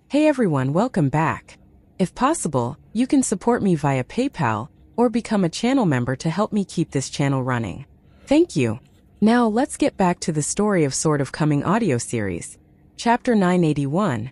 Hey everyone, welcome back. If possible, you can support me via PayPal or become a channel member to help me keep this channel running. Thank you. Now let's get back to the story of Sword of Coming audio series. Chapter 981.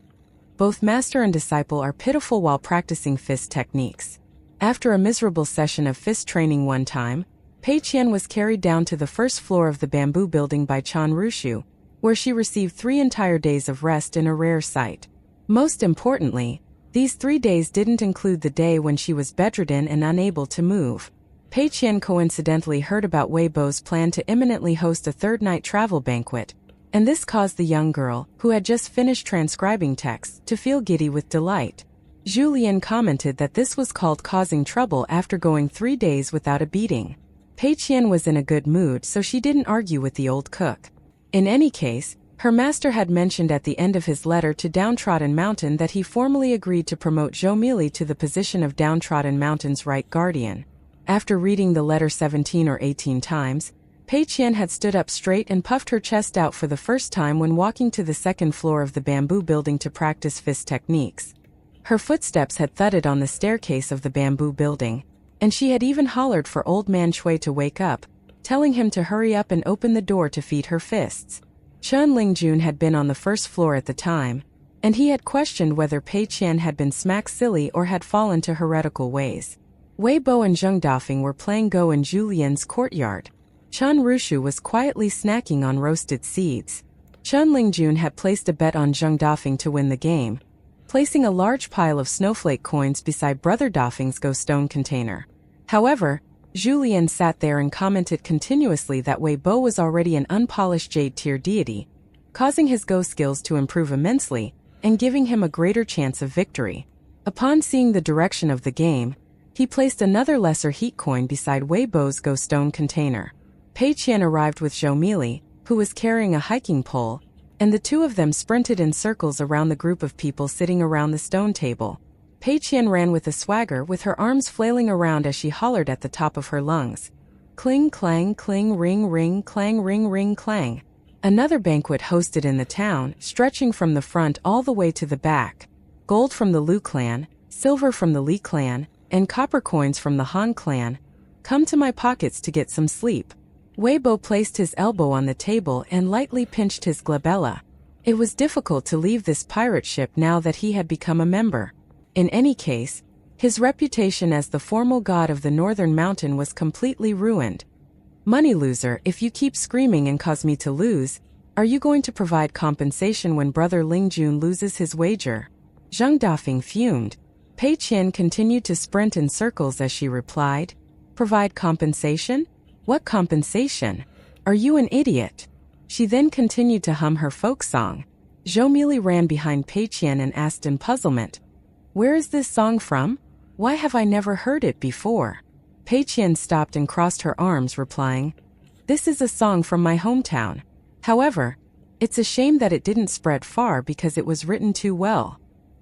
Both master and disciple are pitiful while practicing fist techniques. After a miserable session of fist training one time, Pei Qian was carried down to the first floor of the bamboo building by Chan Rushu, where she received 3 entire days of rest in a rare sight. Most importantly, these 3 days didn't include the day when she was bedridden and unable to move. Pei Qian coincidentally heard about Wei Bo's plan to imminently host a third-night travel banquet, and this caused the young girl, who had just finished transcribing texts, to feel giddy with delight. Julian commented that this was called causing trouble after going 3 days without a beating. Pei Qian was in a good mood, so she didn't argue with the old cook. In any case, her master had mentioned at the end of his letter to Downtrodden Mountain that he formally agreed to promote Zhou Mili to the position of Downtrodden Mountain's right guardian. After reading the letter 17 or 18 times, Pei Qian had stood up straight and puffed her chest out for the first time when walking to the second floor of the bamboo building to practice fist techniques. Her footsteps had thudded on the staircase of the bamboo building, and she had even hollered for old man Chui to wake up, telling him to hurry up and open the door to feed her fists. Chen Lingjun had been on the first floor at the time, and he had questioned whether Pei Qian had been smack silly or had fallen to heretical ways. Wei Bo and Zheng Dafeng were playing Go in Julian's courtyard. Chen Rushu was quietly snacking on roasted seeds. Chen Lingjun had placed a bet on Zheng Dafeng to win the game, placing a large pile of snowflake coins beside Brother Dafeng's Go stone container. However, Julian sat there and commented continuously that Wei Bo was already an unpolished Jade-tier deity, causing his Go skills to improve immensely and giving him a greater chance of victory. Upon seeing the direction of the game, he placed another lesser heat coin beside Wei Bo's Go stone container. Pei Qian arrived with Zhou Mili, who was carrying a hiking pole, and the two of them sprinted in circles around the group of people sitting around the stone table. Pei Qian ran with a swagger, with her arms flailing around as she hollered at the top of her lungs. Cling clang cling ring ring clang ring ring clang. Another banquet hosted in the town, stretching from the front all the way to the back. Gold from the Lu clan, silver from the Li clan, and copper coins from the Han clan. Come to my pockets to get some sleep. Wei Bo placed his elbow on the table and lightly pinched his glabella. It was difficult to leave this pirate ship now that he had become a member. In any case, his reputation as the formal god of the northern mountain was completely ruined. Money loser, if you keep screaming and cause me to lose, are you going to provide compensation when Brother Lingjun loses his wager? Zheng Dafeng fumed. Pei Qian continued to sprint in circles as she replied, Provide compensation? What compensation? Are you an idiot? She then continued to hum her folk song. Zhou Mili ran behind Pei Qian and asked in puzzlement, Where is this song from? Why have I never heard it before? Pei Qian stopped and crossed her arms, replying, This is a song from my hometown. However, it's a shame that it didn't spread far because it was written too well.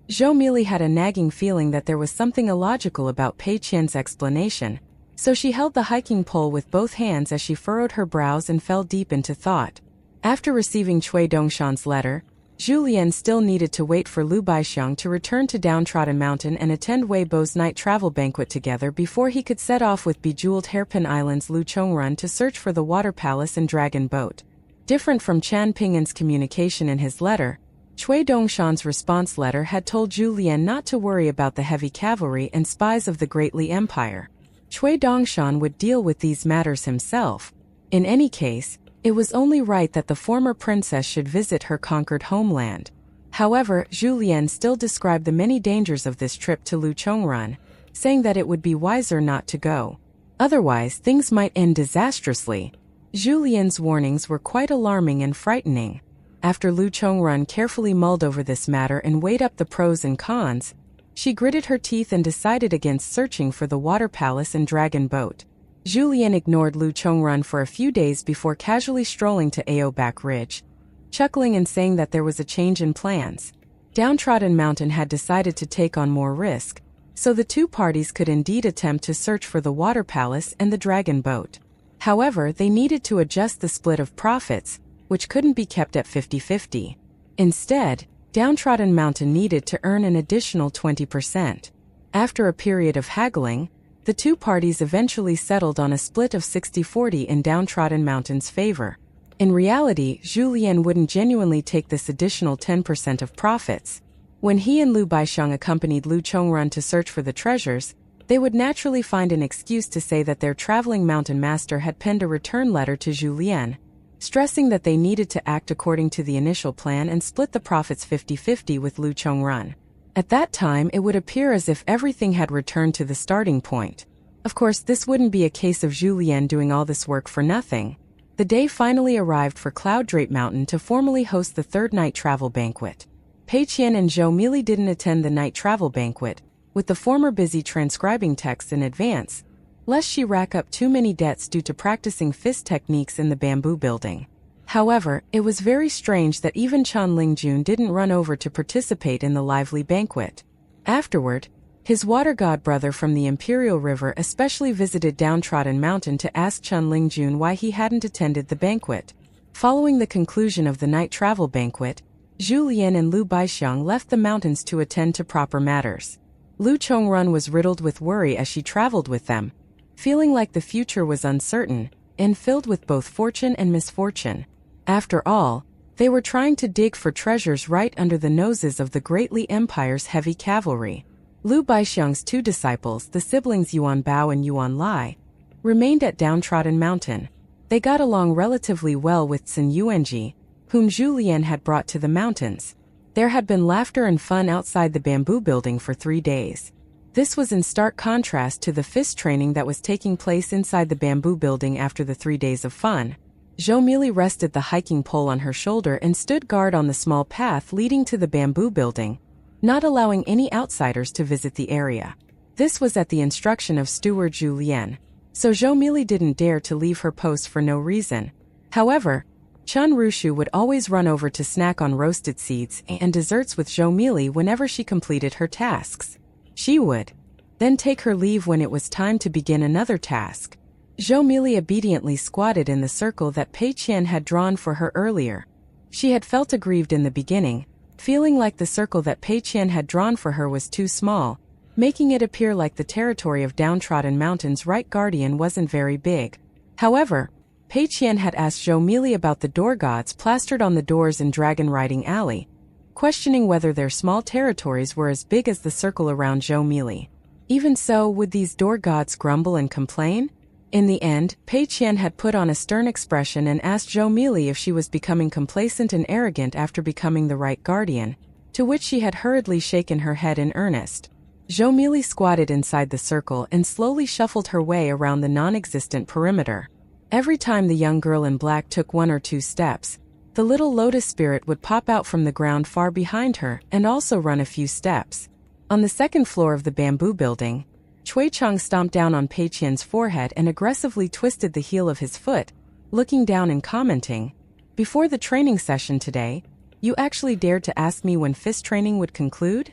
Zhou Mili had a nagging feeling that there was something illogical about Pei Qian's explanation, so she held the hiking pole with both hands as she furrowed her brows and fell deep into thought. After receiving Cui Dongshan's letter, Julian still needed to wait for Lu Baixiang to return to Downtrodden Mountain and attend Wei Bo's night travel banquet together before he could set off with Bejeweled Hairpin Island's Lu Chongrun to search for the water palace and dragon boat. Different from Chan Pingan's communication in his letter, Cui Dongshan's response letter had told Julian not to worry about the heavy cavalry and spies of the Great Li Empire. Cui Dongshan would deal with these matters himself. In any case, it was only right that the former princess should visit her conquered homeland. However, Julian still described the many dangers of this trip to Lu Chongrun, saying that it would be wiser not to go. Otherwise, things might end disastrously. Julian's warnings were quite alarming and frightening. After Lu Chongrun carefully mulled over this matter and weighed up the pros and cons, she gritted her teeth and decided against searching for the water palace and dragon boat. Julian ignored Lu Chongrun for a few days before casually strolling to Aoback Ridge, chuckling and saying that there was a change in plans. Downtrodden Mountain had decided to take on more risk, so the two parties could indeed attempt to search for the water palace and the dragon boat. However, they needed to adjust the split of profits, which couldn't be kept at 50-50. Instead, Downtrodden Mountain needed to earn an additional 20%. After a period of haggling, the two parties eventually settled on a split of 60-40 in Downtrodden Mountain's favor. In reality, Julien wouldn't genuinely take this additional 10% of profits. When he and Lu Baixiang accompanied Lu Chongrun to search for the treasures, they would naturally find an excuse to say that their traveling mountain master had penned a return letter to Julien, stressing that they needed to act according to the initial plan and split the profits 50-50 with Lu Chongrun. At that time, it would appear as if everything had returned to the starting point. Of course, this wouldn't be a case of Julien doing all this work for nothing. The day finally arrived for Cloud Drape Mountain to formally host the third night travel banquet. Pei Qian and Zhou Mili didn't attend the night travel banquet, with the former busy transcribing texts in advance, lest she rack up too many debts due to practicing fist techniques in the bamboo building. However, it was very strange that even Chan Lingjun didn't run over to participate in the lively banquet. Afterward, his water god brother from the Imperial River especially visited Downtrodden Mountain to ask Chan Lingjun why he hadn't attended the banquet. Following the conclusion of the night travel banquet, Julien and Lu Baixiang left the mountains to attend to proper matters. Lu Chongrun was riddled with worry as she traveled with them, feeling like the future was uncertain and filled with both fortune and misfortune. After all, they were trying to dig for treasures right under the noses of the Great Li Empire's heavy cavalry. Lu Baixiang's two disciples, the siblings Yuan Bao and Yuan Lai, remained at Downtrodden Mountain. They got along relatively well with Sun Yuanji, whom Julien had brought to the mountains. There had been laughter and fun outside the bamboo building for 3 days. This was in stark contrast to the fist training that was taking place inside the bamboo building after the 3 days of fun. Zhou Mili rested the hiking pole on her shoulder and stood guard on the small path leading to the bamboo building, not allowing any outsiders to visit the area. This was at the instruction of Steward Julien, so Zhou Mili didn't dare to leave her post for no reason. However, Chun Rushu would always run over to snack on roasted seeds and desserts with Zhou Mili whenever she completed her tasks. She would then take her leave when it was time to begin another task. Zhou Mili obediently squatted in the circle that Pei Qian had drawn for her earlier. She had felt aggrieved in the beginning, feeling like the circle that Pei Qian had drawn for her was too small, making it appear like the territory of Downtrodden Mountain's right guardian wasn't very big. However, Pei Qian had asked Zhou Mili about the door gods plastered on the doors in Dragon Riding Alley, questioning whether their small territories were as big as the circle around Zhou Mili. Even so, would these door gods grumble and complain? In the end, Pei Qian had put on a stern expression and asked Zhou Mili if she was becoming complacent and arrogant after becoming the right guardian, to which she had hurriedly shaken her head in earnest. Zhou Mili squatted inside the circle and slowly shuffled her way around the non-existent perimeter. Every time the young girl in black took 1 or 2 steps, the little lotus spirit would pop out from the ground far behind her and also run a few steps. On the second floor of the bamboo building, Cui Chang stomped down on Pei Qian's forehead and aggressively twisted the heel of his foot, looking down and commenting, "Before the training session today, you actually dared to ask me when fist training would conclude?"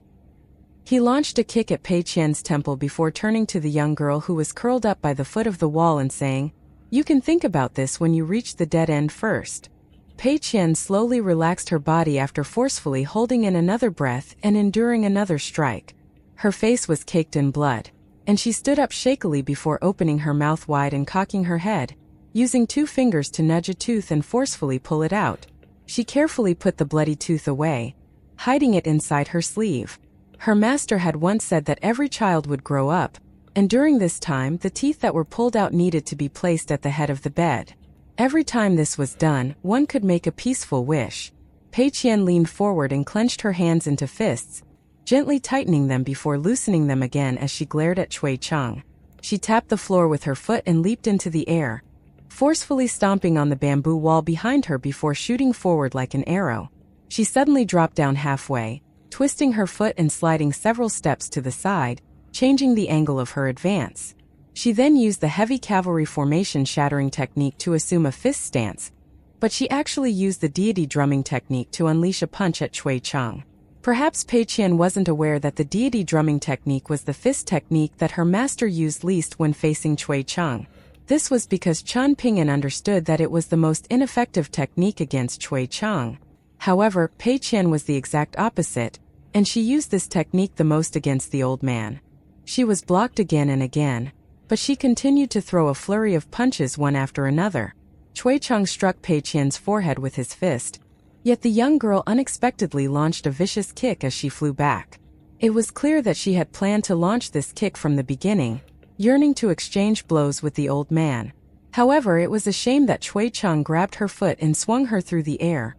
He launched a kick at Pei Qian's temple before turning to the young girl who was curled up by the foot of the wall and saying, "You can think about this when you reach the dead end first." Pei Qian slowly relaxed her body after forcefully holding in another breath and enduring another strike. Her face was caked in blood, and she stood up shakily before opening her mouth wide and cocking her head, using 2 fingers to nudge a tooth and forcefully pull it out. She carefully put the bloody tooth away, hiding it inside her sleeve. Her master had once said that every child would grow up, and during this time the teeth that were pulled out needed to be placed at the head of the bed. Every time this was done, one could make a peaceful wish. Pei Qian leaned forward and clenched her hands into fists, gently tightening them before loosening them again as she glared at Cui Chang. She tapped the floor with her foot and leaped into the air, forcefully stomping on the bamboo wall behind her before shooting forward like an arrow. She suddenly dropped down halfway, twisting her foot and sliding several steps to the side, changing the angle of her advance. She then used the heavy cavalry formation shattering technique to assume a fist stance, but she actually used the deity drumming technique to unleash a punch at Cui Chang. Perhaps Pei Qian wasn't aware that the deity drumming technique was the fist technique that her master used least when facing Cui Chang. This was because Chen Ping'an understood that it was the most ineffective technique against Cui Chang. However, Pei Qian was the exact opposite, and she used this technique the most against the old man. She was blocked again and again, but she continued to throw a flurry of punches one after another. Cui Cheng struck Pei Qian's forehead with his fist, yet the young girl unexpectedly launched a vicious kick as she flew back. It was clear that she had planned to launch this kick from the beginning, yearning to exchange blows with the old man. However, it was a shame that Cui Cheng grabbed her foot and swung her through the air,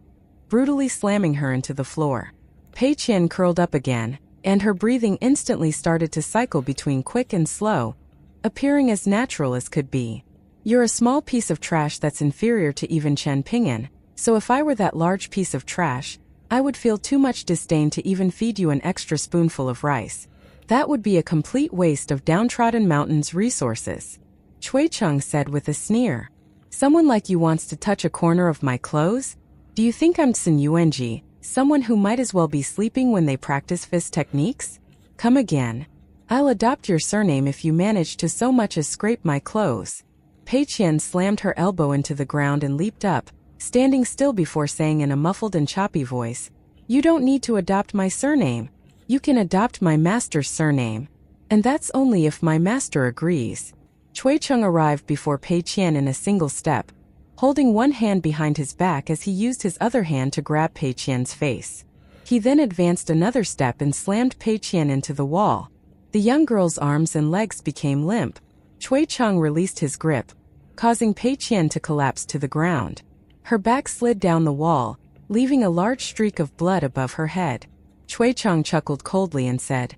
brutally slamming her into the floor. Pei Qian curled up again, and her breathing instantly started to cycle between quick and slow, appearing as natural as could be. You're a small piece of trash that's inferior to even Chen Ping'an, so if I were that large piece of trash, I would feel too much disdain to even feed you an extra spoonful of rice. That would be a complete waste of downtrodden mountains' resources. Cui Cheng said with a sneer. Someone like you wants to touch a corner of my clothes? Do you think I'm Sun Yuanji, someone who might as well be sleeping when they practice fist techniques? Come again. I'll adopt your surname if you manage to so much as scrape my clothes. Pei Qian slammed her elbow into the ground and leaped up, standing still before saying in a muffled and choppy voice, "You don't need to adopt my surname. You can adopt my master's surname. And that's only if my master agrees." Cui Cheng arrived before Pei Qian in a single step, holding one hand behind his back as he used his other hand to grab Pei Qian's face. He then advanced another step and slammed Pei Qian into the wall. The young girl's arms and legs became limp. Cui Cheng released his grip, causing Pei Qian to collapse to the ground. Her back slid down the wall, leaving a large streak of blood above her head. Cui Cheng chuckled coldly and said,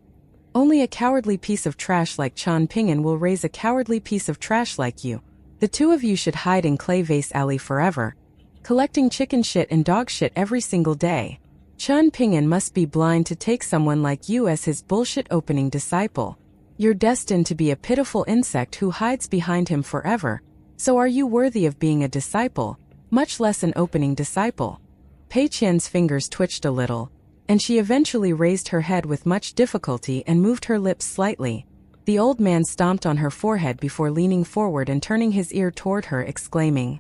"Only a cowardly piece of trash like Chen Ping'an will raise a cowardly piece of trash like you. The two of you should hide in Clay Vase Alley forever, collecting chicken shit and dog shit every single day. Chen Ping'an must be blind to take someone like you as his bullshit opening disciple. You're destined to be a pitiful insect who hides behind him forever. So are you worthy of being a disciple, much less an opening disciple?" Pei Qian's fingers twitched a little, and she eventually raised her head with much difficulty and moved her lips slightly. The old man stomped on her forehead before leaning forward and turning his ear toward her, exclaiming,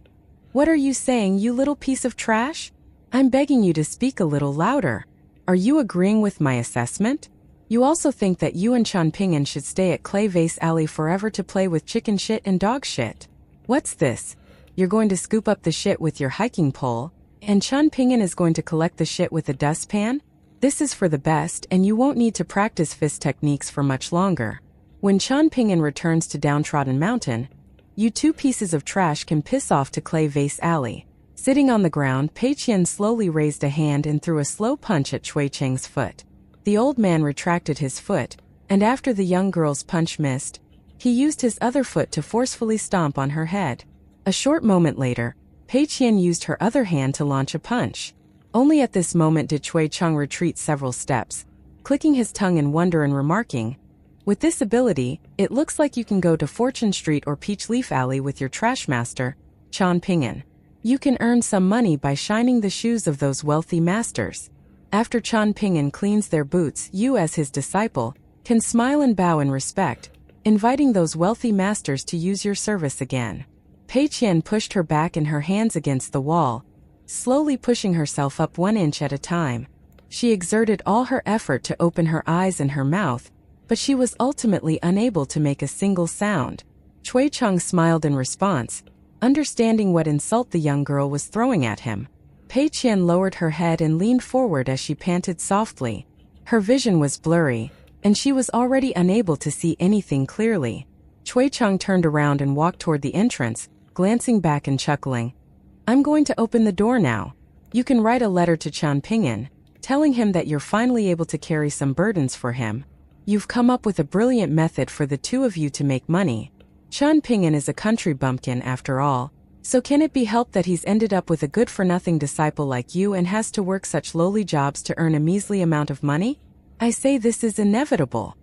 "What are you saying, you little piece of trash? I'm begging you to speak a little louder. Are you agreeing with my assessment? You also think that you and Chen Ping'an should stay at Clay Vase Alley forever to play with chicken shit and dog shit? What's this? You're going to scoop up the shit with your hiking pole, and Chen Ping'an is going to collect the shit with a dustpan? This is for the best, and you won't need to practice fist techniques for much longer. When Chen Ping'an returns to Downtrodden Mountain, you two pieces of trash can piss off to Clay Vase Alley." Sitting on the ground, Pei Qian slowly raised a hand and threw a slow punch at Cui Cheng's foot. The old man retracted his foot, and after the young girl's punch missed, he used his other foot to forcefully stomp on her head. A short moment later, Pei Qian used her other hand to launch a punch. Only at this moment did Cui Cheng retreat several steps, clicking his tongue in wonder and remarking, "With this ability, it looks like you can go to Fortune Street or Peach Leaf Alley with your trash master, Chen Ping'an. You can earn some money by shining the shoes of those wealthy masters. After Chen Ping'an cleans their boots, you as his disciple can smile and bow in respect, inviting those wealthy masters to use your service again." Pei Qian pushed her back and her hands against the wall, slowly pushing herself up 1 inch at a time. She exerted all her effort to open her eyes and her mouth, but she was ultimately unable to make a single sound. Cui Cheng smiled in response, understanding what insult the young girl was throwing at him. Pei Qian lowered her head and leaned forward as she panted softly. Her vision was blurry, and she was already unable to see anything clearly. Cui Cheng turned around and walked toward the entrance, glancing back and chuckling. "I'm going to open the door now. You can write a letter to Chen Ping'an, telling him that you're finally able to carry some burdens for him. You've come up with a brilliant method for the two of you to make money. Chen Ping'an is a country bumpkin after all, so can it be helped that he's ended up with a good-for-nothing disciple like you and has to work such lowly jobs to earn a measly amount of money? I say this is inevitable."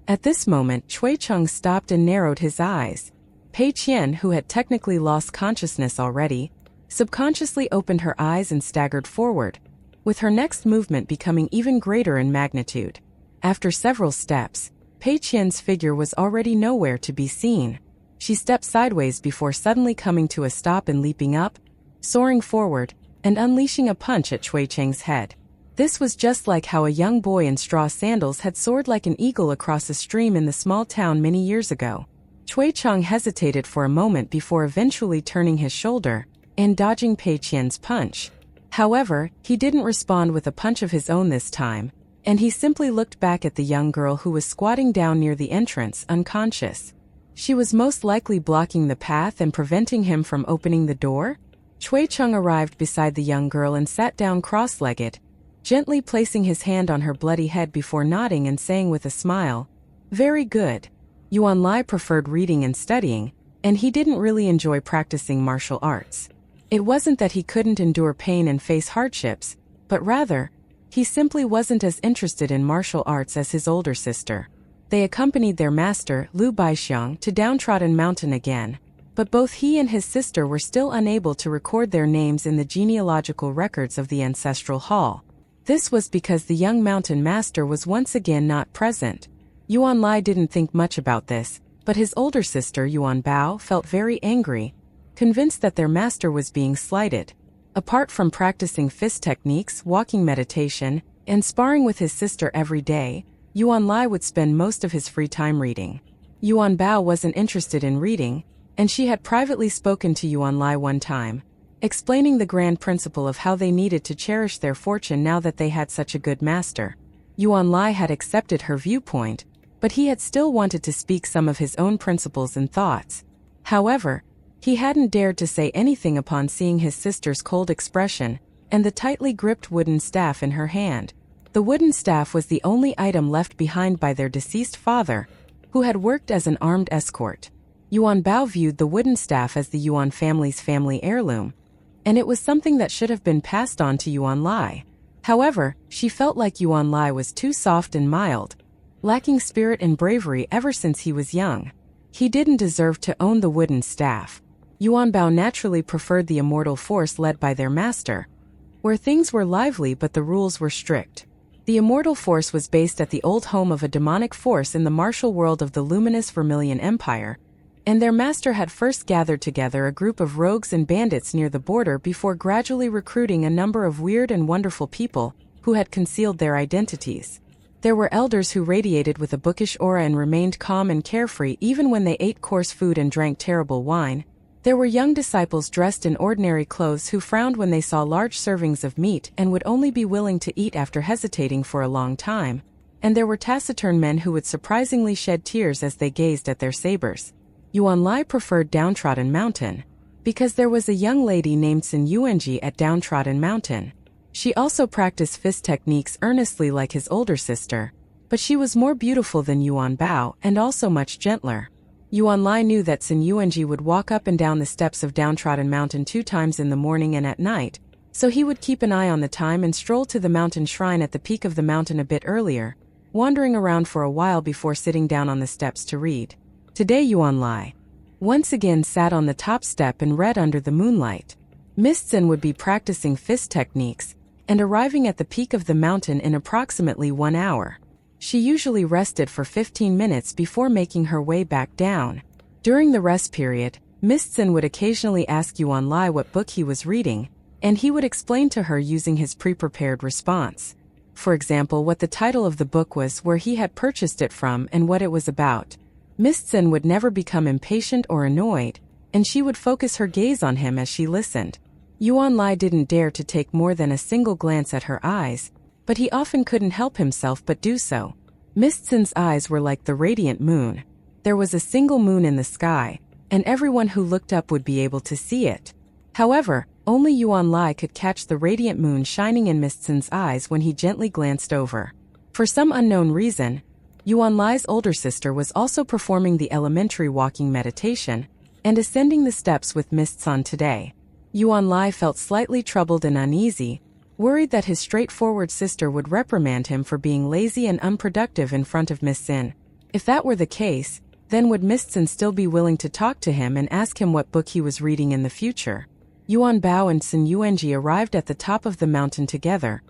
At this moment, Cui Cheng stopped and narrowed his eyes. Pei Qian, who had technically lost consciousness already, subconsciously opened her eyes and staggered forward, with her next movement becoming even greater in magnitude. After several steps, Pei Qian's figure was already nowhere to be seen. She stepped sideways before suddenly coming to a stop and leaping up, soaring forward, and unleashing a punch at Cui Cheng's head. This was just like how a young boy in straw sandals had soared like an eagle across a stream in the small town many years ago. Cui Cheng hesitated for a moment before eventually turning his shoulder and dodging Pei Qian's punch. However, he didn't respond with a punch of his own this time, and he simply looked back at the young girl who was squatting down near the entrance, unconscious. She was most likely blocking the path and preventing him from opening the door. Cui Cheng arrived beside the young girl and sat down cross-legged, gently placing his hand on her bloody head before nodding and saying with a smile, "Very good." Yuan Lai preferred reading and studying, and he didn't really enjoy practicing martial arts. It wasn't that he couldn't endure pain and face hardships, but rather, he simply wasn't as interested in martial arts as his older sister. They accompanied their master, Liu Baixiang, to Downtrodden Mountain again, but both he and his sister were still unable to record their names in the genealogical records of the ancestral hall. This was because the young mountain master was once again not present. Yuan Lai didn't think much about this, but his older sister Yuan Bao felt very angry, convinced that their master was being slighted. Apart from practicing fist techniques, walking meditation, and sparring with his sister every day, Yuan Lai would spend most of his free time reading. Yuan Bao wasn't interested in reading, and she had privately spoken to Yuan Lai one time, explaining the grand principle of how they needed to cherish their fortune now that they had such a good master. Yuan Lai had accepted her viewpoint, but he had still wanted to speak some of his own principles and thoughts. However, he hadn't dared to say anything upon seeing his sister's cold expression and the tightly gripped wooden staff in her hand. The wooden staff was the only item left behind by their deceased father, who had worked as an armed escort. Yuan Bao viewed the wooden staff as the Yuan family's family heirloom, and it was something that should have been passed on to Yuan Lai. However, she felt like Yuan Lai was too soft and mild, lacking spirit and bravery ever since he was young. He didn't deserve to own the wooden staff. Yuan Bao naturally preferred the immortal force led by their master, where things were lively but the rules were strict. The immortal force was based at the old home of a demonic force in the martial world of the luminous Vermilion Empire, and their master had first gathered together a group of rogues and bandits near the border before gradually recruiting a number of weird and wonderful people who had concealed their identities. There were elders who radiated with a bookish aura and remained calm and carefree even when they ate coarse food and drank terrible wine. There were young disciples dressed in ordinary clothes who frowned when they saw large servings of meat and would only be willing to eat after hesitating for a long time. And there were taciturn men who would surprisingly shed tears as they gazed at their sabers. Yuan Lai preferred Downtrodden Mountain, because there was a young lady named Sun Yuanji at Downtrodden Mountain. She also practiced fist techniques earnestly like his older sister, but she was more beautiful than Yuan Bao and also much gentler. Yuan Lai knew that Sun Yuanji would walk up and down the steps of Downtrodden Mountain 2 times in the morning and at night, so he would keep an eye on the time and stroll to the mountain shrine at the peak of the mountain a bit earlier, wandering around for a while before sitting down on the steps to read. Today Yuan Lai once again sat on the top step and read under the moonlight. Mistzin would be practicing fist techniques and arriving at the peak of the mountain in approximately 1 hour. She usually rested for 15 minutes before making her way back down. During the rest period, Mistzin would occasionally ask Yuan Lai what book he was reading, and he would explain to her using his pre-prepared response. For example, what the title of the book was, where he had purchased it from, and what it was about. Mistzin would never become impatient or annoyed, and she would focus her gaze on him as she listened. Yuan Lai didn't dare to take more than a single glance at her eyes, but he often couldn't help himself but do so. Mistzin's eyes were like the radiant moon. There was a single moon in the sky, and everyone who looked up would be able to see it. However, only Yuan Lai could catch the radiant moon shining in Mistzin's eyes when he gently glanced over. For some unknown reason, Yuan Lai's older sister was also performing the elementary walking meditation and ascending the steps with Mistzin today. Yuan Lai felt slightly troubled and uneasy, worried that his straightforward sister would reprimand him for being lazy and unproductive in front of Mistzin. If that were the case, then would Mistzin still be willing to talk to him and ask him what book he was reading in the future? Yuan Bao and Sun Yuanji arrived at the top of the mountain together,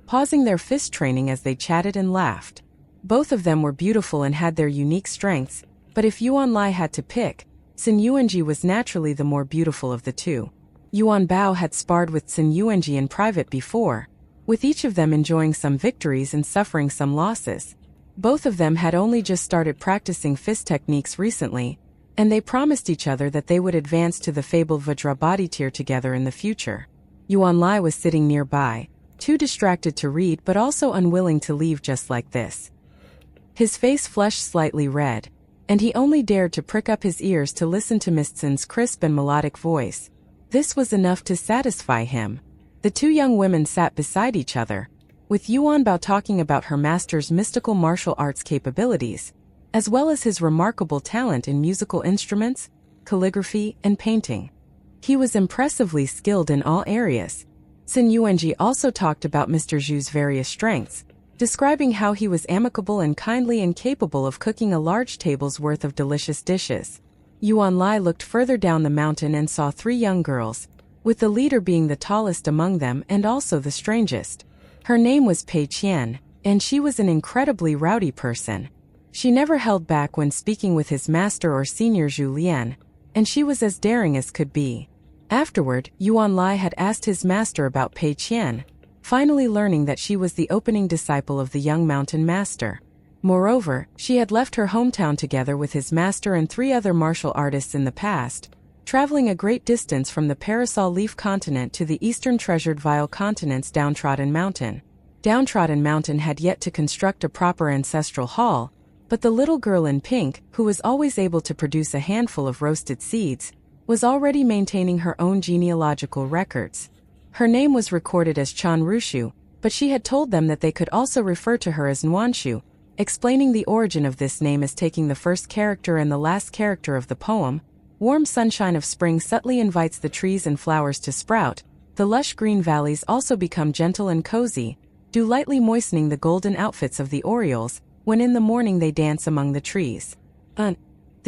pausing their fist training as they chatted and laughed. Both of them were beautiful and had their unique strengths, but if Yuan Lai had to pick, Sun Yuanji was naturally the more beautiful of the two. Yuan Bao had sparred with Sun Yuanji in private before, with each of them enjoying some victories and suffering some losses. Both of them had only just started practicing fist techniques recently, and they promised each other that they would advance to the fabled Vajrabhati tier together in the future. Yuan Lai was sitting nearby, too distracted to read but also unwilling to leave just like this. His face flushed slightly red, and he only dared to prick up his ears to listen to Miss Tsin's crisp and melodic voice. This was enough to satisfy him. The two young women sat beside each other, with Yuan Bao talking about her master's mystical martial arts capabilities, as well as his remarkable talent in musical instruments, calligraphy, and painting. He was impressively skilled in all areas. Sun Yuanji also talked about Mr. Zhu's various strengths, describing how he was amicable and kindly and capable of cooking a large table's worth of delicious dishes. Yuan Lai looked further down the mountain and saw 3 young girls, with the leader being the tallest among them and also the strangest. Her name was Pei Qian, and she was an incredibly rowdy person. She never held back when speaking with his master or senior Zhu Lian, and she was as daring as could be. Afterward, Yuan Lai had asked his master about Pei Qian, finally learning that she was the opening disciple of the young mountain master. Moreover, she had left her hometown together with his master and 3 other martial artists in the past, traveling a great distance from the Parasol Leaf continent to the eastern treasured Vile continent's Downtrodden Mountain. Downtrodden Mountain had yet to construct a proper ancestral hall, but the little girl in pink, who was always able to produce a handful of roasted seeds, was already maintaining her own genealogical records. Her name was recorded as Chan Rushu, but she had told them that they could also refer to her as Nuanshu, explaining the origin of this name as taking the first character and the last character of the poem. Warm sunshine of spring subtly invites the trees and flowers to sprout. The lush green valleys also become gentle and cozy, dew lightly moistening the golden outfits of the orioles, when in the morning they dance among the trees. The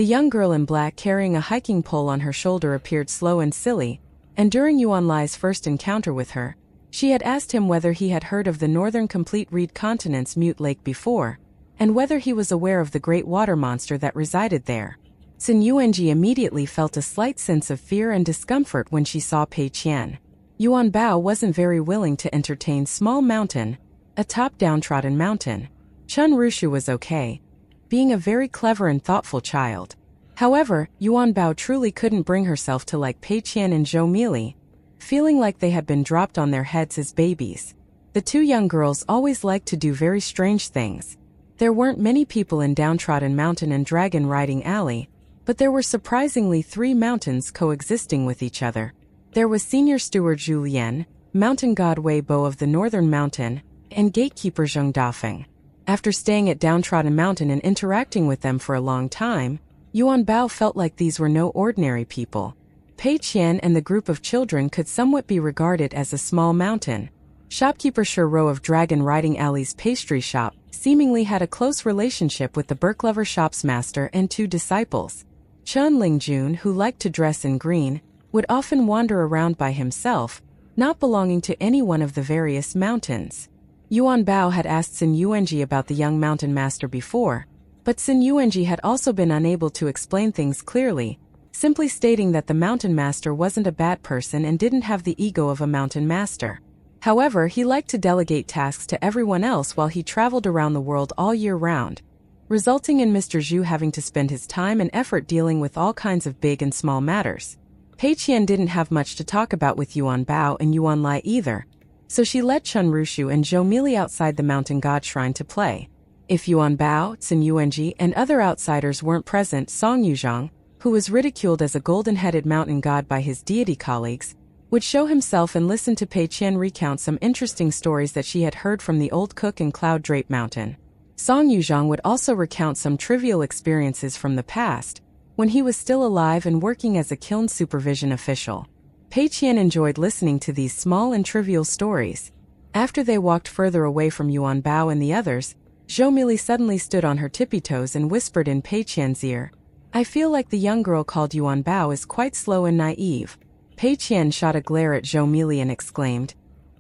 young girl in black carrying a hiking pole on her shoulder appeared slow and silly, and during Yuan Lai's first encounter with her, she had asked him whether he had heard of the northern complete reed continent's Mute Lake before, and whether he was aware of the great water monster that resided there. Sun Yuanji immediately felt a slight sense of fear and discomfort when she saw Pei Qian. Yuan Bao wasn't very willing to entertain Small Mountain, a top downtrodden mountain. Chun Rushu was okay, being a very clever and thoughtful child. However, Yuan Bao truly couldn't bring herself to like Pei Qian and Zhou Mili, feeling like they had been dropped on their heads as babies. The 2 young girls always liked to do very strange things. There weren't many people in Downtrodden Mountain and Dragon Riding Alley, but there were surprisingly 3 mountains coexisting with each other. There was Senior Steward Zhu Lian, Mountain God Wei Bo of the Northern Mountain, and Gatekeeper Zheng Dafeng. After staying at Downtrodden Mountain and interacting with them for a long time, Yuan Bao felt like these were no ordinary people. Pei Qian and the group of children could somewhat be regarded as a small mountain. Shopkeeper Shiro of Dragon Riding Alley's pastry shop seemingly had a close relationship with the Berklover shop's master and 2 disciples. Chun Lingjun, who liked to dress in green, would often wander around by himself, not belonging to any one of the various mountains. Yuan Bao had asked Sun Yuanji about the young mountain master before, but Sun Yuanji had also been unable to explain things clearly, simply stating that the mountain master wasn't a bad person and didn't have the ego of a mountain master. However, he liked to delegate tasks to everyone else while he traveled around the world all year round, resulting in Mr. Zhu having to spend his time and effort dealing with all kinds of big and small matters. Pei Qian didn't have much to talk about with Yuan Bao and Yuan Lai either, so she led Chun Rushu and Zhou Mili outside the mountain god shrine to play. If Yuan Bao, Sun Yuanji, and other outsiders weren't present, Song Yuzhang, who was ridiculed as a golden-headed mountain god by his deity colleagues, would show himself and listen to Pei Qian recount some interesting stories that she had heard from the old cook in Cloud Drape Mountain. Song Yuzhang would also recount some trivial experiences from the past, when he was still alive and working as a kiln supervision official. Pei Qian enjoyed listening to these small and trivial stories. After they walked further away from Yuan Bao and the others, Zhou Mili suddenly stood on her tippy toes and whispered in Pei Qian's ear, "I feel like the young girl called Yuan Bao is quite slow and naive." Pei Qian shot a glare at Zhou Mili and exclaimed,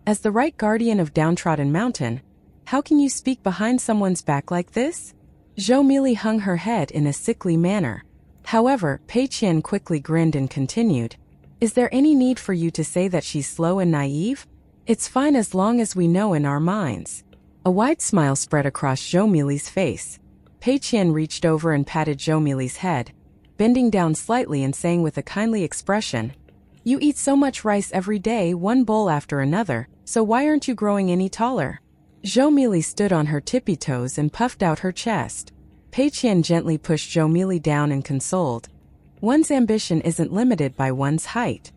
"As the right guardian of Downtrodden Mountain, how can you speak behind someone's back like this?" Zhou Mili hung her head in a sickly manner. However, Pei Qian quickly grinned and continued, Is there any need for you to say that she's slow and naive? It's fine as long as we know in our minds. A wide smile spread across Zhou Mili's face. Pei Qian reached over and patted Zhou Mili's head, bending down slightly and saying with a kindly expression, "You eat so much rice every day, one bowl after another, so why aren't you growing any taller?" Zhou Mili stood on her tippy toes and puffed out her chest. Pei Qian gently pushed Zhou Mili down and consoled, "One's ambition isn't limited by one's height."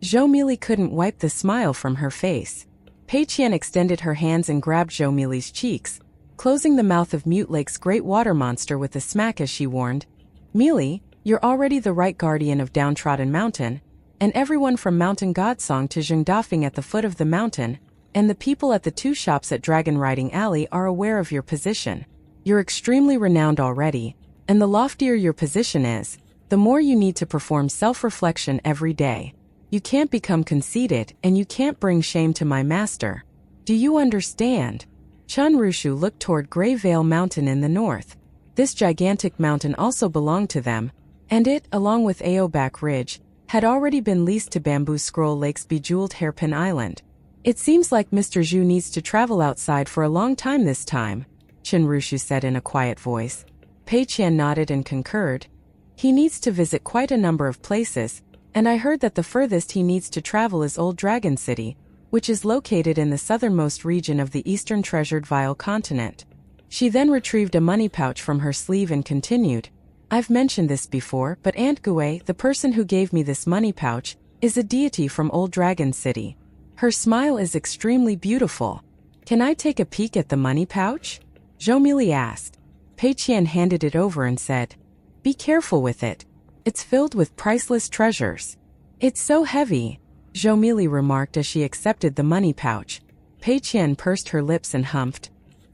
Zhou Mili couldn't wipe the smile from her face. Pei Qian extended her hands and grabbed Zhou Mili's cheeks, closing the mouth of Mute Lake's great water monster with a smack as she warned, "Mili, you're already the right guardian of Downtrodden Mountain, and everyone from Mountain Godsong to Zhengdafeng at the foot of the mountain, and the people at the 2 shops at Dragon Riding Alley are aware of your position. You're extremely renowned already, and the loftier your position is, the more you need to perform self-reflection every day. You can't become conceited, and you can't bring shame to my master. Do you understand?" Chun Rushu looked toward Grey Vale Mountain in the north. This gigantic mountain also belonged to them, and it, along with Aoback Ridge, had already been leased to Bamboo Scroll Lake's bejeweled Hairpin Island. "It seems like Mr. Zhu needs to travel outside for a long time this time," Chun Rushu said in a quiet voice. Pei Qian nodded and concurred. "He needs to visit quite a number of places, and I heard that the furthest he needs to travel is Old Dragon City, which is located in the southernmost region of the eastern treasured Vile continent." She then retrieved a money pouch from her sleeve and continued, "I've mentioned this before, but Aunt Gui, the person who gave me this money pouch, is a deity from Old Dragon City. Her smile is extremely beautiful. Can I take a peek at the money pouch?" Zhou Mili asked. Pei Qian handed it over and said, "Be careful with it. It's filled with priceless treasures." "It's so heavy," Zhou Mili remarked as she accepted the money pouch. Pei Qian pursed her lips and humphed,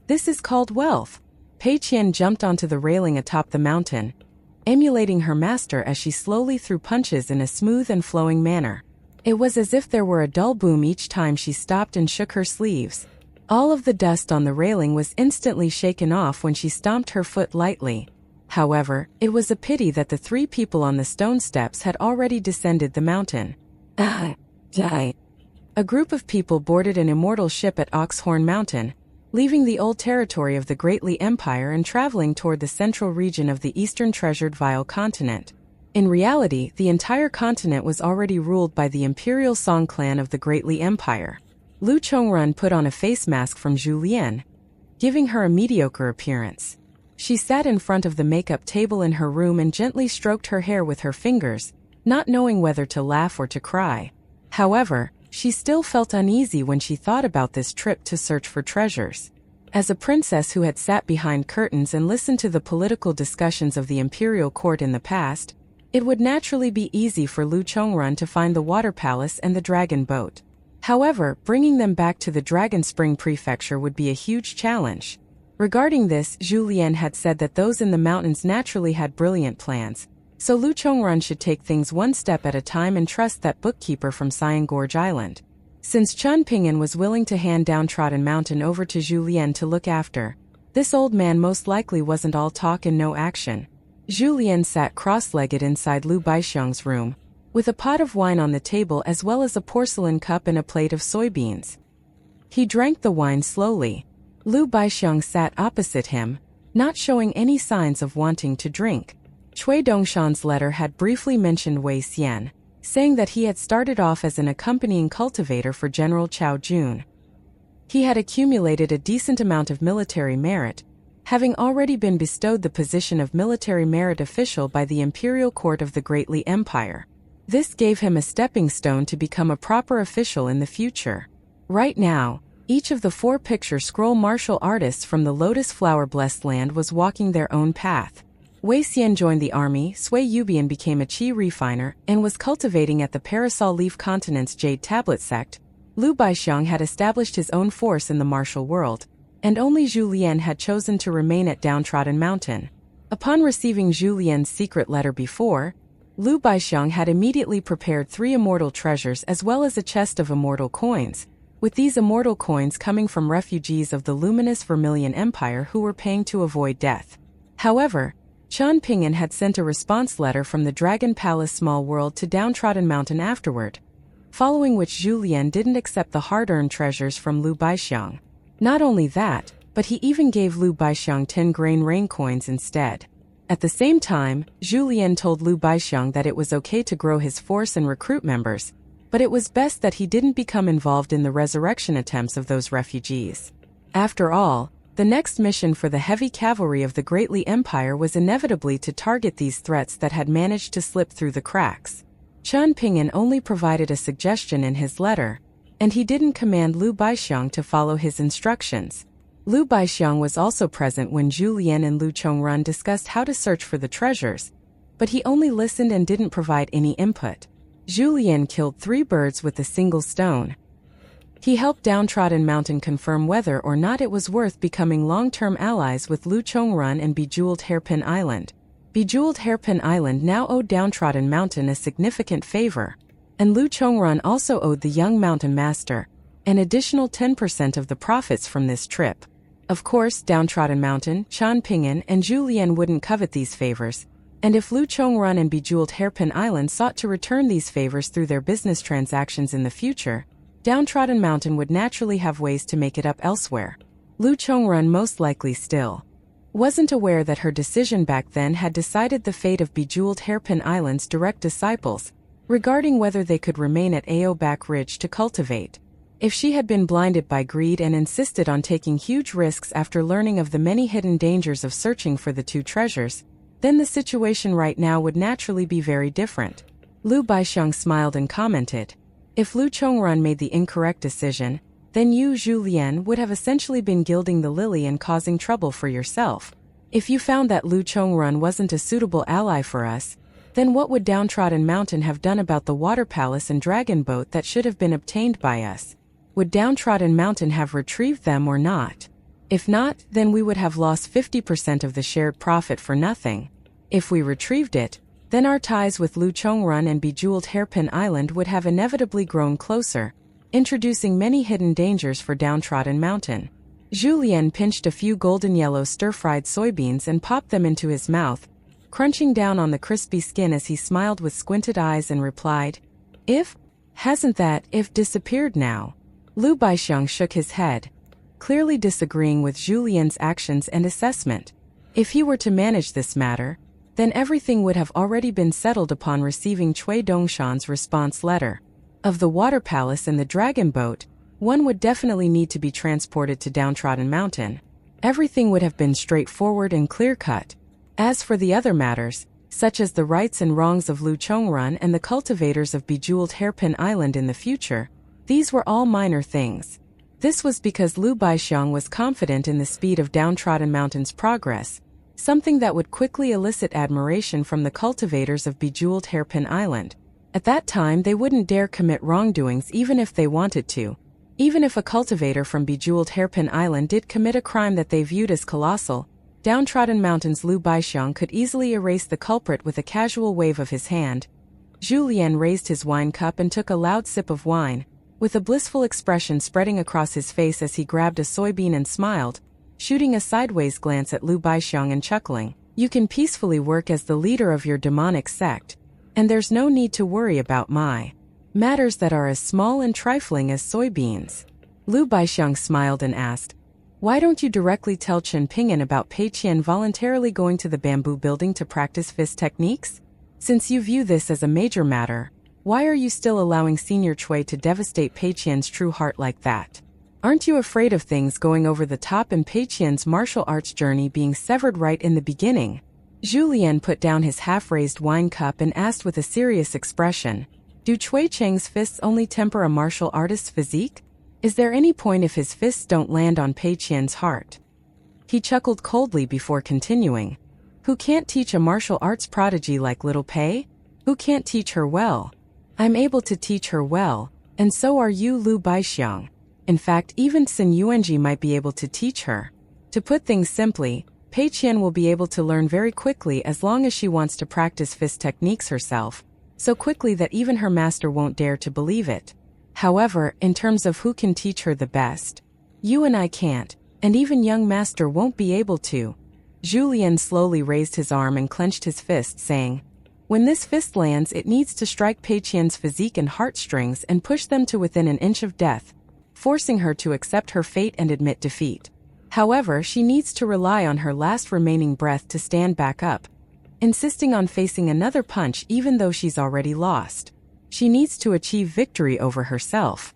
"This is called wealth." Pei Qian jumped onto the railing atop the mountain, emulating her master as she slowly threw punches in a smooth and flowing manner. It was as if there were a dull boom each time she stopped and shook her sleeves. All of the dust on the railing was instantly shaken off when she stomped her foot lightly. However, it was a pity that the 3 people on the stone steps had already descended the mountain. Die. A group of people boarded an immortal ship at Oxhorn Mountain, leaving the old territory of the Great Li Empire and traveling toward the central region of the eastern treasured Vile continent. In reality, the entire continent was already ruled by the Imperial Song clan of the Great Li Empire. Lu Chongrun put on a face mask from Zhu Lian, giving her a mediocre appearance. She sat in front of the makeup table in her room and gently stroked her hair with her fingers, not knowing whether to laugh or to cry. However, she still felt uneasy when she thought about this trip to search for treasures. As a princess who had sat behind curtains and listened to the political discussions of the imperial court in the past, it would naturally be easy for Lu Chongrun to find the water palace and the dragon boat. However, bringing them back to the Dragon Spring Prefecture would be a huge challenge. Regarding this, Zhu Lian had said that those in the mountains naturally had brilliant plans, so Lu Chongrun should take things one step at a time and trust that bookkeeper from Cyan Gorge Island. Since Chun Ping'an was willing to hand Downtrodden Mountain over to Zhu Lian to look after, this old man most likely wasn't all talk and no action. Zhu Lian sat cross-legged inside Lu Baixiang's room, with a pot of wine on the table as well as a porcelain cup and a plate of soybeans. He drank the wine slowly. Lu Baixiang sat opposite him, not showing any signs of wanting to drink. Cui Dongshan's letter had briefly mentioned Wei Xian, saying that he had started off as an accompanying cultivator for General Chao Jun. He had accumulated a decent amount of military merit, having already been bestowed the position of military merit official by the Imperial Court of the Great Li Empire. This gave him a stepping stone to become a proper official in the future. Right now, each of the 4 picture scroll martial artists from the Lotus Flower Blessed Land was walking their own path. Wei Xian joined the army, Sui Yubian became a chi refiner, and was cultivating at the Parasol Leaf Continent's Jade Tablet sect. Lu Baixiang had established his own force in the martial world, and only Zhu Lian had chosen to remain at Downtrodden Mountain. Upon receiving Zhu Lian's secret letter before, Lu Baixiang had immediately prepared 3 immortal treasures as well as a chest of immortal coins, with these immortal coins coming from refugees of the luminous Vermilion Empire who were paying to avoid death. However, Chen Ping'an had sent a response letter from the Dragon Palace Small World to Downtrodden Mountain afterward, following which Zhu Lian didn't accept the hard-earned treasures from Lu Baixiang. Not only that, but he even gave Lu Baixiang 10 grain rain coins instead. At the same time, Zhu Lian told Lu Baixiang that it was okay to grow his force and recruit members, but it was best that he didn't become involved in the resurrection attempts of those refugees. After all, the next mission for the heavy cavalry of the Great Li Empire was inevitably to target these threats that had managed to slip through the cracks. Chen Ping'an only provided a suggestion in his letter, and he didn't command Lu Baixiang to follow his instructions. Lu Baixiang was also present when Zhu Lian and Lu Chongrun discussed how to search for the treasures, but he only listened and didn't provide any input. Zhu Lian killed 3 birds with a single stone. He helped Downtrodden Mountain confirm whether or not it was worth becoming long-term allies with Lu Chongrun and Bejeweled Hairpin Island. Bejeweled Hairpin Island now owed Downtrodden Mountain a significant favor, and Lu Chongrun also owed the young mountain master an additional 10% of the profits from this trip. Of course, Downtrodden Mountain, Chen Ping'an, and Zhu Lian wouldn't covet these favors, and if Lu Chongrun and Bejeweled Hairpin Island sought to return these favors through their business transactions in the future, Downtrodden Mountain would naturally have ways to make it up elsewhere. Lu Chongrun most likely still wasn't aware that her decision back then had decided the fate of Bejeweled Hairpin Island's direct disciples, regarding whether they could remain at Aoback Ridge to cultivate. If she had been blinded by greed and insisted on taking huge risks after learning of the many hidden dangers of searching for the 2 treasures, then the situation right now would naturally be very different. Lu Baixiang smiled and commented, "If Lu Chongrun made the incorrect decision, then you, Zhu Lian, would have essentially been gilding the lily and causing trouble for yourself. If you found that Lu Chongrun wasn't a suitable ally for us, then what would Downtrodden Mountain have done about the water palace and dragon boat that should have been obtained by us? Would Downtrodden Mountain have retrieved them or not? If not, then we would have lost 50% of the shared profit for nothing. If we retrieved it, then our ties with Lu Chongrun and Bejeweled Hairpin Island would have inevitably grown closer, introducing many hidden dangers for Downtrodden Mountain." Zhu Lian pinched a few golden yellow stir-fried soybeans and popped them into his mouth, crunching down on the crispy skin as he smiled with squinted eyes and replied, "If? Hasn't that if disappeared now?" Lu Baixiang shook his head, clearly disagreeing with Zhu Lian's actions and assessment. If he were to manage this matter, then everything would have already been settled upon receiving Cui Dongshan's response letter. Of the water palace and the dragon boat, one would definitely need to be transported to Downtrodden Mountain. Everything would have been straightforward and clear-cut. As for the other matters, such as the rights and wrongs of Lu Chongrun and the cultivators of Bejeweled Hairpin Island in the future, these were all minor things. This was because Lu Baixiang was confident in the speed of Downtrodden Mountain's progress, something that would quickly elicit admiration from the cultivators of Bejeweled Hairpin Island. At that time, they wouldn't dare commit wrongdoings even if they wanted to. Even if a cultivator from Bejeweled Hairpin Island did commit a crime that they viewed as colossal, Downtrodden Mountain's Lu Baixiang could easily erase the culprit with a casual wave of his hand. Zhu Lian raised his wine cup and took a loud sip of wine, with a blissful expression spreading across his face as he grabbed a soybean and smiled, shooting a sideways glance at Lu Baixiang and chuckling. "You can peacefully work as the leader of your demonic sect, and there's no need to worry about my matters that are as small and trifling as soybeans." Lu Baixiang smiled and asked, "Why don't you directly tell Chen Ping'an about Pei Qian voluntarily going to the bamboo building to practice fist techniques? Since you view this as a major matter, why are you still allowing Senior Cui to devastate Pei Qian's true heart like that? Aren't you afraid of things going over the top and Pei Qian's martial arts journey being severed right in the beginning?" Zhu Lian put down his half-raised wine cup and asked with a serious expression, "Do Cui Cheng's fists only temper a martial artist's physique? Is there any point if his fists don't land on Pei Qian's heart?" He chuckled coldly before continuing, "Who can't teach a martial arts prodigy like little Pei? Who can't teach her well? I'm able to teach her well, and so are you, Lu Baixiang. In fact, even Sun Yuanji might be able to teach her. To put things simply, Pei Qian will be able to learn very quickly as long as she wants to practice fist techniques herself, so quickly that even her master won't dare to believe it. However, in terms of who can teach her the best, you and I can't, and even young master won't be able to." Julien slowly raised his arm and clenched his fist, saying, "When this fist lands, it needs to strike Pei Qian's physique and heartstrings and push them to within an inch of death, forcing her to accept her fate and admit defeat. However, she needs to rely on her last remaining breath to stand back up, insisting on facing another punch even though she's already lost. She needs to achieve victory over herself.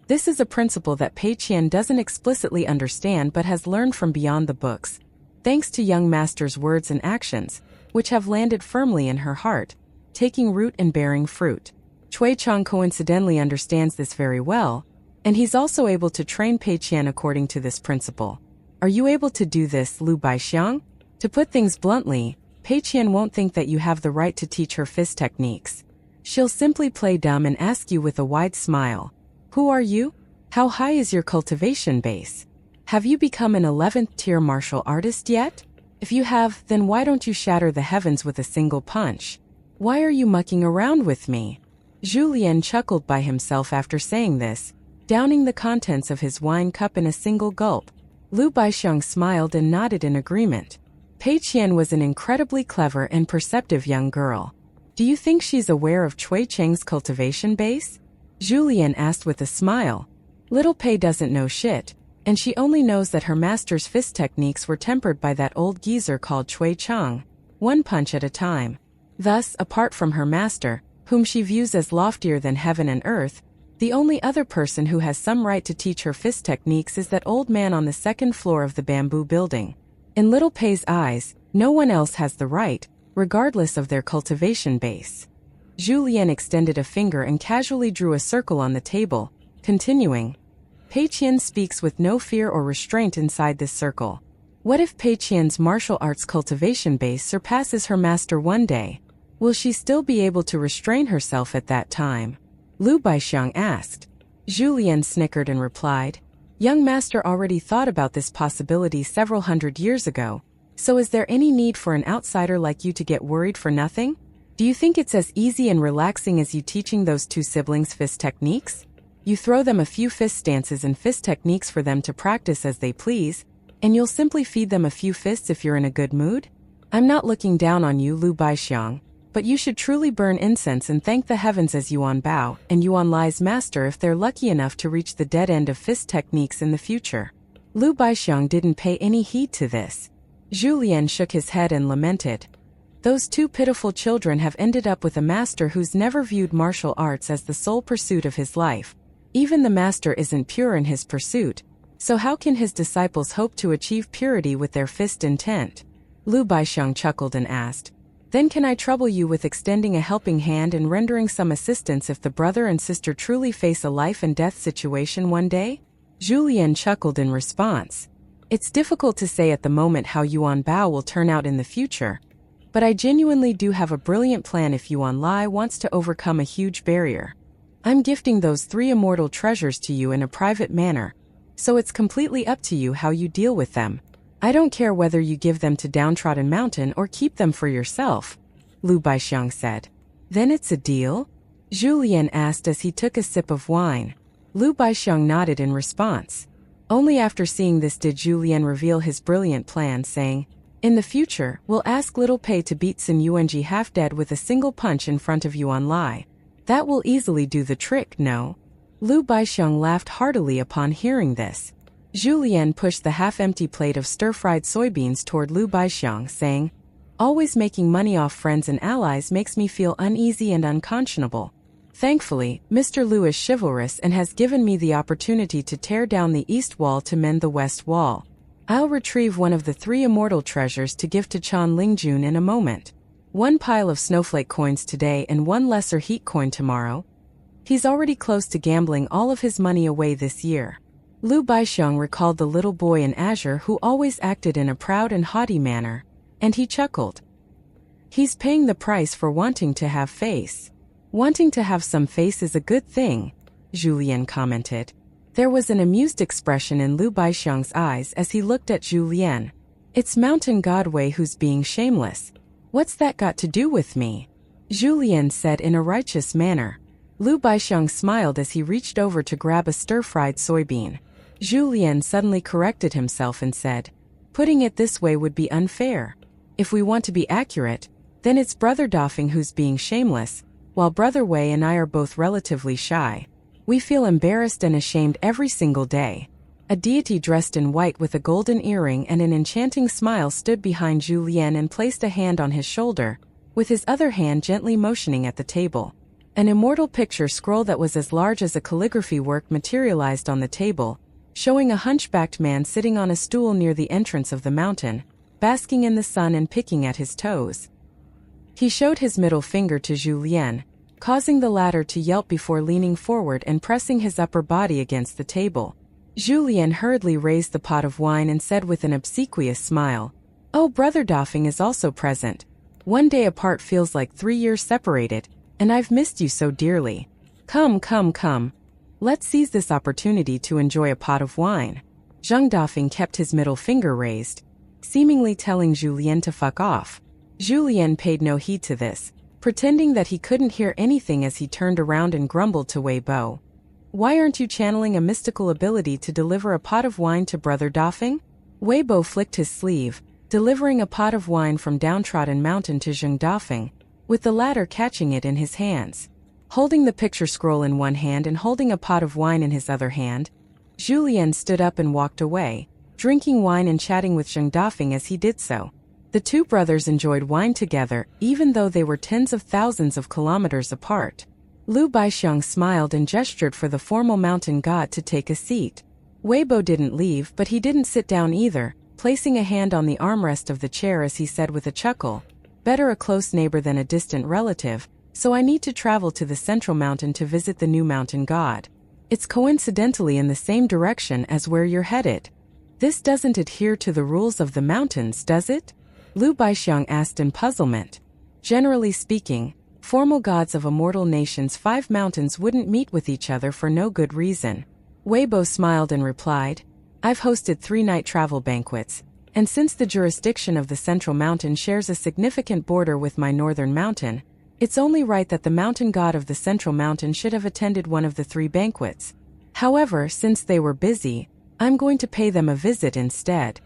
This is a principle that Pei Qian doesn't explicitly understand but has learned from beyond the books, thanks to young master's words and actions, which have landed firmly in her heart, taking root and bearing fruit. Cui Chang coincidentally understands this very well, and he's also able to train Pei Qian according to this principle. Are you able to do this, Lu Baixiang? To put things bluntly, Pei Qian won't think that you have the right to teach her fist techniques. She'll simply play dumb and ask you with a wide smile, "Who are you? How high is your cultivation base? Have you become an 11th tier martial artist yet? If you have, then why don't you shatter the heavens with a single punch? Why are you mucking around with me?" Julien chuckled by himself after saying this, downing the contents of his wine cup in a single gulp. Lu Baixiang smiled and nodded in agreement. Pei Qian was an incredibly clever and perceptive young girl. "Do you think she's aware of Cui Chang's cultivation base?" Julien asked with a smile. Little Pei doesn't know shit, and she only knows that her master's fist techniques were tempered by that old geezer called Cui Chang, one punch at a time. Thus, apart from her master, whom she views as loftier than heaven and earth, the only other person who has some right to teach her fist techniques is that old man on the second floor of the bamboo building. In Little Pei's eyes, no one else has the right, regardless of their cultivation base. Julien extended a finger and casually drew a circle on the table, continuing, "Pei Qian speaks with no fear or restraint inside this circle. What if Pei Qian's martial arts cultivation base surpasses her master one day? Will she still be able to restrain herself at that time?" Lu Baixiang asked. Julien snickered and replied, "Young master already thought about this possibility several hundred years ago, so is there any need for an outsider like you to get worried for nothing? Do you think it's as easy and relaxing as you teaching those two siblings fist techniques? You throw them a few fist stances and fist techniques for them to practice as they please, and you'll simply feed them a few fists if you're in a good mood? I'm not looking down on you, Lu Baixiang, but you should truly burn incense and thank the heavens as Yuan Bao and Yuan Lai's master if they're lucky enough to reach the dead end of fist techniques in the future." Lu Baixiang didn't pay any heed to this. Julien shook his head and lamented, "Those two pitiful children have ended up with a master who's never viewed martial arts as the sole pursuit of his life. Even the master isn't pure in his pursuit, so how can his disciples hope to achieve purity with their fist intent?" Lu Baixiang chuckled and asked, "Then can I trouble you with extending a helping hand and rendering some assistance if the brother and sister truly face a life and death situation one day?" Julien chuckled in response. "It's difficult to say at the moment how Yuan Bao will turn out in the future, but I genuinely do have a brilliant plan if Yuan Lai wants to overcome a huge barrier. I'm gifting those 3 immortal treasures to you in a private manner, so it's completely up to you how you deal with them. I don't care whether you give them to Downtrodden Mountain or keep them for yourself," Lu Baixiang said. "Then it's a deal?" Julien asked as he took a sip of wine. Lu Baixiang nodded in response. Only after seeing this did Julien reveal his brilliant plan, saying, "In the future, we'll ask Little Pei to beat Sun Yuanji half dead with a single punch in front of Yuan Lai. That will easily do the trick, no?" Lu Baixiang laughed heartily upon hearing this. Julien pushed the half-empty plate of stir-fried soybeans toward Lu Baixiang, saying, "Always making money off friends and allies makes me feel uneasy and unconscionable. Thankfully, Mr. Lu is chivalrous and has given me the opportunity to tear down the east wall to mend the west wall. I'll retrieve one of the 3 immortal treasures to give to Chan Lingjun in a moment. 1 pile of snowflake coins today and 1 lesser heat coin tomorrow." He's already close to gambling all of his money away this year. Lu Baixiang recalled the little boy in azure who always acted in a proud and haughty manner, and he chuckled. He's paying the price for wanting to have face. "Wanting to have some face is a good thing," Julien commented. There was an amused expression in Lu Baixiang's eyes as he looked at Julien. "It's Mountain God Wei who's being shameless. What's that got to do with me?" Julien said in a righteous manner. Lu Baixiang smiled as he reached over to grab a stir-fried soybean. Julien suddenly corrected himself and said, Putting it this way would be unfair. If we want to be accurate, then it's Brother Dafeng who's being shameless, while Brother Wei and I are both relatively shy. We feel embarrassed and ashamed every single day. A deity dressed in white with a golden earring and an enchanting smile stood behind Zhu Lian and placed a hand on his shoulder, with his other hand gently motioning at the table. An immortal picture scroll that was as large as a calligraphy work materialized on the table, showing a hunchbacked man sitting on a stool near the entrance of the mountain, basking in the sun and picking at his toes. He showed his middle finger to Zhu Lian, causing the latter to yelp before leaning forward and pressing his upper body against the table. Zhu Lian hurriedly raised the pot of wine and said with an obsequious smile, "Oh, Brother Dafeng is also present. One day apart feels like 3 years separated, and I've missed you so dearly. Come, come, come. Let's seize this opportunity to enjoy a pot of wine." Zhang Dafeng kept his middle finger raised, seemingly telling Zhu Lian to fuck off. Zhu Lian paid no heed to this, pretending that he couldn't hear anything as he turned around and grumbled to Wei Bo. "Why aren't you channeling a mystical ability to deliver a pot of wine to Brother Dafeng?" Wei Bo flicked his sleeve, delivering a pot of wine from Downtrodden Mountain to Zhang Dafeng, with the latter catching it in his hands. Holding the picture scroll in one hand and holding a pot of wine in his other hand, Zhu Lian stood up and walked away, drinking wine and chatting with Zhang Dafeng as he did so. The two brothers enjoyed wine together, even though they were tens of thousands of kilometers apart. Lu Baixiang smiled and gestured for the formal mountain god to take a seat. Wei Bo didn't leave, but he didn't sit down either, placing a hand on the armrest of the chair as he said with a chuckle, "Better a close neighbor than a distant relative, so I need to travel to the central mountain to visit the new mountain god. It's coincidentally in the same direction as where you're headed. This doesn't adhere to the rules of the mountains, does it?" Lu Baixiang asked in puzzlement. Generally speaking, formal gods of immortal nations' 5 mountains wouldn't meet with each other for no good reason. Wei Bo smiled and replied, "I've hosted 3 night travel banquets, and since the jurisdiction of the central mountain shares a significant border with my northern mountain, it's only right that the mountain god of the central mountain should have attended one of the 3 banquets. However, since they were busy, I'm going to pay them a visit instead."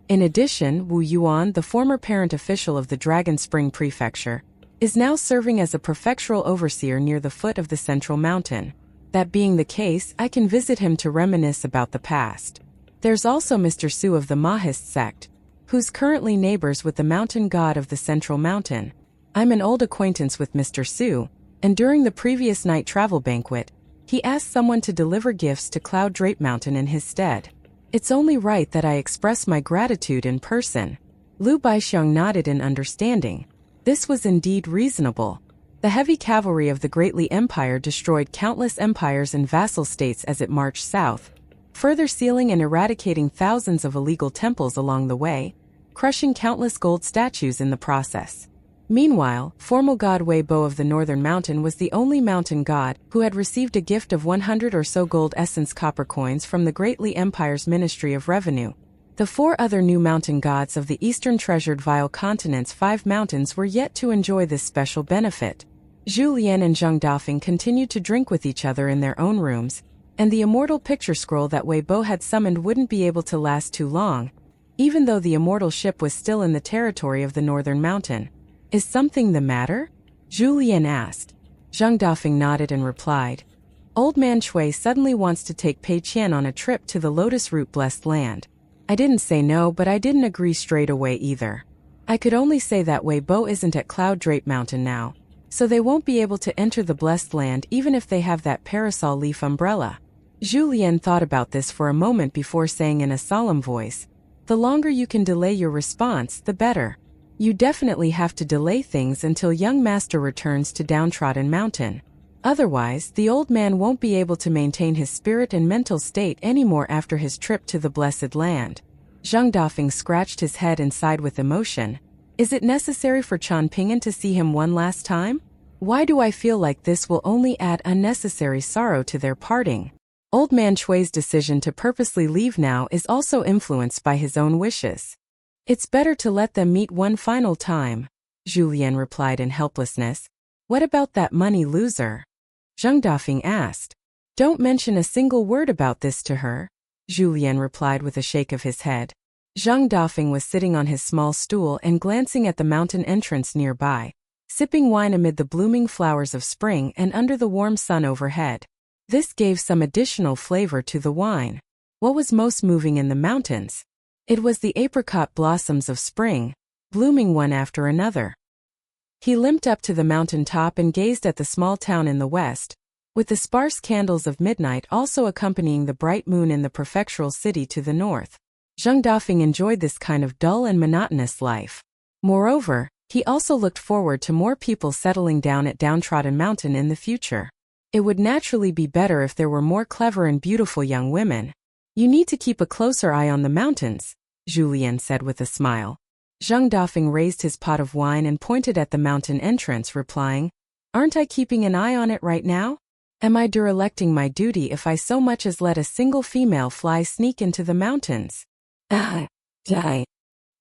In addition, Wu Yuan, the former parent official of the Dragon Spring Prefecture, is now serving as a prefectural overseer near the foot of the central mountain. That being the case, I can visit him to reminisce about the past. There's also Mr. Su of the Mahist sect, who's currently neighbors with the mountain god of the central mountain. I'm an old acquaintance with Mr. Su, and during the previous night travel banquet, he asked someone to deliver gifts to Cloud Drape Mountain in his stead. It's only right that I express my gratitude in person. Lu Baixiang nodded in understanding. This was indeed reasonable. The heavy cavalry of the Great Li Empire destroyed countless empires and vassal states as it marched south, further sealing and eradicating thousands of illegal temples along the way, crushing countless gold statues in the process. Meanwhile, formal god Wei Bo of the Northern Mountain was the only mountain god who had received a gift of 100 or so gold essence copper coins from the Great Li Empire's Ministry of Revenue. The 4 other new mountain gods of the Eastern Treasured Vile Continent's 5 mountains were yet to enjoy this special benefit. Zhu Lian and Zhang Dafeng continued to drink with each other in their own rooms, and the immortal picture scroll that Wei Bo had summoned wouldn't be able to last too long, even though the immortal ship was still in the territory of the Northern Mountain. "Is something the matter?" Zhu Lian asked. Zhang Dafeng nodded and replied, "Old Man Chui suddenly wants to take Pei Qian on a trip to the Lotus Root Blessed Land. I didn't say no, but I didn't agree straight away either. I could only say that Wei Bo isn't at Cloud Drape Mountain now, so they won't be able to enter the Blessed Land even if they have that parasol leaf umbrella." Zhu Lian thought about this for a moment before saying in a solemn voice, "The longer you can delay your response, the better. You definitely have to delay things until young master returns to Downtrodden Mountain. Otherwise, the old man won't be able to maintain his spirit and mental state anymore after his trip to the Blessed Land." Zhang Dafeng scratched his head and sighed with emotion. "Is it necessary for Chan Ping'an to see him one last time? Why do I feel like this will only add unnecessary sorrow to their parting?" Old Man Chui's decision to purposely leave now is also influenced by his own wishes. "It's better to let them meet one final time," Zhu Lian replied in helplessness. "What about that money loser?" Zhang Dafeng asked. "Don't mention a single word about this to her," Zhu Lian replied with a shake of his head. Zhang Dafeng was sitting on his small stool and glancing at the mountain entrance nearby, sipping wine amid the blooming flowers of spring and under the warm sun overhead. This gave some additional flavor to the wine. What was most moving in the mountains? It was the apricot blossoms of spring, blooming one after another. He limped up to the mountain top and gazed at the small town in the west, with the sparse candles of midnight also accompanying the bright moon in the prefectural city to the north. Zhang Dafeng enjoyed this kind of dull and monotonous life. Moreover, he also looked forward to more people settling down at Downtrodden Mountain in the future. It would naturally be better if there were more clever and beautiful young women. You need to keep a closer eye on the mountains, Julien said with a smile. Zhang Dafeng raised his pot of wine and pointed at the mountain entrance, replying, "Aren't I keeping an eye on it right now? Am I derelicting my duty if I so much as let a single female fly sneak into the mountains?" Die.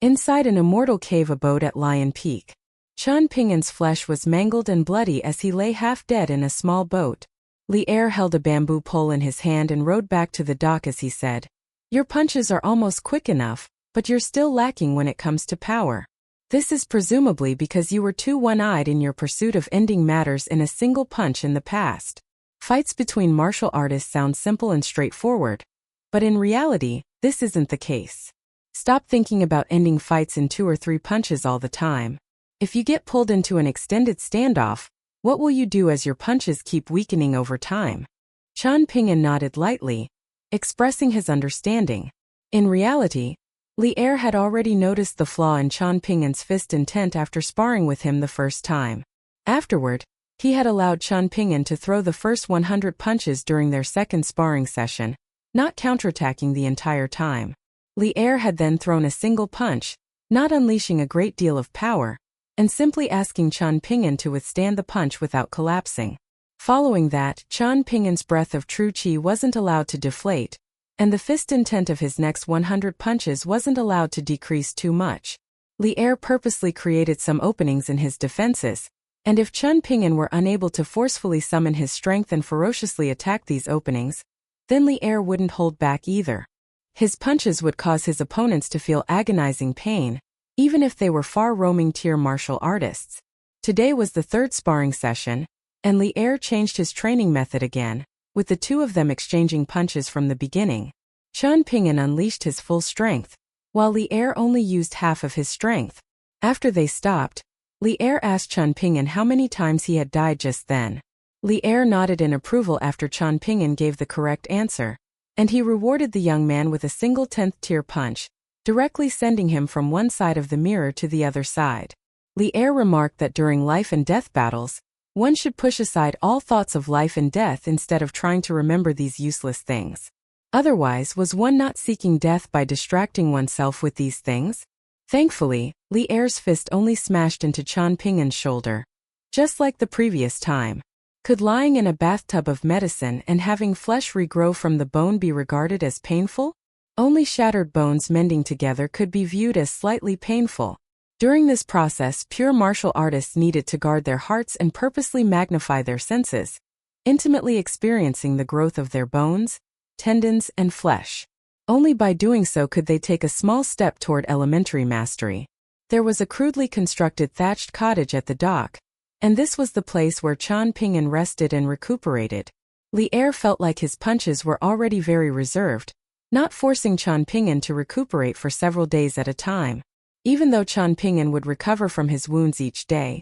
Inside an immortal cave abode at Lion Peak, Chen Pingan's flesh was mangled and bloody as he lay half dead in a small boat. Li Er held a bamboo pole in his hand and rowed back to the dock as he said, "Your punches are almost quick enough, but you're still lacking when it comes to power. This is presumably because you were too one-eyed in your pursuit of ending matters in a single punch in the past. Fights between martial artists sound simple and straightforward, but in reality, this isn't the case. Stop thinking about ending fights in 2 or 3 punches all the time. If you get pulled into an extended standoff, what will you do as your punches keep weakening over time?" Chen Pingan nodded lightly, expressing his understanding. In reality, Li Er had already noticed the flaw in Chen Pingan's fist intent after sparring with him the first time. Afterward, he had allowed Chen Pingan to throw the first 100 punches during their second sparring session, not counterattacking the entire time. Li Er had then thrown a single punch, not unleashing a great deal of power, and simply asking Chen Pingan to withstand the punch without collapsing. Following that, Chen Pingan's breath of true qi wasn't allowed to deflate, and the fist intent of his next 100 punches wasn't allowed to decrease too much. Li Er purposely created some openings in his defenses, and if Chen Pingan were unable to forcefully summon his strength and ferociously attack these openings, then Li Er wouldn't hold back either. His punches would cause his opponents to feel agonizing pain, even if they were far-roaming tier martial artists. Today was the third sparring session, and Li Er changed his training method again, with the two of them exchanging punches from the beginning. Chen Pingan unleashed his full strength, while Li Er only used half of his strength. After they stopped, Li Er asked Chen Pingan how many times he had died just then. Li Er nodded in approval after Chen Pingan gave the correct answer, and he rewarded the young man with a single 10th tier punch, directly sending him from one side of the mirror to the other side. Li Er remarked that during life and death battles, one should push aside all thoughts of life and death instead of trying to remember these useless things. Otherwise, was one not seeking death by distracting oneself with these things? Thankfully, Li Er's fist only smashed into Chen Pingan's shoulder, just like the previous time. Could lying in a bathtub of medicine and having flesh regrow from the bone be regarded as painful? Only shattered bones mending together could be viewed as slightly painful. During this process, pure martial artists needed to guard their hearts and purposely magnify their senses, intimately experiencing the growth of their bones, tendons, and flesh. Only by doing so could they take a small step toward elementary mastery. There was a crudely constructed thatched cottage at the dock, and this was the place where Chen Pingan rested and recuperated. Li Er felt like his punches were already very reserved, not forcing Chen Pingan to recuperate for several days at a time. Even though Chen Pingan would recover from his wounds each day,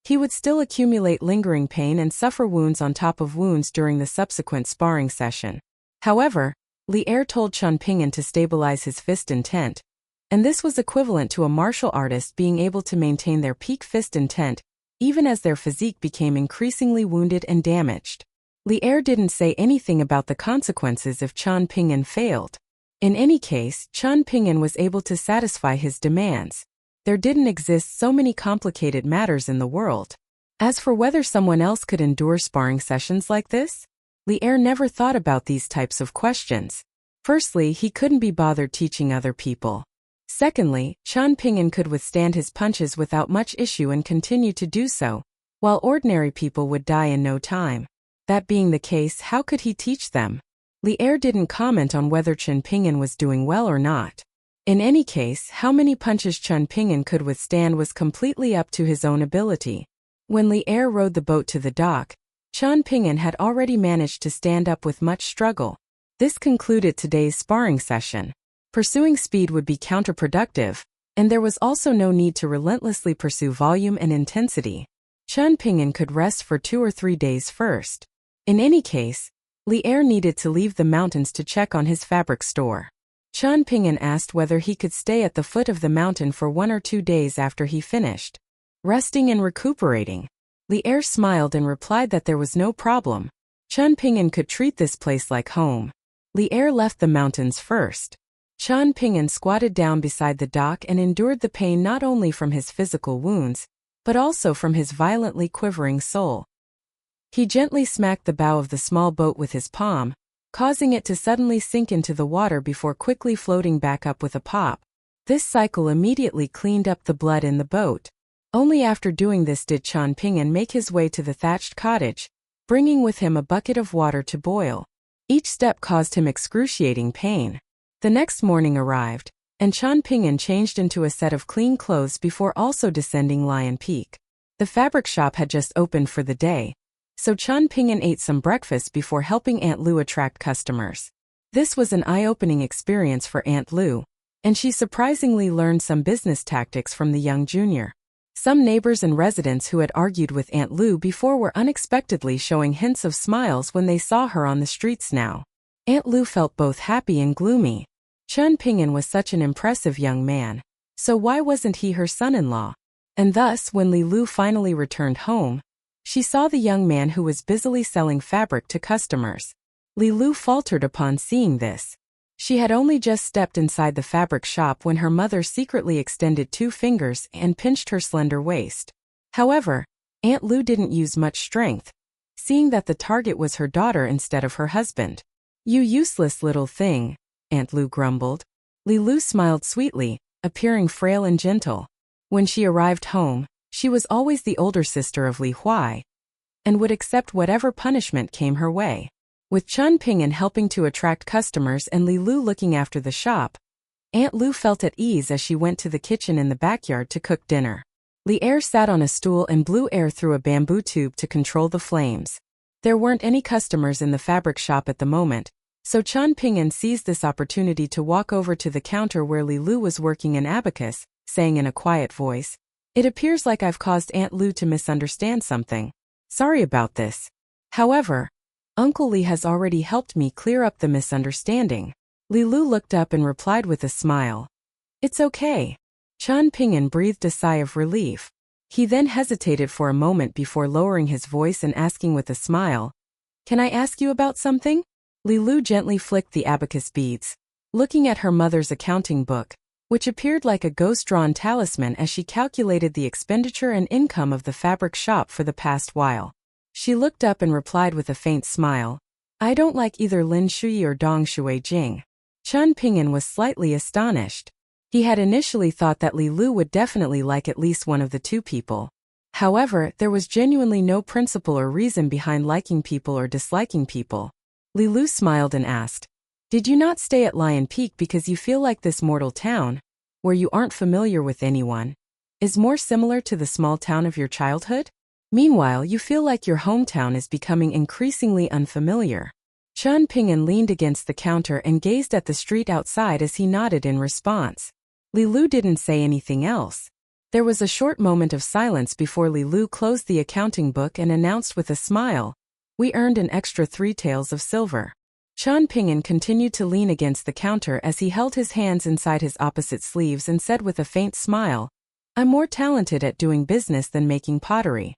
he would still accumulate lingering pain and suffer wounds on top of wounds during the subsequent sparring session. However, Li Er told Chen Pingan to stabilize his fist intent, and this was equivalent to a martial artist being able to maintain their peak fist intent even as their physique became increasingly wounded and damaged. Li Er didn't say anything about the consequences if Chen Pingan failed. In any case, Chen Pingan was able to satisfy his demands. There didn't exist so many complicated matters in the world. As for whether someone else could endure sparring sessions like this, Li Er never thought about these types of questions. Firstly, he couldn't be bothered teaching other people. Secondly, Chen Pingan could withstand his punches without much issue and continue to do so, while ordinary people would die in no time. That being the case, how could he teach them? Li Er didn't comment on whether Chen Pingan was doing well or not. In any case, how many punches Chen Ping'an could withstand was completely up to his own ability. When Li Er rowed the boat to the dock, Chen Ping'an had already managed to stand up with much struggle. This concluded today's sparring session. Pursuing speed would be counterproductive, and there was also no need to relentlessly pursue volume and intensity. Chen Ping'an could rest for 2 or 3 days first. In any case, Li Er needed to leave the mountains to check on his fabric store. Chen Ping'an asked whether he could stay at the foot of the mountain for 1 or 2 days after he finished resting and recuperating. Li Er smiled and replied that there was no problem. Chen Ping'an could treat this place like home. Li Er left the mountains first. Chen Ping'an squatted down beside the dock and endured the pain not only from his physical wounds, but also from his violently quivering soul. He gently smacked the bow of the small boat with his palm, causing it to suddenly sink into the water before quickly floating back up with a pop. This cycle immediately cleaned up the blood in the boat. Only after doing this did Chen Ping'an make his way to the thatched cottage, bringing with him a bucket of water to boil. Each step caused him excruciating pain. The next morning arrived, and Chen Ping'an changed into a set of clean clothes before also descending Lion Peak. The fabric shop had just opened for the day, so Chen Ping'an ate some breakfast before helping Aunt Lu attract customers. This was an eye-opening experience for Aunt Lu, and she surprisingly learned some business tactics from the young junior. Some neighbors and residents who had argued with Aunt Lu before were unexpectedly showing hints of smiles when they saw her on the streets now. Aunt Lu felt both happy and gloomy. Chen Ping'an was such an impressive young man, so why wasn't he her son-in-law? And thus, when Li Lu finally returned home, she saw the young man who was busily selling fabric to customers. Li Lu faltered upon seeing this. She had only just stepped inside the fabric shop when her mother secretly extended 2 fingers and pinched her slender waist. However, Aunt Lu didn't use much strength, seeing that the target was her daughter instead of her husband. "You useless little thing," Aunt Lu grumbled. Li Lu smiled sweetly, appearing frail and gentle. When she arrived home, she was always the older sister of Li Huai, and would accept whatever punishment came her way. With Chen Ping'an helping to attract customers and Li Lu looking after the shop, Aunt Lu felt at ease as she went to the kitchen in the backyard to cook dinner. Li Er sat on a stool and blew air through a bamboo tube to control the flames. There weren't any customers in the fabric shop at the moment, so Chen Ping'an seized this opportunity to walk over to the counter where Li Lu was working an abacus, saying in a quiet voice, "It appears like I've caused Aunt Lu to misunderstand something. Sorry about this. However, Uncle Li has already helped me clear up the misunderstanding." Li Lu looked up and replied with a smile, "It's okay." Chen Ping'an breathed a sigh of relief. He then hesitated for a moment before lowering his voice and asking with a smile, "Can I ask you about something?" Li Lu gently flicked the abacus beads, looking at her mother's accounting book, which appeared like a ghost-drawn talisman as she calculated the expenditure and income of the fabric shop for the past while. She looked up and replied with a faint smile, "I don't like either Lin Shui or Dong Shui Jing." Chen Ping'an was slightly astonished. He had initially thought that Li Lu would definitely like at least one of the 2 people. However, there was genuinely no principle or reason behind liking people or disliking people. Li Lu smiled and asked, "Did you not stay at Lion Peak because you feel like this mortal town, where you aren't familiar with anyone, is more similar to the small town of your childhood? Meanwhile, you feel like your hometown is becoming increasingly unfamiliar." Chen Ping'an leaned against the counter and gazed at the street outside as he nodded in response. Li Lu didn't say anything else. There was a short moment of silence before Li Lu closed the accounting book and announced with a smile, "We earned an extra 3 taels of silver." Chen Ping'an continued to lean against the counter as he held his hands inside his opposite sleeves and said with a faint smile, "I'm more talented at doing business than making pottery."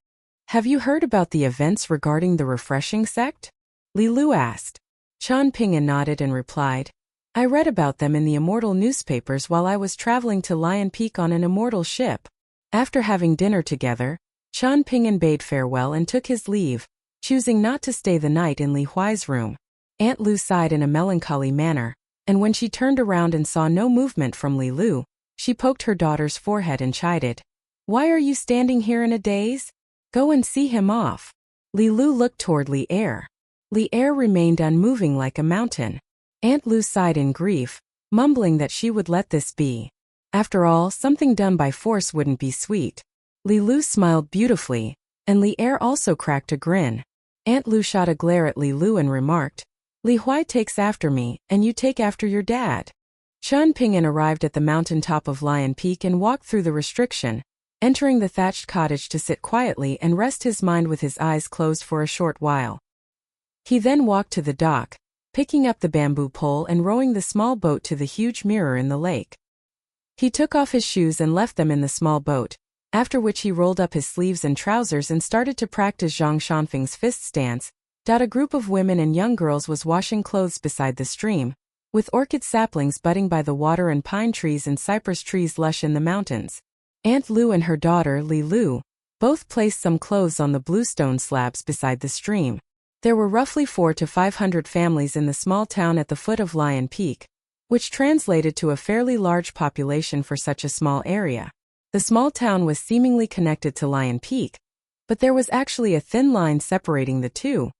"Have you heard about the events regarding the refreshing sect?" Li Lu asked. Chen Ping'an nodded and replied, "I read about them in the immortal newspapers while I was traveling to Lion Peak on an immortal ship." After having dinner together, Chen Ping'an bade farewell and took his leave, choosing not to stay the night in Li Huai's room. Aunt Lu sighed in a melancholy manner, and when she turned around and saw no movement from Li Lu, she poked her daughter's forehead and chided, "Why are you standing here in a daze? Go and see him off." Li Lu looked toward Li Er. Li Er remained unmoving like a mountain. Aunt Lu sighed in grief, mumbling that she would let this be. After all, something done by force wouldn't be sweet. Li Lu smiled beautifully, and Li Er also cracked a grin. Aunt Lu shot a glare at Li Lu and remarked, "Li Huai takes after me, and you take after your dad." Chen Ping'an arrived at the mountain top of Lion Peak and walked through the restriction, entering the thatched cottage to sit quietly and rest his mind with his eyes closed for a short while. He then walked to the dock, picking up the bamboo pole and rowing the small boat to the huge mirror in the lake. He took off his shoes and left them in the small boat, after which he rolled up his sleeves and trousers and started to practice Zhang Shanfeng's fist stance. A group of women and young girls was washing clothes beside the stream, with orchid saplings budding by the water and pine trees and cypress trees lush in the mountains. Aunt Lu and her daughter, Li Lu, both placed some clothes on the bluestone slabs beside the stream. There were roughly 400 to 500 families in the small town at the foot of Lion Peak, which translated to a fairly large population for such a small area. The small town was seemingly connected to Lion Peak, but there was actually a thin line separating the two,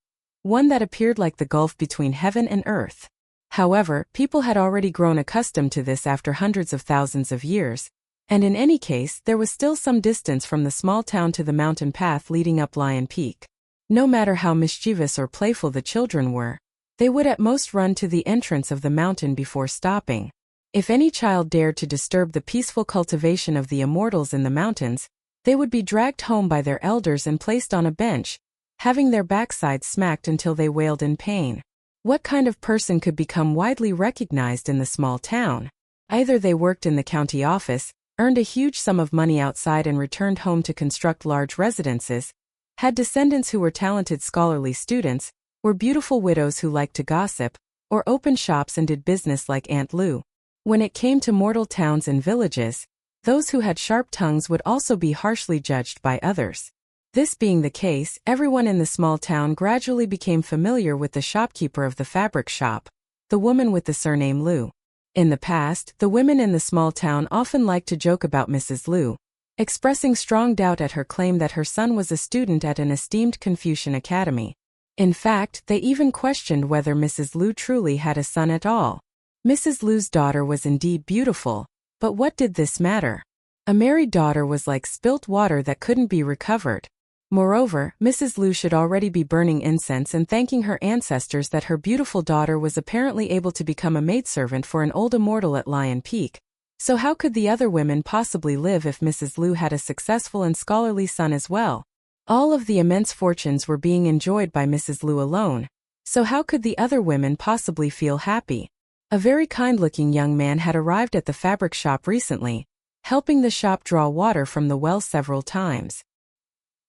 one that appeared like the gulf between heaven and earth. However, people had already grown accustomed to this after hundreds of thousands of years, and in any case, there was still some distance from the small town to the mountain path leading up Lion Peak. No matter how mischievous or playful the children were, they would at most run to the entrance of the mountain before stopping. If any child dared to disturb the peaceful cultivation of the immortals in the mountains, they would be dragged home by their elders and placed on a bench, having their backsides smacked until they wailed in pain. What kind of person could become widely recognized in the small town? Either they worked in the county office, earned a huge sum of money outside and returned home to construct large residences, had descendants who were talented scholarly students, were beautiful widows who liked to gossip, or opened shops and did business like Aunt Lu. When it came to mortal towns and villages, those who had sharp tongues would also be harshly judged by others. This being the case, everyone in the small town gradually became familiar with the shopkeeper of the fabric shop, the woman with the surname Lu. In the past, the women in the small town often liked to joke about Mrs. Lu, expressing strong doubt at her claim that her son was a student at an esteemed Confucian academy. In fact, they even questioned whether Mrs. Lu truly had a son at all. Mrs. Lu's daughter was indeed beautiful, but what did this matter? A married daughter was like spilt water that couldn't be recovered. Moreover, Mrs. Lu should already be burning incense and thanking her ancestors that her beautiful daughter was apparently able to become a maidservant for an old immortal at Lion Peak. So how could the other women possibly live if Mrs. Lu had a successful and scholarly son as well? All of the immense fortunes were being enjoyed by Mrs. Lu alone, so how could the other women possibly feel happy? A very kind-looking young man had arrived at the fabric shop recently, helping the shop draw water from the well several times.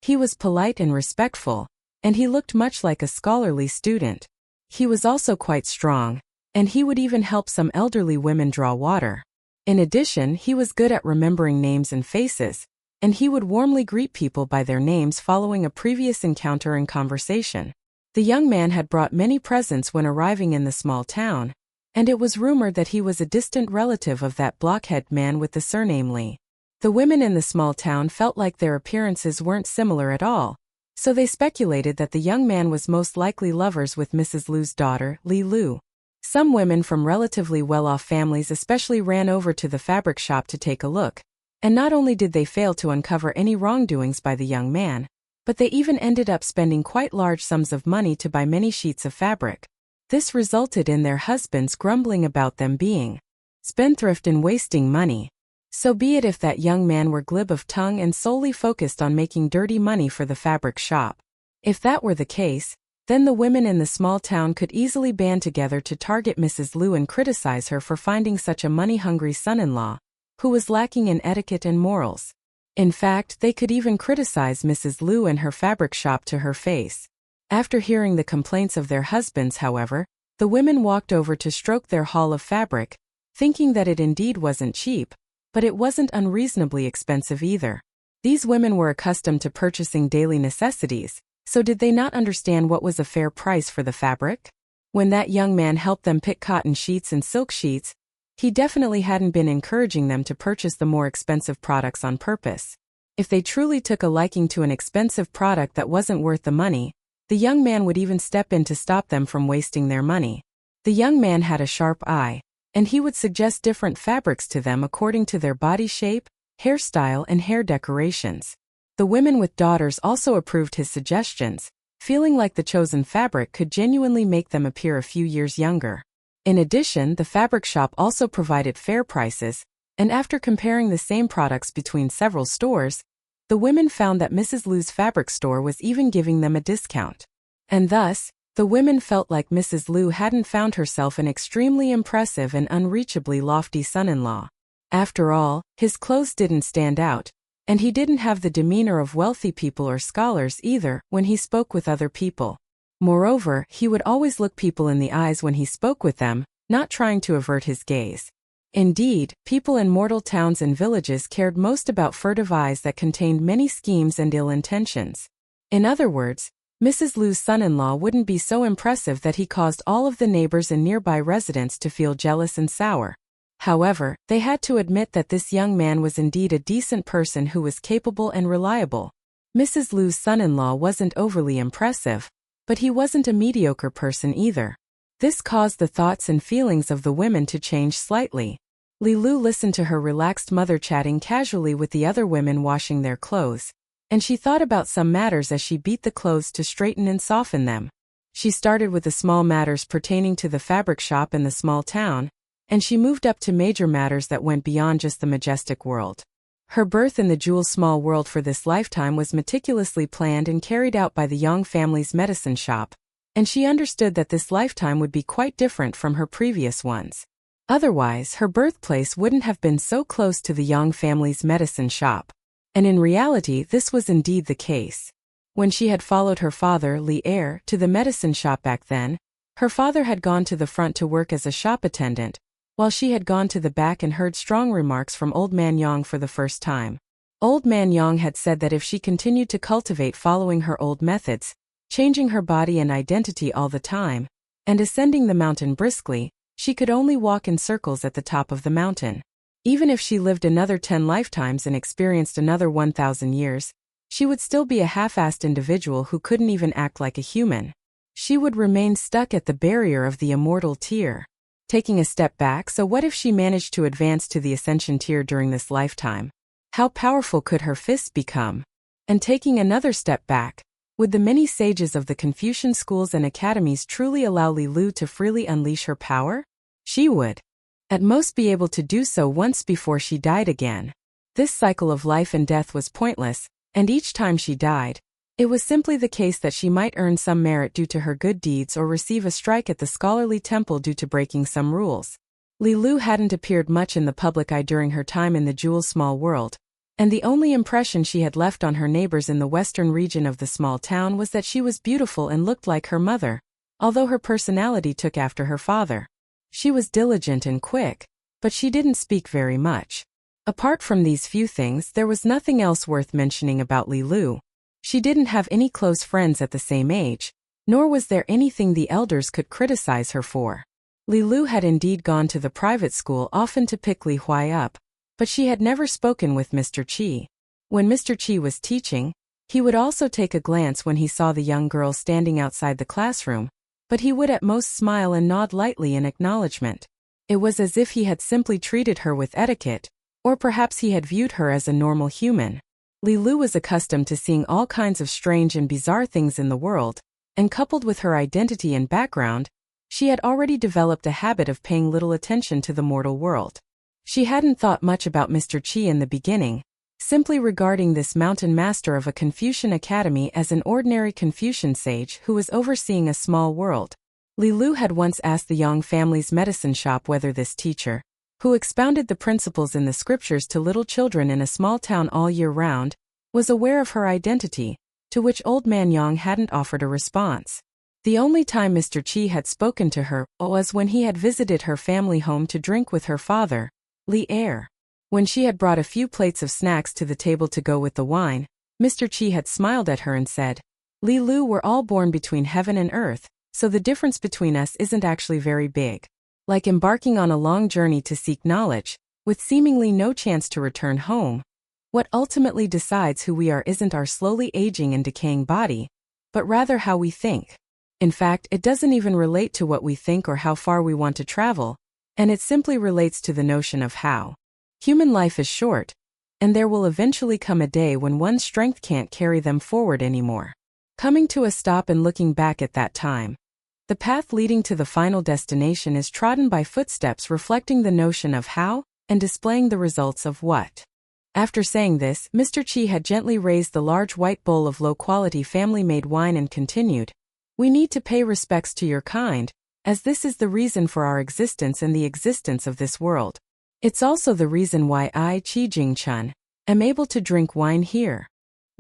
He was polite and respectful, and he looked much like a scholarly student. He was also quite strong, and he would even help some elderly women draw water. In addition, he was good at remembering names and faces, and he would warmly greet people by their names following a previous encounter and conversation. The young man had brought many presents when arriving in the small town, and it was rumored that he was a distant relative of that blockhead man with the surname Li. The women in the small town felt like their appearances weren't similar at all, so they speculated that the young man was most likely lovers with Mrs. Lu's daughter, Li Lu. Some women from relatively well-off families especially ran over to the fabric shop to take a look, and not only did they fail to uncover any wrongdoings by the young man, but they even ended up spending quite large sums of money to buy many sheets of fabric. This resulted in their husbands grumbling about them being spendthrift and wasting money. So be it if that young man were glib of tongue and solely focused on making dirty money for the fabric shop. If that were the case, then the women in the small town could easily band together to target Mrs. Lu and criticize her for finding such a money-hungry son-in-law, who was lacking in etiquette and morals. In fact, they could even criticize Mrs. Lu and her fabric shop to her face. After hearing the complaints of their husbands, however, the women walked over to stroke their haul of fabric, thinking that it indeed wasn't cheap, but it wasn't unreasonably expensive either. These women were accustomed to purchasing daily necessities, so did they not understand what was a fair price for the fabric? When that young man helped them pick cotton sheets and silk sheets, he definitely hadn't been encouraging them to purchase the more expensive products on purpose. If they truly took a liking to an expensive product that wasn't worth the money, the young man would even step in to stop them from wasting their money. The young man had a sharp eye, and he would suggest different fabrics to them according to their body shape, hairstyle, and hair decorations. The women with daughters also approved his suggestions, feeling like the chosen fabric could genuinely make them appear a few years younger. In addition, the fabric shop also provided fair prices, and after comparing the same products between several stores, the women found that Mrs. Liu's fabric store was even giving them a discount. And thus, the women felt like Mrs. Liu hadn't found herself an extremely impressive and unreachably lofty son-in-law. After all, his clothes didn't stand out, and he didn't have the demeanor of wealthy people or scholars either when he spoke with other people. Moreover, he would always look people in the eyes when he spoke with them, not trying to avert his gaze. Indeed, people in mortal towns and villages cared most about furtive eyes that contained many schemes and ill intentions. In other words, Mrs. Liu's son-in-law wouldn't be so impressive that he caused all of the neighbors and nearby residents to feel jealous and sour. However, they had to admit that this young man was indeed a decent person who was capable and reliable. Mrs. Liu's son-in-law wasn't overly impressive, but he wasn't a mediocre person either. This caused the thoughts and feelings of the women to change slightly. Li Lu listened to her relaxed mother chatting casually with the other women washing their clothes, and she thought about some matters as she beat the clothes to straighten and soften them. She started with the small matters pertaining to the fabric shop in the small town, and she moved up to major matters that went beyond just the majestic world. Her birth in the jewel small world for this lifetime was meticulously planned and carried out by the Yang family's medicine shop, and she understood that this lifetime would be quite different from her previous ones. Otherwise, her birthplace wouldn't have been so close to the Yang family's medicine shop. And in reality, this was indeed the case. When she had followed her father, Li Er, to the medicine shop back then, her father had gone to the front to work as a shop attendant, while she had gone to the back and heard strong remarks from Old Man Yang for the first time. Old Man Yang had said that if she continued to cultivate following her old methods, changing her body and identity all the time, and ascending the mountain briskly, she could only walk in circles at the top of the mountain. Even if she lived another 10 lifetimes and experienced another 1,000 years, she would still be a half-assed individual who couldn't even act like a human. She would remain stuck at the barrier of the immortal tier. Taking a step back, so what if she managed to advance to the ascension tier during this lifetime? How powerful could her fists become? And taking another step back, would the many sages of the Confucian schools and academies truly allow Li Lu to freely unleash her power? She would, at most, be able to do so once before she died again. This cycle of life and death was pointless, and each time she died, it was simply the case that she might earn some merit due to her good deeds or receive a strike at the scholarly temple due to breaking some rules. Li Lu hadn't appeared much in the public eye during her time in the jewel small world, and the only impression she had left on her neighbors in the western region of the small town was that she was beautiful and looked like her mother, although her personality took after her father. She was diligent and quick, but she didn't speak very much. Apart from these few things, there was nothing else worth mentioning about Li Lu. She didn't have any close friends at the same age, nor was there anything the elders could criticize her for. Li Lu had indeed gone to the private school often to pick Li Huai up, but she had never spoken with Mr. Qi. When Mr. Qi was teaching, he would also take a glance when he saw the young girl standing outside the classroom, but he would at most smile and nod lightly in acknowledgement. It was as if he had simply treated her with etiquette, or perhaps he had viewed her as a normal human. Li Lu was accustomed to seeing all kinds of strange and bizarre things in the world, and coupled with her identity and background, she had already developed a habit of paying little attention to the mortal world. She hadn't thought much about Mr. Qi in the beginning, simply regarding this mountain master of a Confucian academy as an ordinary Confucian sage who was overseeing a small world. Li Lu had once asked the Yang family's medicine shop whether this teacher, who expounded the principles in the scriptures to little children in a small town all year round, was aware of her identity, to which Old Man Yang hadn't offered a response. The only time Mr. Qi had spoken to her was when he had visited her family home to drink with her father, Li Er. When she had brought a few plates of snacks to the table to go with the wine, Mr. Qi had smiled at her and said, "Li Lu, we're all born between heaven and earth, so the difference between us isn't actually very big. Like embarking on a long journey to seek knowledge, with seemingly no chance to return home. What ultimately decides who we are isn't our slowly aging and decaying body, but rather how we think. In fact, it doesn't even relate to what we think or how far we want to travel, and it simply relates to the notion of how human life is short, and there will eventually come a day when one's strength can't carry them forward anymore. Coming to a stop and looking back at that time. The path leading to the final destination is trodden by footsteps reflecting the notion of how, and displaying the results of what. After saying this, Mr. Chi had gently raised the large white bowl of low-quality family-made wine and continued, "We need to pay respects to your kind, as this is the reason for our existence and the existence of this world. It's also the reason why I, Qi Jingchun, am able to drink wine here."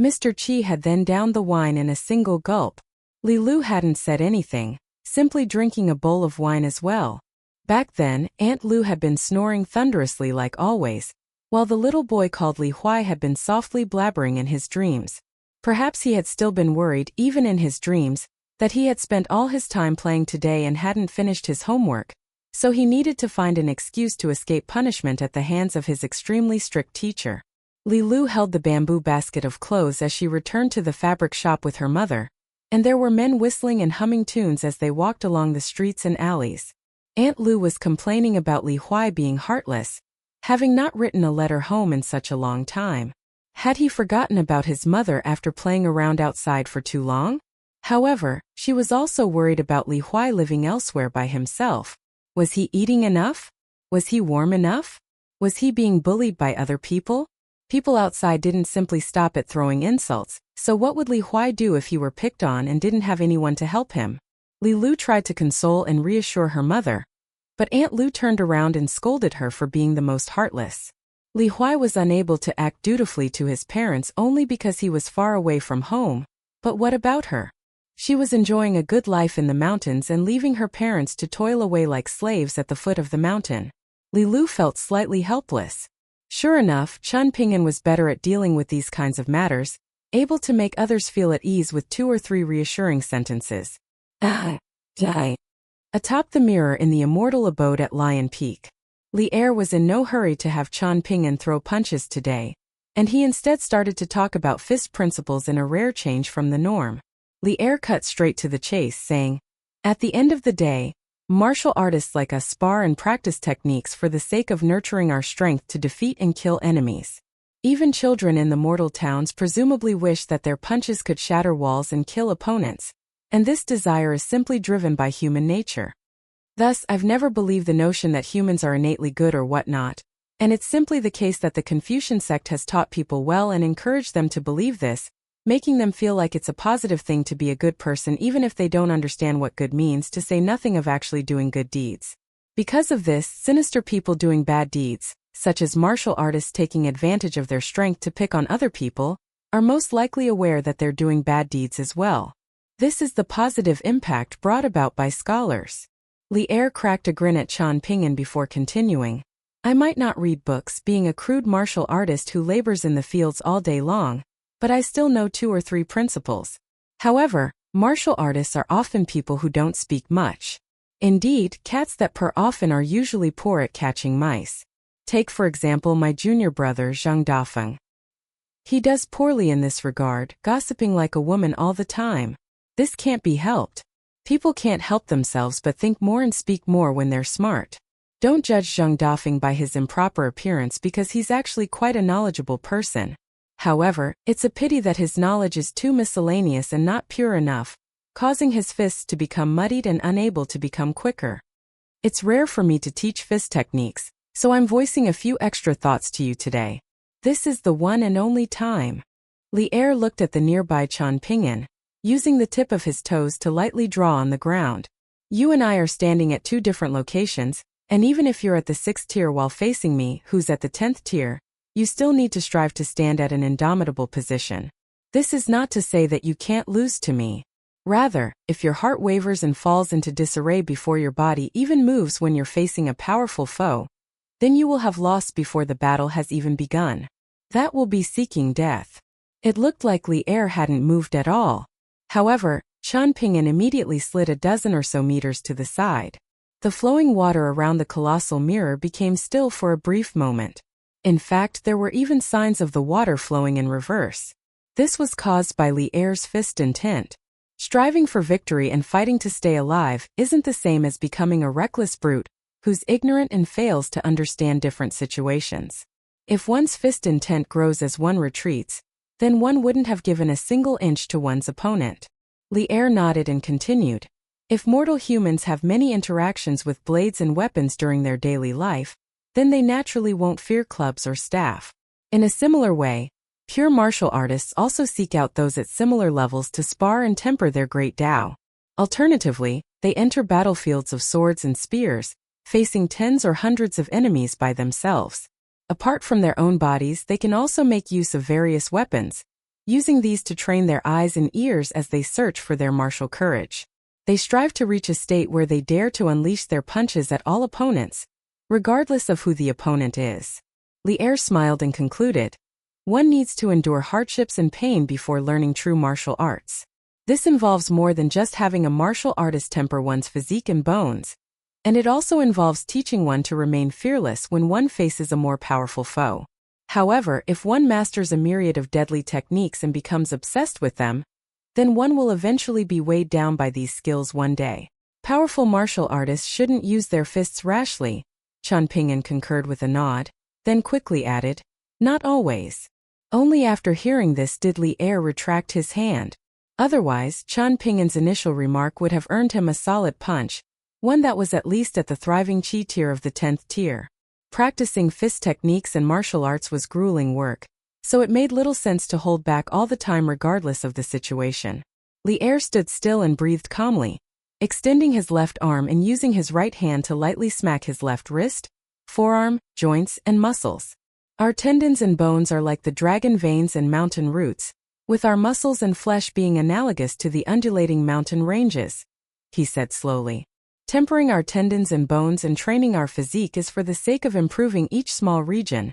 Mr. Chi had then downed the wine in a single gulp. Li Lu hadn't said anything, simply drinking a bowl of wine as well. Back then, Aunt Lu had been snoring thunderously like always, while the little boy called Li Huai had been softly blabbering in his dreams. Perhaps he had still been worried, even in his dreams, that he had spent all his time playing today and hadn't finished his homework, so he needed to find an excuse to escape punishment at the hands of his extremely strict teacher. Li Lu held the bamboo basket of clothes as she returned to the fabric shop with her mother, and there were men whistling and humming tunes as they walked along the streets and alleys. Aunt Lu was complaining about Li Huai being heartless, having not written a letter home in such a long time. Had he forgotten about his mother after playing around outside for too long? However, she was also worried about Li Huai living elsewhere by himself. Was he eating enough? Was he warm enough? Was he being bullied by other people? People outside didn't simply stop at throwing insults, so what would Li Huai do if he were picked on and didn't have anyone to help him? Li Lu tried to console and reassure her mother, but Aunt Lu turned around and scolded her for being the most heartless. Li Huai was unable to act dutifully to his parents only because he was far away from home, but what about her? She was enjoying a good life in the mountains and leaving her parents to toil away like slaves at the foot of the mountain. Li Lu felt slightly helpless. Sure enough, Chun Ping'an was better at dealing with these kinds of matters, able to make others feel at ease with 2 or 3 reassuring sentences. Die. Atop the mirror in the immortal abode at Lion Peak. Li Er was in no hurry to have Chun Ping'an throw punches today, and he instead started to talk about fist principles in a rare change from the norm. Li Er cut straight to the chase, saying, "At the end of the day, martial artists like us spar and practice techniques for the sake of nurturing our strength to defeat and kill enemies. Even children in the mortal towns presumably wish that their punches could shatter walls and kill opponents, and this desire is simply driven by human nature. Thus, I've never believed the notion that humans are innately good or whatnot, and it's simply the case that the Confucian sect has taught people well and encouraged them to believe this, making them feel like it's a positive thing to be a good person even if they don't understand what good means, to say nothing of actually doing good deeds. Because of this, sinister people doing bad deeds, such as martial artists taking advantage of their strength to pick on other people, are most likely aware that they're doing bad deeds as well. This is the positive impact brought about by scholars." Li Er cracked a grin at Chun Ping'an before continuing, "I might not read books, being a crude martial artist who labors in the fields all day long, but I still know 2 or 3 principles. However, martial artists are often people who don't speak much. Indeed, cats that purr often are usually poor at catching mice. Take for example my junior brother Zhang Dafeng. He does poorly in this regard, gossiping like a woman all the time. This can't be helped. People can't help themselves but think more and speak more when they're smart. Don't judge Zhang Dafeng by his improper appearance because he's actually quite a knowledgeable person. However, it's a pity that his knowledge is too miscellaneous and not pure enough, causing his fists to become muddied and unable to become quicker. It's rare for me to teach fist techniques, so I'm voicing a few extra thoughts to you today. This is the one and only time." Li Er looked at the nearby Chun Ping'an, using the tip of his toes to lightly draw on the ground. "You and I are standing at 2 different locations, and even if you're at the 6th tier while facing me, who's at the 10th tier, you still need to strive to stand at an indomitable position. This is not to say that you can't lose to me. Rather, if your heart wavers and falls into disarray before your body even moves when you're facing a powerful foe, then you will have lost before the battle has even begun. That will be seeking death." It looked like Li Er hadn't moved at all. However, Chun Ping'an immediately slid a dozen or so meters to the side. The flowing water around the colossal mirror became still for a brief moment. In fact, there were even signs of the water flowing in reverse. This was caused by Li Er's fist intent. Striving for victory and fighting to stay alive isn't the same as becoming a reckless brute who's ignorant and fails to understand different situations. If one's fist intent grows as one retreats, then one wouldn't have given a single inch to one's opponent. Li'er nodded and continued. If mortal humans have many interactions with blades and weapons during their daily life, then they naturally won't fear clubs or staff. In a similar way, pure martial artists also seek out those at similar levels to spar and temper their great Tao. Alternatively, they enter battlefields of swords and spears, facing tens or hundreds of enemies by themselves. Apart from their own bodies, they can also make use of various weapons, using these to train their eyes and ears as they search for their martial courage. They strive to reach a state where they dare to unleash their punches at all opponents, regardless of who the opponent is. Li'er smiled and concluded, one needs to endure hardships and pain before learning true martial arts. This involves more than just having a martial artist temper one's physique and bones, and it also involves teaching one to remain fearless when one faces a more powerful foe. However, if one masters a myriad of deadly techniques and becomes obsessed with them, then one will eventually be weighed down by these skills one day. Powerful martial artists shouldn't use their fists rashly, Chen Ping'an concurred with a nod, then quickly added, not always. Only after hearing this did Li'er retract his hand. Otherwise, Chen Ping'an's initial remark would have earned him a solid punch, one that was at least at the thriving Qi tier of the 10th tier. Practicing fist techniques and martial arts was grueling work, so it made little sense to hold back all the time regardless of the situation. Li'er stood still and breathed calmly, extending his left arm and using his right hand to lightly smack his left wrist, forearm, joints, and muscles. Our tendons and bones are like the dragon veins and mountain roots, with our muscles and flesh being analogous to the undulating mountain ranges, he said slowly. Tempering our tendons and bones and training our physique is for the sake of improving each small region,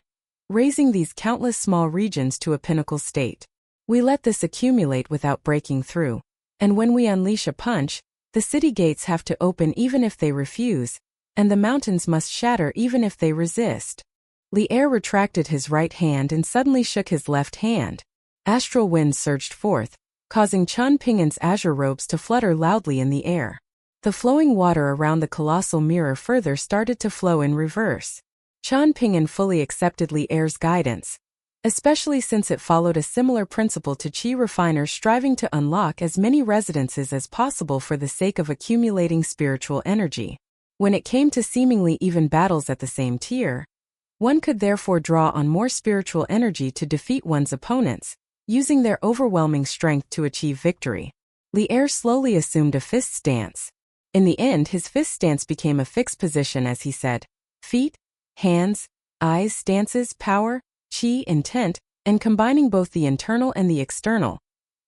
raising these countless small regions to a pinnacle state. We let this accumulate without breaking through, and when we unleash a punch, the city gates have to open even if they refuse, and the mountains must shatter even if they resist. Li'er retracted his right hand and suddenly shook his left hand. Astral winds surged forth, causing Chen Ping'an's azure robes to flutter loudly in the air. The flowing water around the colossal mirror further started to flow in reverse. Chen Ping'an fully accepted Li'er's guidance, especially since it followed a similar principle to Qi refiners striving to unlock as many residences as possible for the sake of accumulating spiritual energy. When it came to seemingly even battles at the same tier, one could therefore draw on more spiritual energy to defeat one's opponents, using their overwhelming strength to achieve victory. Li'er slowly assumed a fist stance. In the end, his fist stance became a fixed position as he said, feet, hands, eyes, stances, power, qi, intent, and combining both the internal and the external.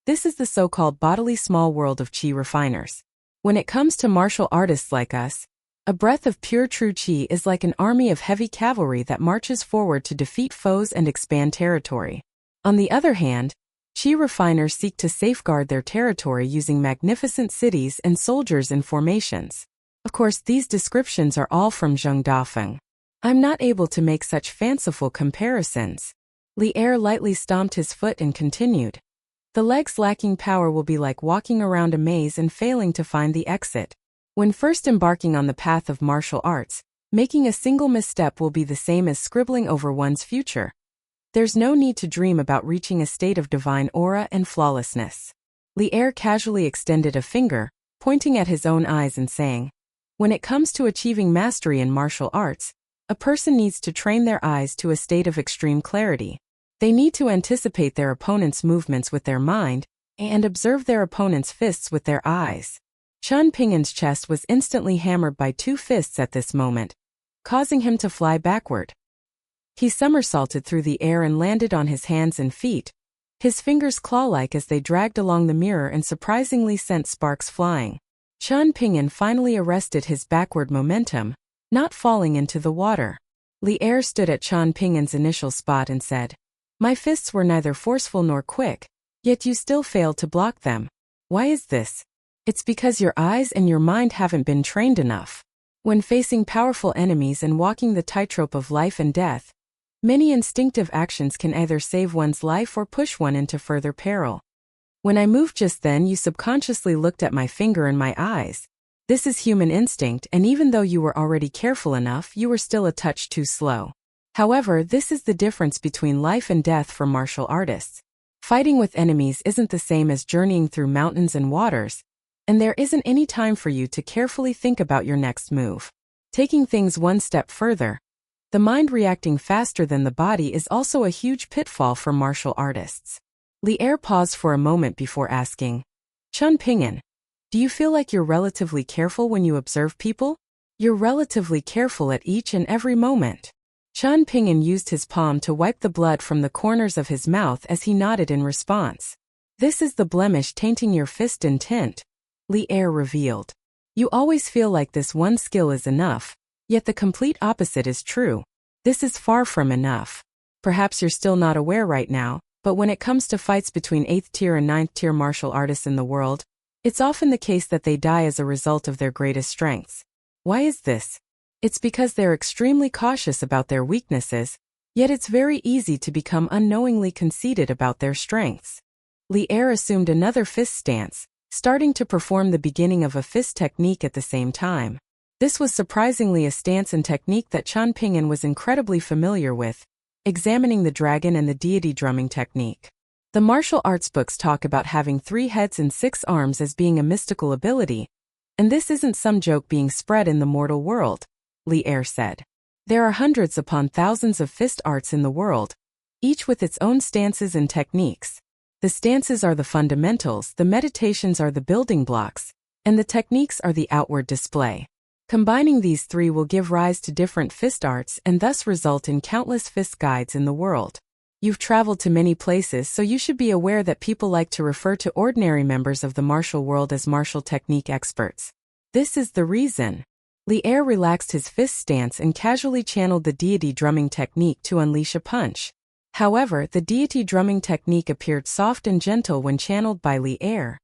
This is the so-called bodily small world of qi refiners. When it comes to martial artists like us, a breath of pure true qi is like an army of heavy cavalry that marches forward to defeat foes and expand territory. On the other hand, qi refiners seek to safeguard their territory using magnificent cities and soldiers in formations. Of course, these descriptions are all from Zheng Dafeng. I'm not able to make such fanciful comparisons. Li'er lightly stomped his foot and continued. The legs lacking power will be like walking around a maze and failing to find the exit. When first embarking on the path of martial arts, making a single misstep will be the same as scribbling over one's future. There's no need to dream about reaching a state of divine aura and flawlessness. Li'er casually extended a finger, pointing at his own eyes and saying, when it comes to achieving mastery in martial arts, a person needs to train their eyes to a state of extreme clarity. They need to anticipate their opponent's movements with their mind, and observe their opponent's fists with their eyes. Chen Ping'an's chest was instantly hammered by two fists at this moment, causing him to fly backward. He somersaulted through the air and landed on his hands and feet, his fingers claw-like as they dragged along the mirror and surprisingly sent sparks flying. Chen Ping'an finally arrested his backward momentum, not falling into the water. Li'er stood at Chen Ping'an's initial spot and said, my fists were neither forceful nor quick, yet you still failed to block them. Why is this? It's because your eyes and your mind haven't been trained enough. When facing powerful enemies and walking the tightrope of life and death, many instinctive actions can either save one's life or push one into further peril. When I moved just then, you subconsciously looked at my finger and my eyes, This is human instinct, and even though you were already careful enough, you were still a touch too slow. However, this is the difference between life and death for martial artists. Fighting with enemies isn't the same as journeying through mountains and waters, and there isn't any time for you to carefully think about your next move. Taking things one step further, the mind reacting faster than the body is also a huge pitfall for martial artists. Li Er paused for a moment before asking, Chun Ping'an, do you feel like you're relatively careful when you observe people? You're relatively careful at each and every moment. Chun Ping'an used his palm to wipe the blood from the corners of his mouth as he nodded in response. This is the blemish tainting your fist and tint, Li Er revealed. You always feel like this one skill is enough, yet the complete opposite is true. This is far from enough. Perhaps you're still not aware right now, but when it comes to fights between 8th tier and 9th tier martial artists in the world, it's often the case that they die as a result of their greatest strengths. Why is this? It's because they're extremely cautious about their weaknesses, yet it's very easy to become unknowingly conceited about their strengths. Li Er assumed another fist stance, starting to perform the beginning of a fist technique at the same time. This was surprisingly a stance and technique that Chun Ping'an was incredibly familiar with, examining the dragon and the deity drumming technique. The martial arts books talk about having 3 heads and 6 arms as being a mystical ability, and this isn't some joke being spread in the mortal world, Li Er said. There are hundreds upon thousands of fist arts in the world, each with its own stances and techniques. The stances are the fundamentals, the meditations are the building blocks, and the techniques are the outward display. Combining these 3 will give rise to different fist arts and thus result in countless fist guides in the world. You've traveled to many places, so you should be aware that people like to refer to ordinary members of the martial world as martial technique experts. This is the reason. Li Er relaxed his fist stance and casually channeled the deity drumming technique to unleash a punch. However, the deity drumming technique appeared soft and gentle when channeled by Li Er,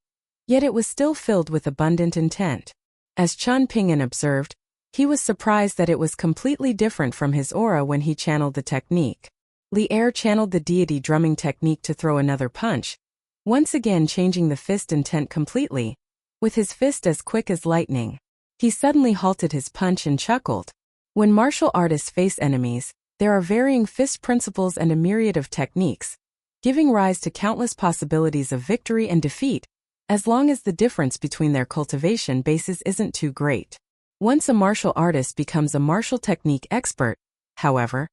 yet it was still filled with abundant intent. As Chun Ping'an observed, he was surprised that it was completely different from his aura when he channeled the technique. Li Er channeled the deity drumming technique to throw another punch, once again changing the fist intent completely, with his fist as quick as lightning. He suddenly halted his punch and chuckled. When martial artists face enemies, there are varying fist principles and a myriad of techniques, giving rise to countless possibilities of victory and defeat, as long as the difference between their cultivation bases isn't too great. Once a martial artist becomes a martial technique expert, however,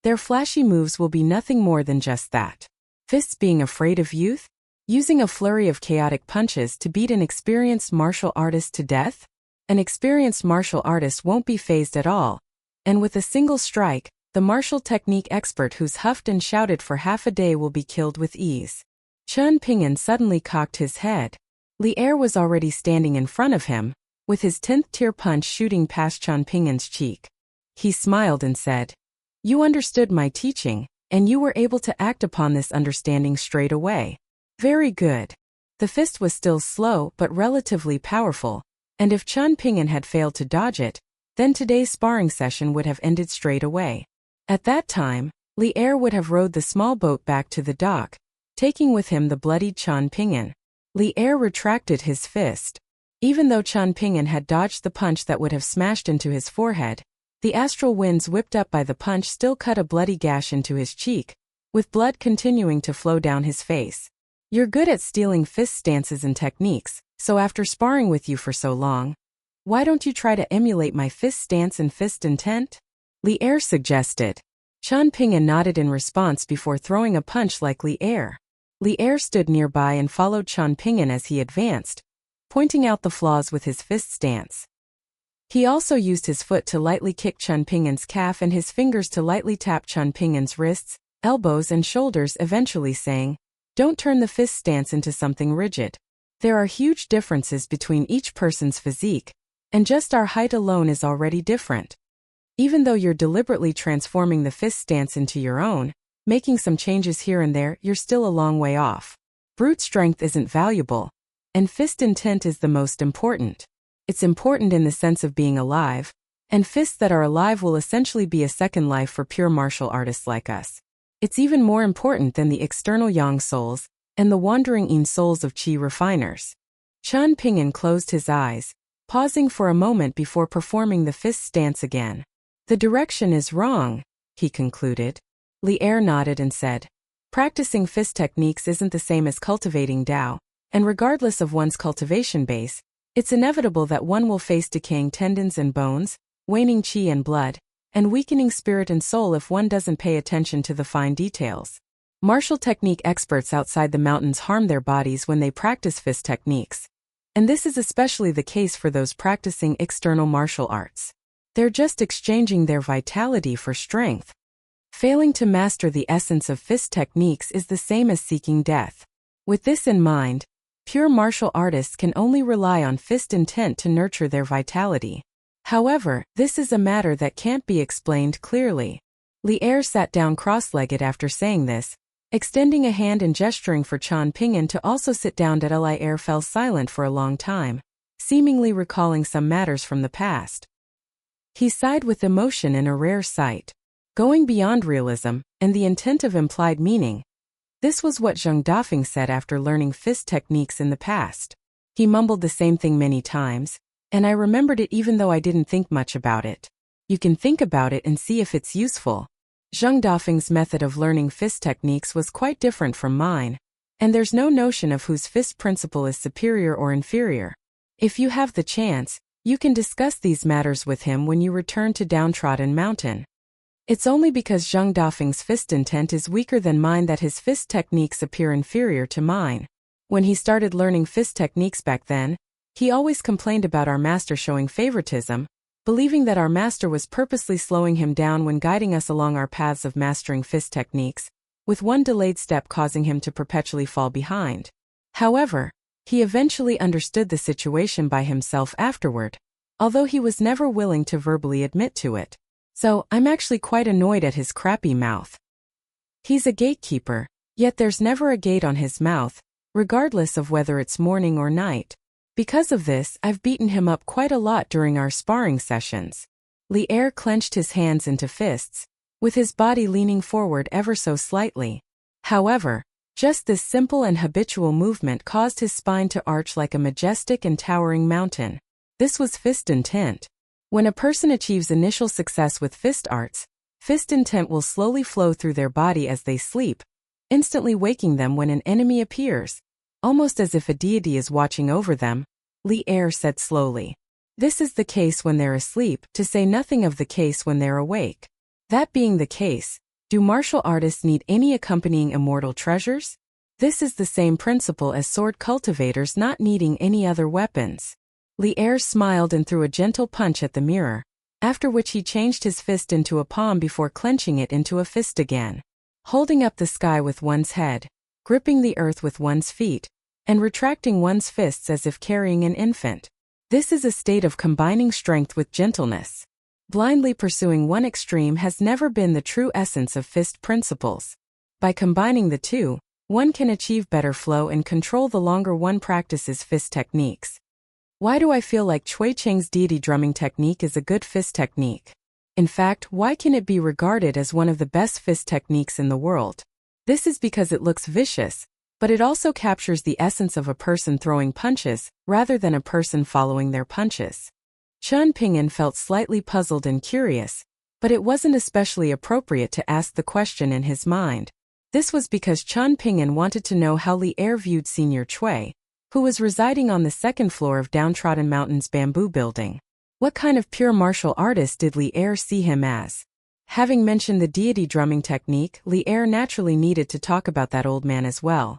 their flashy moves will be nothing more than just that. Fists being afraid of youth? Using a flurry of chaotic punches to beat an experienced martial artist to death? An experienced martial artist won't be fazed at all, and with a single strike, the martial technique expert who's huffed and shouted for half a day will be killed with ease. Chun Ping'an suddenly cocked his head. Li Er was already standing in front of him, with his 10th tier punch shooting past Chun Ping'an's cheek. He smiled and said, "You understood my teaching, and you were able to act upon this understanding straight away. Very good." The fist was still slow but relatively powerful, and if Chun Ping'an had failed to dodge it, then today's sparring session would have ended straight away. At that time, Li Er would have rowed the small boat back to the dock, taking with him the bloodied Chun Ping'an. Li Er retracted his fist. Even though Chun Ping'an had dodged the punch that would have smashed into his forehead, the astral winds whipped up by the punch still cut a bloody gash into his cheek, with blood continuing to flow down his face. "You're good at stealing fist stances and techniques, so after sparring with you for so long, why don't you try to emulate my fist stance and fist intent?" Li Er suggested. Chun Ping'an nodded in response before throwing a punch like Li Er. Li Er stood nearby and followed Chun Ping'an as he advanced, pointing out the flaws with his fist stance. He also used his foot to lightly kick Chun Ping'an's calf and his fingers to lightly tap Chun Ping'an's wrists, elbows and shoulders, eventually saying, "Don't turn the fist stance into something rigid. There are huge differences between each person's physique, and just our height alone is already different. Even though you're deliberately transforming the fist stance into your own, making some changes here and there, you're still a long way off. Brute strength isn't valuable, and fist intent is the most important. It's important in the sense of being alive, and fists that are alive will essentially be a second life for pure martial artists like us. It's even more important than the external yang souls and the wandering yin souls of qi refiners." Chun Ping'an closed his eyes, pausing for a moment before performing the fist stance again. The direction is wrong, he concluded. Li Er nodded and said, practicing fist techniques isn't the same as cultivating Tao, and regardless of one's cultivation base, it's inevitable that one will face decaying tendons and bones, waning qi and blood, and weakening spirit and soul if one doesn't pay attention to the fine details. Martial technique experts outside the mountains harm their bodies when they practice fist techniques. And this is especially the case for those practicing external martial arts. They're just exchanging their vitality for strength. Failing to master the essence of fist techniques is the same as seeking death. With this in mind, pure martial artists can only rely on fist intent to nurture their vitality. However, this is a matter that can't be explained clearly. Li Er sat down cross-legged after saying this, extending a hand and gesturing for Chan Ping'an to also sit down. Li Er fell silent for a long time, seemingly recalling some matters from the past. He sighed with emotion in a rare sight. Going beyond realism, and the intent of implied meaning. This was what Zheng Dafeng said after learning fist techniques in the past. He mumbled the same thing many times, and I remembered it even though I didn't think much about it. You can think about it and see if it's useful. Zheng Dafeng's method of learning fist techniques was quite different from mine, and there's no notion of whose fist principle is superior or inferior. If you have the chance, you can discuss these matters with him when you return to Downtrodden Mountain. It's only because Zheng Dafeng's fist intent is weaker than mine that his fist techniques appear inferior to mine. When he started learning fist techniques back then, he always complained about our master showing favoritism, believing that our master was purposely slowing him down when guiding us along our paths of mastering fist techniques, with one delayed step causing him to perpetually fall behind. However, he eventually understood the situation by himself afterward, although he was never willing to verbally admit to it. So, I'm actually quite annoyed at his crappy mouth. He's a gatekeeper, yet there's never a gate on his mouth, regardless of whether it's morning or night. Because of this, I've beaten him up quite a lot during our sparring sessions. Li Er clenched his hands into fists, with his body leaning forward ever so slightly. However, just this simple and habitual movement caused his spine to arch like a majestic and towering mountain. This was fist intent. When a person achieves initial success with fist arts, fist intent will slowly flow through their body as they sleep, instantly waking them when an enemy appears, almost as if a deity is watching over them, Li Er said slowly. This is the case when they're asleep, to say nothing of the case when they're awake. That being the case, do martial artists need any accompanying immortal treasures? This is the same principle as sword cultivators not needing any other weapons. Li Er smiled and threw a gentle punch at the mirror, after which he changed his fist into a palm before clenching it into a fist again. Holding up the sky with one's head, gripping the earth with one's feet, and retracting one's fists as if carrying an infant. This is a state of combining strength with gentleness. Blindly pursuing one extreme has never been the true essence of fist principles. By combining the two, one can achieve better flow and control the longer one practices fist techniques. Why do I feel like Cui Cheng's deity drumming technique is a good fist technique? In fact, why can it be regarded as one of the best fist techniques in the world? This is because it looks vicious, but it also captures the essence of a person throwing punches, rather than a person following their punches. Chan Ping'an felt slightly puzzled and curious, but it wasn't especially appropriate to ask the question in his mind. This was because Chan Ping'an wanted to know how Li Er viewed Senior Cui, who was residing on the second floor of Downtrodden Mountain's bamboo building. What kind of pure martial artist did Li Er see him as? Having mentioned the deity drumming technique, Li Er naturally needed to talk about that old man as well.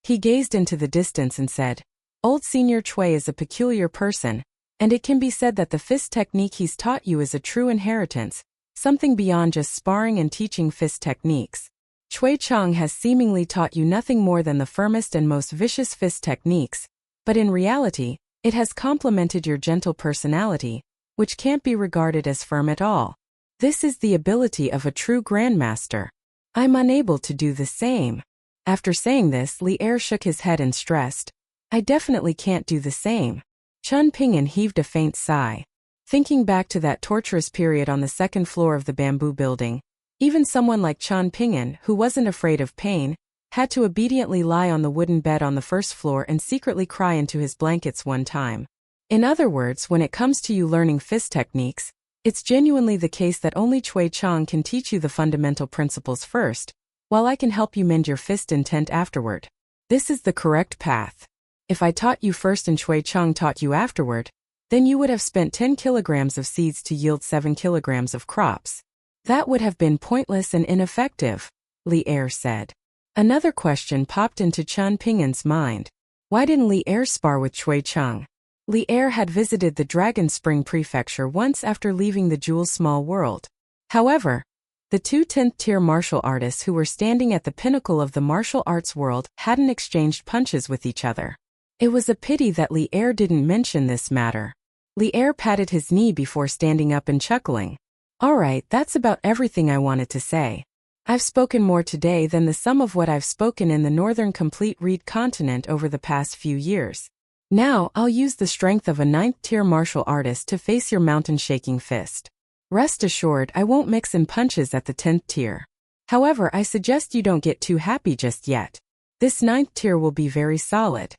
He gazed into the distance and said, Old Senior Cui is a peculiar person, and it can be said that the fist technique he's taught you is a true inheritance, something beyond just sparring and teaching fist techniques. Cui Chang has seemingly taught you nothing more than the firmest and most vicious fist techniques, but in reality, it has complemented your gentle personality, which can't be regarded as firm at all. This is the ability of a true grandmaster. I'm unable to do the same. After saying this, Li Er shook his head and stressed, I definitely can't do the same. Chan Ping'an heaved a faint sigh. Thinking back to that torturous period on the second floor of the bamboo building, even someone like Chan Ping'an, who wasn't afraid of pain, had to obediently lie on the wooden bed on the first floor and secretly cry into his blankets one time. In other words, when it comes to you learning fist techniques, it's genuinely the case that only Chui Chang can teach you the fundamental principles first, while I can help you mend your fist intent afterward. This is the correct path. If I taught you first and Chui Chang taught you afterward, then you would have spent 10 kilograms of seeds to yield 7 kilograms of crops. That would have been pointless and ineffective, Li Er said. Another question popped into Chen Ping'an's mind. Why didn't Li Er spar with Chui Chang? Li Er had visited the Dragon Spring Prefecture once after leaving the Jewel's small world. However, the two 10th-tier martial artists who were standing at the pinnacle of the martial arts world hadn't exchanged punches with each other. It was a pity that Li Er didn't mention this matter. Li Er patted his knee before standing up and chuckling. Alright, that's about everything I wanted to say. I've spoken more today than the sum of what I've spoken in the Northern Complete Read continent over the past few years. Now, I'll use the strength of a 9th-tier martial artist to face your mountain-shaking fist. Rest assured, I won't mix in punches at the 10th tier. However, I suggest you don't get too happy just yet. This 9th tier will be very solid.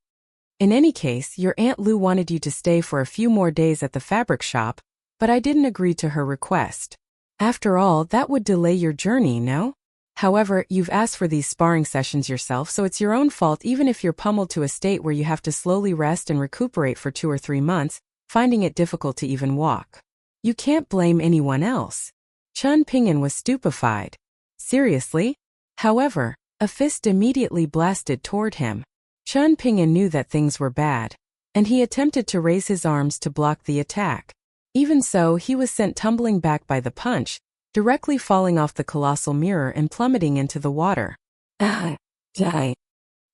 In any case, your Aunt Lu wanted you to stay for a few more days at the fabric shop, but I didn't agree to her request. After all, that would delay your journey, no? However, you've asked for these sparring sessions yourself, so it's your own fault even if you're pummeled to a state where you have to slowly rest and recuperate for 2 or 3 months, finding it difficult to even walk. You can't blame anyone else. Chen Ping'an was stupefied. Seriously? However, a fist immediately blasted toward him. Chen Ping'an knew that things were bad, and he attempted to raise his arms to block the attack. Even so, he was sent tumbling back by the punch, directly falling off the colossal mirror and plummeting into the water. Die.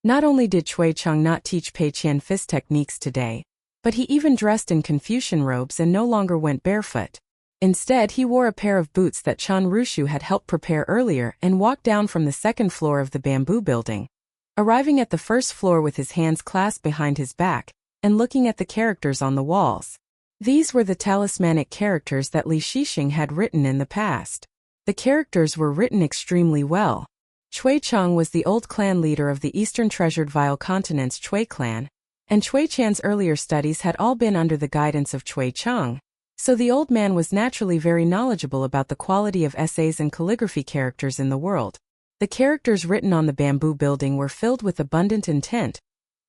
Not only did Chui Chang not teach Pei Qian fist techniques today, but he even dressed in Confucian robes and no longer went barefoot. Instead, he wore a pair of boots that Chan Rushu had helped prepare earlier and walked down from the 2nd floor of the bamboo building, arriving at the 1st floor with his hands clasped behind his back and looking at the characters on the walls. These were the talismanic characters that Li Shixing had written in the past. The characters were written extremely well. Chui Chang was the old clan leader of the Eastern Treasured Vile Continent's Chui clan, and Chui Chan's earlier studies had all been under the guidance of Chui Chang, so the old man was naturally very knowledgeable about the quality of essays and calligraphy characters in the world. The characters written on the bamboo building were filled with abundant intent,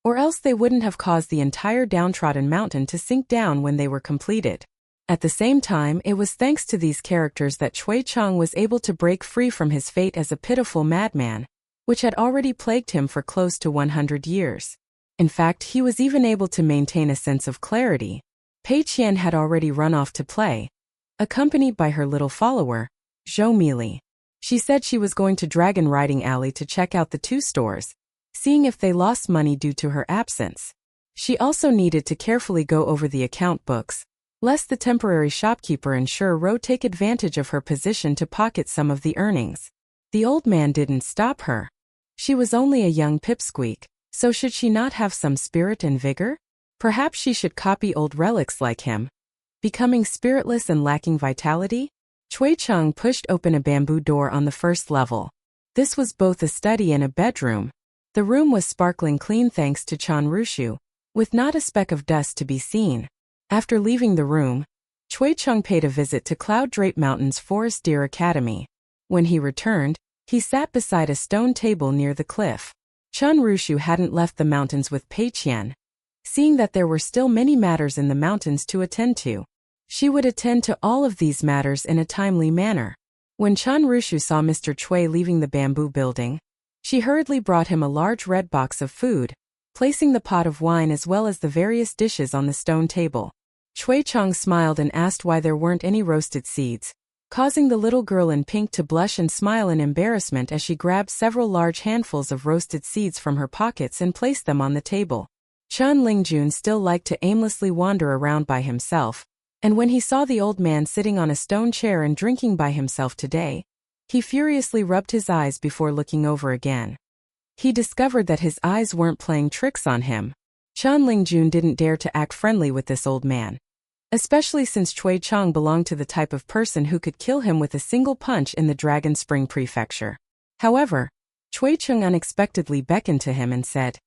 or else they wouldn't have caused the entire downtrodden mountain to sink down when they were completed. At the same time, it was thanks to these characters that Chui Chang was able to break free from his fate as a pitiful madman, which had already plagued him for close to 100 years. In fact, he was even able to maintain a sense of clarity. Pei Qian had already run off to play, accompanied by her little follower, Zhou Mili. She said she was going to Dragon Riding Alley to check out the 2 stores, seeing if they lost money due to her absence. She also needed to carefully go over the account books, lest the temporary shopkeeper and Ro take advantage of her position to pocket some of the earnings. The old man didn't stop her. She was only a young pipsqueak, so should she not have some spirit and vigor? Perhaps she should copy old relics like him, becoming spiritless and lacking vitality? Chui Chang pushed open a bamboo door on the 1st level. This was both a study and a bedroom. The room was sparkling clean thanks to Chan Rushu, with not a speck of dust to be seen. After leaving the room, Chui Chang paid a visit to Cloud Drape Mountain's Forest Deer Academy. When he returned, he sat beside a stone table near the cliff. Chan Rushu hadn't left the mountains with Pei Qian. Seeing that there were still many matters in the mountains to attend to, she would attend to all of these matters in a timely manner. When Chan Rushu saw Mr. Chui leaving the bamboo building, she hurriedly brought him a large red box of food, placing the pot of wine as well as the various dishes on the stone table. Chui Chang smiled and asked why there weren't any roasted seeds, causing the little girl in pink to blush and smile in embarrassment as she grabbed several large handfuls of roasted seeds from her pockets and placed them on the table. Chun Lingjun still liked to aimlessly wander around by himself, and when he saw the old man sitting on a stone chair and drinking by himself today, he furiously rubbed his eyes before looking over again. He discovered that his eyes weren't playing tricks on him. Chun Lingjun didn't dare to act friendly with this old man, especially since Chui Chang belonged to the type of person who could kill him with a single punch in the Dragon Spring Prefecture. However, Chui Chang unexpectedly beckoned to him and said,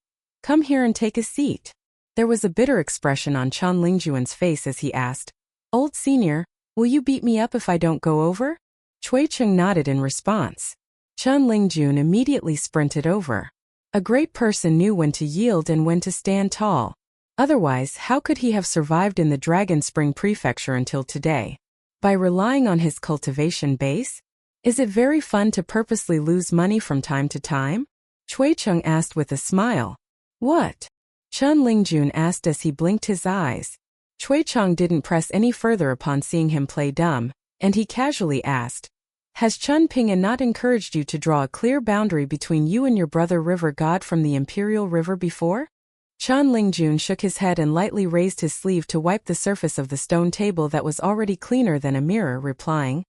"Come here and take a seat." There was a bitter expression on Chen Lingjuan's face as he asked, "Old senior, will you beat me up if I don't go over?" Cui Cheng nodded in response. Chen Lingjun immediately sprinted over. A great person knew when to yield and when to stand tall. Otherwise, how could he have survived in the Dragon Spring Prefecture until today? By relying on his cultivation base? Is it very fun to purposely lose money from time to time? Cui Cheng asked with a smile. What? Chen Lingjun asked as he blinked his eyes. Cui Cheng didn't press any further upon seeing him play dumb, and he casually asked, "Has Chen Ping'an not encouraged you to draw a clear boundary between you and your brother river god from the Imperial River before?" Chen Lingjun shook his head and lightly raised his sleeve to wipe the surface of the stone table that was already cleaner than a mirror, replying,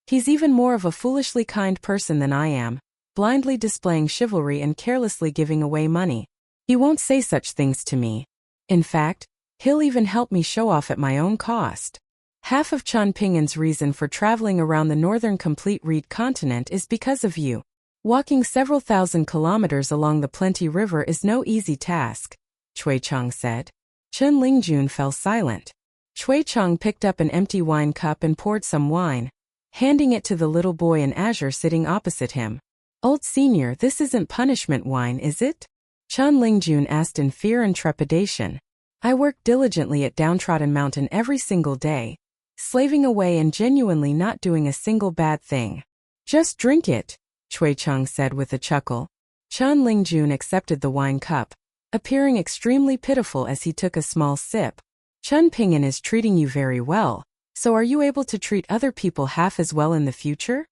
"He's even more of a foolishly kind person than I am, blindly displaying chivalry and carelessly giving away money. He won't say such things to me. In fact, he'll even help me show off at my own cost. Half of Chen Ping'an's reason for traveling around the northern complete reed continent is because of you. Walking several thousand kilometers along the Plenty River is no easy task," Cui Cheng said. Chen Lingjun fell silent. Cui Cheng picked up an empty wine cup and poured some wine, handing it to the little boy in azure sitting opposite him. "Old senior, this isn't punishment wine, is it?" Chen Lingjun asked in fear and trepidation. "I work diligently at Downtrodden Mountain every single day, slaving away and genuinely not doing a single bad thing." "Just drink it," Cui Cheng said with a chuckle. Chen Lingjun accepted the wine cup, appearing extremely pitiful as he took a small sip. "Chen Ping'an is treating you very well, so are you able to treat other people half as well in the future?"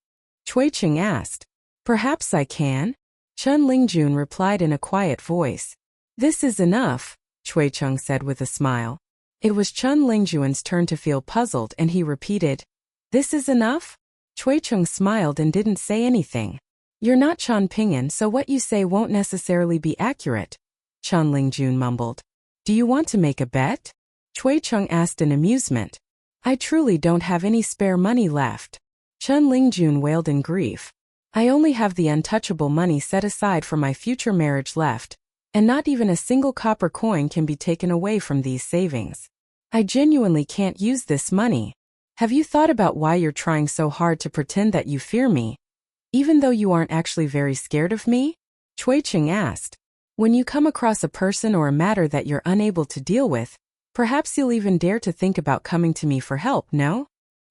Cui Cheng asked. "Perhaps I can," Chen Lingjun replied in a quiet voice. "This is enough," Cui Cheng said with a smile. It was Chen Lingjuan's turn to feel puzzled and he repeated, "This is enough?" Cui Cheng smiled and didn't say anything. "You're not Chen Ping'an, so what you say won't necessarily be accurate," Chen Lingjun mumbled. "Do you want to make a bet?" Cui Cheng asked in amusement. "I truly don't have any spare money left." Chen Lingjun wailed in grief. "I only have the untouchable money set aside for my future marriage left, and not even a single copper coin can be taken away from these savings. I genuinely can't use this money. Have you thought about why you're trying so hard to pretend that you fear me, even though you aren't actually very scared of me?" Cui Cheng asked. "When you come across a person or a matter that you're unable to deal with, perhaps you'll even dare to think about coming to me for help, no?"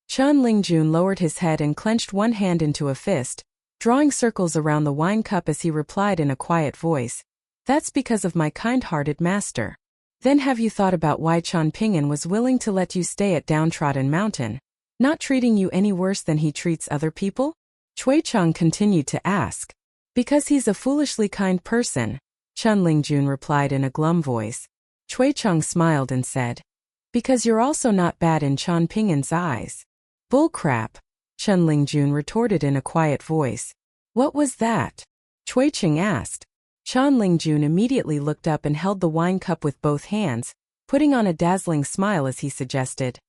Chen Lingjun lowered his head and clenched one hand into a fist, drawing circles around the wine cup as he replied in a quiet voice, "That's because of my kind-hearted master." "Then have you thought about why Chen Ping'an was willing to let you stay at Downtrodden Mountain, not treating you any worse than he treats other people?" Cui Cheng continued to ask. "Because he's a foolishly kind person," Chen Lingjun replied in a glum voice. Cui Cheng smiled and said, "Because you're also not bad in Chen Ping'an's eyes." "Bullcrap," Chen Lingjun retorted in a quiet voice. "What was that?" Cui Cheng asked. Chen Lingjun immediately looked up and held the wine cup with both hands, putting on a dazzling smile as he suggested,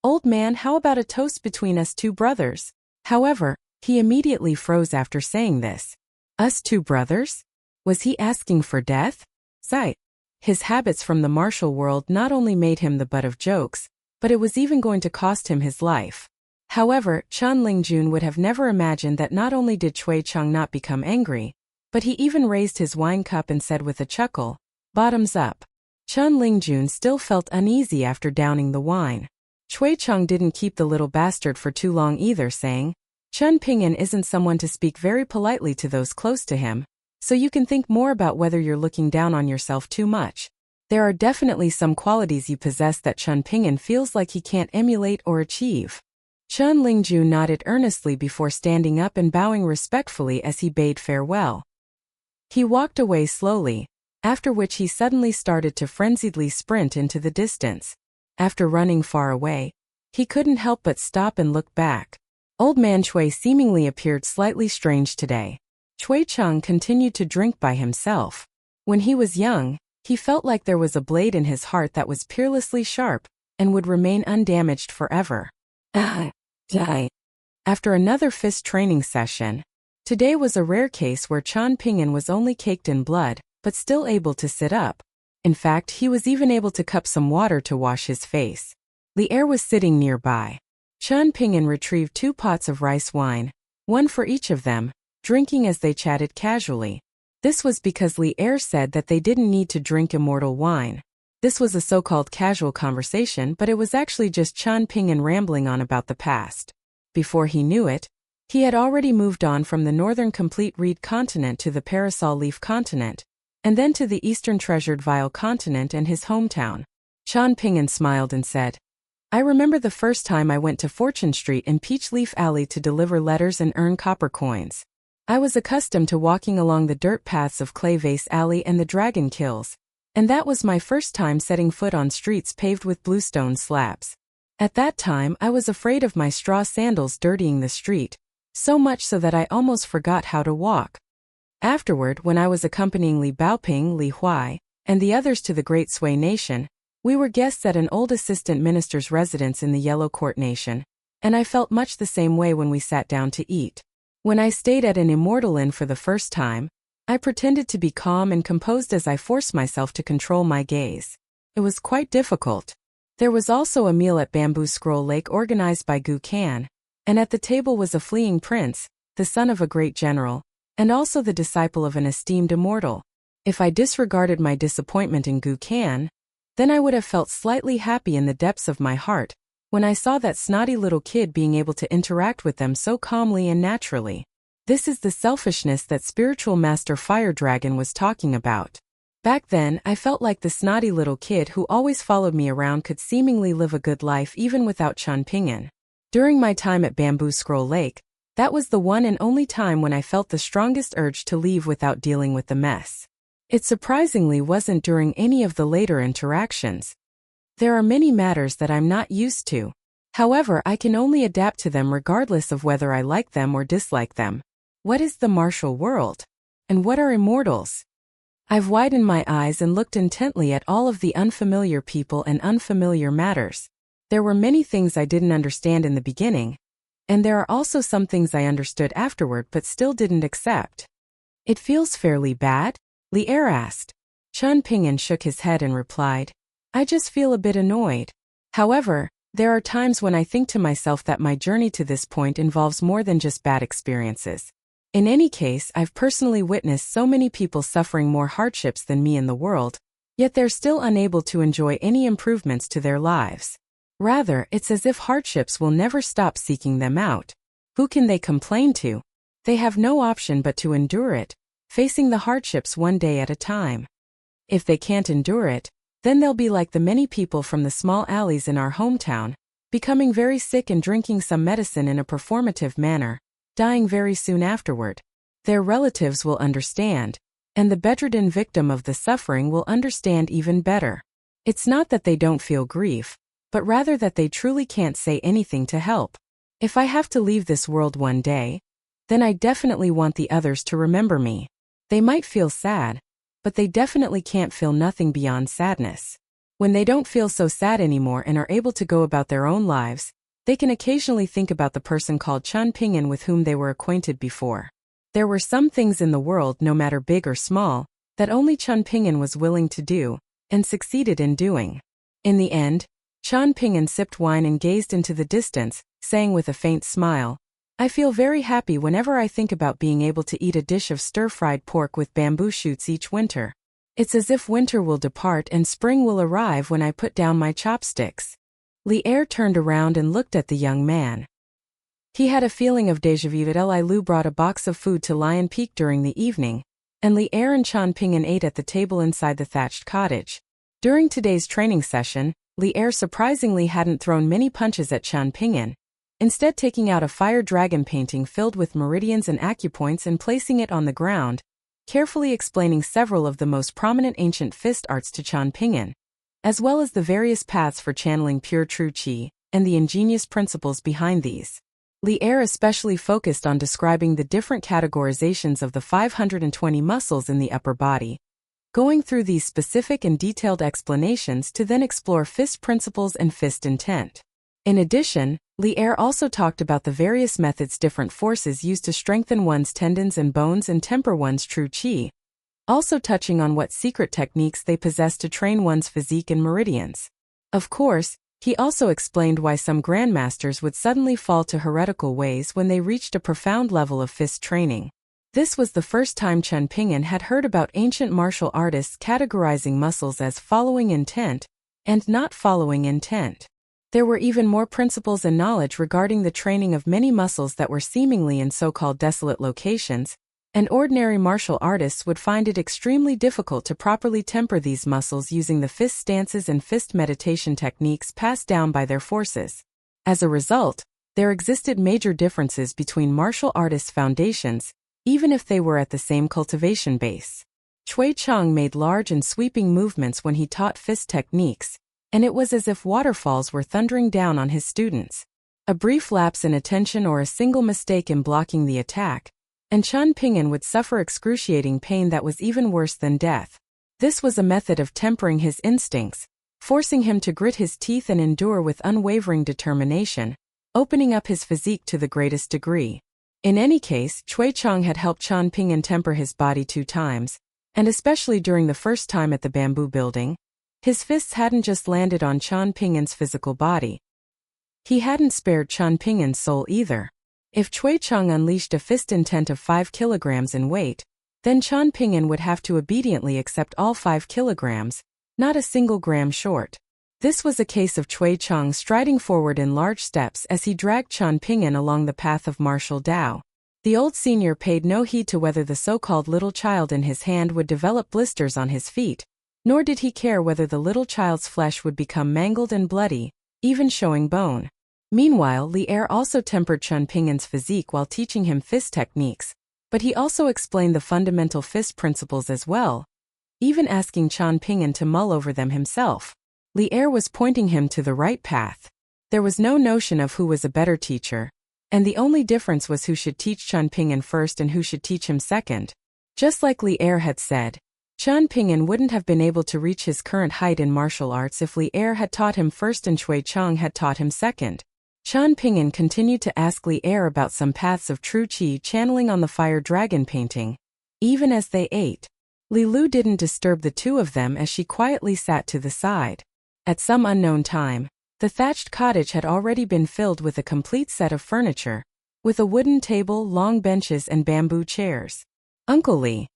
"Old man, how about a toast between us two brothers?" However, he immediately froze after saying this. Us two brothers? Was he asking for death? Sight. His habits from the martial world not only made him the butt of jokes, but it was even going to cost him his life. However, Chen Lingjun would have never imagined that not only did Cui Cheng not become angry, but he even raised his wine cup and said with a chuckle, "Bottoms up." Chen Lingjun still felt uneasy after downing the wine. Cui Cheng didn't keep the little bastard for too long either, saying, "Chen Ping'an isn't someone to speak very politely to those close to him, so you can think more about whether you're looking down on yourself too much. There are definitely some qualities you possess that Chen Ping'an feels like he can't emulate or achieve." Chen Lingjun nodded earnestly before standing up and bowing respectfully as he bade farewell. He walked away slowly, after which he suddenly started to frenziedly sprint into the distance. After running far away, he couldn't help but stop and look back. Old man Cui seemingly appeared slightly strange today. Cui Cheng continued to drink by himself. When he was young, he felt like there was a blade in his heart that was peerlessly sharp and would remain undamaged forever. Die. After another fist training session, today was a rare case where Chen Ping'an was only caked in blood, but still able to sit up. In fact, he was even able to cup some water to wash his face. Li Er was sitting nearby. Chen Ping'an retrieved 2 pots of rice wine, one for each of them, drinking as they chatted casually. This was because Li Er said that they didn't need to drink immortal wine. This was a so-called casual conversation, but it was actually just Chen Ping'an rambling on about the past. Before he knew it, he had already moved on from the northern complete reed continent to the parasol leaf continent, and then to the eastern treasured vial continent and his hometown. Chen Ping'an smiled and said, I remember the first time I went to Fortune Street in Peach Leaf Alley to deliver letters and earn copper coins. I was accustomed to walking along the dirt paths of Clay Vase Alley and the Dragon Kills, and that was my first time setting foot on streets paved with bluestone slabs. At that time I was afraid of my straw sandals dirtying the street, so much so that I almost forgot how to walk. Afterward, when I was accompanying Li Baoping, Li Huai, and the others to the Great Sui Nation, we were guests at an old assistant minister's residence in the Yellow Court Nation, and I felt much the same way when we sat down to eat. When I stayed at an immortal inn for the first time, I pretended to be calm and composed as I forced myself to control my gaze. It was quite difficult. There was also a meal at Bamboo Scroll Lake organized by Gu Kan, and at the table was a fleeing prince, the son of a great general, and also the disciple of an esteemed immortal. If I disregarded my disappointment in Gu Kan, then I would have felt slightly happy in the depths of my heart when I saw that snotty little kid being able to interact with them so calmly and naturally. This is the selfishness that spiritual master Fire Dragon was talking about. Back then, I felt like the snotty little kid who always followed me around could seemingly live a good life even without Chen Ping'an. During my time at Bamboo Scroll Lake, that was the one and only time when I felt the strongest urge to leave without dealing with the mess. It surprisingly wasn't during any of the later interactions. There are many matters that I'm not used to. However, I can only adapt to them regardless of whether I like them or dislike them. What is the martial world? And what are immortals? I've widened my eyes and looked intently at all of the unfamiliar people and unfamiliar matters. There were many things I didn't understand in the beginning, and there are also some things I understood afterward but still didn't accept. It feels fairly bad? Li Er asked. Chen Ping'an shook his head and replied, I just feel a bit annoyed. However, there are times when I think to myself that my journey to this point involves more than just bad experiences. In any case, I've personally witnessed so many people suffering more hardships than me in the world, yet they're still unable to enjoy any improvements to their lives. Rather, it's as if hardships will never stop seeking them out. Who can they complain to? They have no option but to endure it, facing the hardships one day at a time. If they can't endure it, then they'll be like the many people from the small alleys in our hometown, becoming very sick and drinking some medicine in a performative manner, dying very soon afterward. Their relatives will understand, and the bedridden victim of the suffering will understand even better. It's not that they don't feel grief, but rather that they truly can't say anything to help. If I have to leave this world one day, then I definitely want the others to remember me. They might feel sad, but they definitely can't feel nothing beyond sadness. When they don't feel so sad anymore and are able to go about their own lives, they can occasionally think about the person called Chen Ping'an with whom they were acquainted before. There were some things in the world, no matter big or small, that only Chen Ping'an was willing to do, and succeeded in doing. In the end, Chen Ping'an sipped wine and gazed into the distance, saying with a faint smile, I feel very happy whenever I think about being able to eat a dish of stir-fried pork with bamboo shoots each winter. It's as if winter will depart and spring will arrive when I put down my chopsticks. Li Er turned around and looked at the young man. He had a feeling of déjà vu that Li Lu brought a box of food to Lion Peak during the evening, and Li Er and Chen Ping'an ate at the table inside the thatched cottage. During today's training session, Li Er surprisingly hadn't thrown many punches at Chen Ping'an, instead taking out a fire dragon painting filled with meridians and acupoints and placing it on the ground, carefully explaining several of the most prominent ancient fist arts to Chen Ping'an, as well as the various paths for channeling pure true qi, and the ingenious principles behind these. Li Er especially focused on describing the different categorizations of the 520 muscles in the upper body, going through these specific and detailed explanations to then explore fist principles and fist intent. In addition, Li Er also talked about the various methods different forces use to strengthen one's tendons and bones and temper one's true qi, also touching on what secret techniques they possess to train one's physique and meridians. Of course, he also explained why some grandmasters would suddenly fall to heretical ways when they reached a profound level of fist training. This was the first time Chen Ping'an had heard about ancient martial artists categorizing muscles as following intent and not following intent. There were even more principles and knowledge regarding the training of many muscles that were seemingly in so-called desolate locations, and ordinary martial artists would find it extremely difficult to properly temper these muscles using the fist stances and fist meditation techniques passed down by their forces. As a result, there existed major differences between martial artists' foundations, even if they were at the same cultivation base. Cui Chang made large and sweeping movements when he taught fist techniques, and it was as if waterfalls were thundering down on his students. A brief lapse in attention or a single mistake in blocking the attack, and Chen Ping'an would suffer excruciating pain that was even worse than death. This was a method of tempering his instincts, forcing him to grit his teeth and endure with unwavering determination, opening up his physique to the greatest degree. In any case, Cui Chang had helped Chen Ping'an temper his body 2 times, and especially during the first time at the bamboo building, his fists hadn't just landed on Chen Ping'an's physical body. He hadn't spared Chen Ping'an's soul either. If Cui Chang unleashed a fist intent of 5 kilograms in weight, then Chen Ping'an would have to obediently accept all 5 kilograms, not a single gram short. This was a case of Cui Chang striding forward in large steps as he dragged Chen Ping'an along the path of martial Tao. The old senior paid no heed to whether the so-called little child in his hand would develop blisters on his feet, nor did he care whether the little child's flesh would become mangled and bloody, even showing bone. Meanwhile, Li Er also tempered Chen Ping'an's physique while teaching him fist techniques, but he also explained the fundamental fist principles as well, even asking Chen Ping'an to mull over them himself. Li Er was pointing him to the right path. There was no notion of who was a better teacher, and the only difference was who should teach Chen Ping'an first and who should teach him second. Just like Li Er had said, Chen Ping'an wouldn't have been able to reach his current height in martial arts if Li Er had taught him first and Cui Chang had taught him second. Chen Ping'an continued to ask Li Er about some paths of true qi channeling on the fire dragon painting. Even as they ate, Li Lu didn't disturb the two of them as she quietly sat to the side. At some unknown time, the thatched cottage had already been filled with a complete set of furniture, with a wooden table, long benches and bamboo chairs. Uncle Li,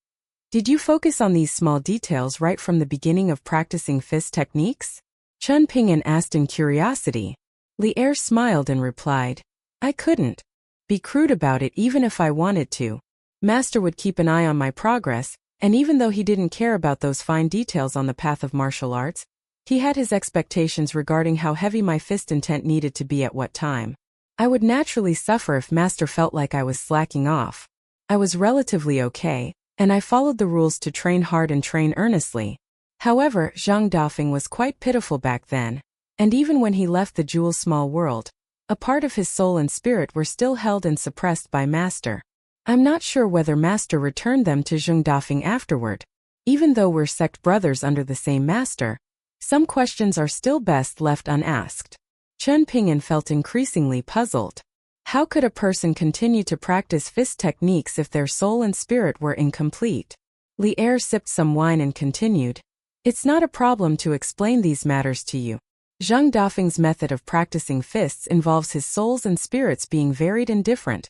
did you focus on these small details right from the beginning of practicing fist techniques? Chen Ping'an asked in curiosity. Li Er smiled and replied, I couldn't be crude about it even if I wanted to. Master would keep an eye on my progress, and even though he didn't care about those fine details on the path of martial arts, he had his expectations regarding how heavy my fist intent needed to be at what time. I would naturally suffer if Master felt like I was slacking off. I was relatively okay, and I followed the rules to train hard and train earnestly. However, Zhang Dafeng was quite pitiful back then, and even when he left the jewel's small world, a part of his soul and spirit were still held and suppressed by Master. I'm not sure whether Master returned them to Zhang Dafeng afterward. Even though we're sect brothers under the same Master, some questions are still best left unasked. Chen Ping'an felt increasingly puzzled. How could a person continue to practice fist techniques if their soul and spirit were incomplete? Li Er sipped some wine and continued, It's not a problem to explain these matters to you. Zhang Dafeng's method of practicing fists involves his souls and spirits being varied and different,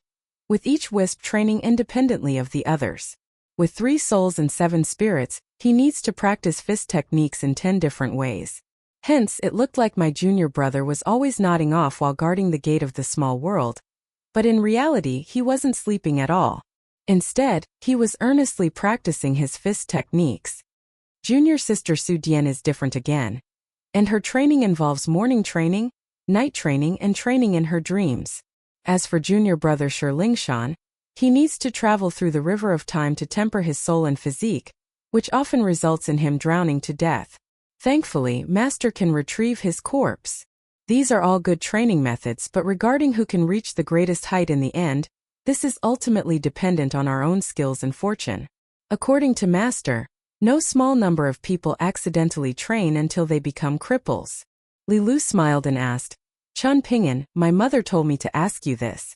with each wisp training independently of the others. With 3 souls and 7 spirits, he needs to practice fist techniques in 10 different ways. Hence, it looked like my junior brother was always nodding off while guarding the gate of the small world. But in reality, he wasn't sleeping at all. Instead, he was earnestly practicing his fist techniques. Junior sister Su Dian is different again. And her training involves morning training, night training and training in her dreams. As for junior brother Shi Lingshan, he needs to travel through the river of time to temper his soul and physique, which often results in him drowning to death. Thankfully, Master can retrieve his corpse. These are all good training methods, but regarding who can reach the greatest height in the end, this is ultimately dependent on our own skills and fortune. According to Master, no small number of people accidentally train until they become cripples. Li Lu smiled and asked, Chen Ping'an, my mother told me to ask you this.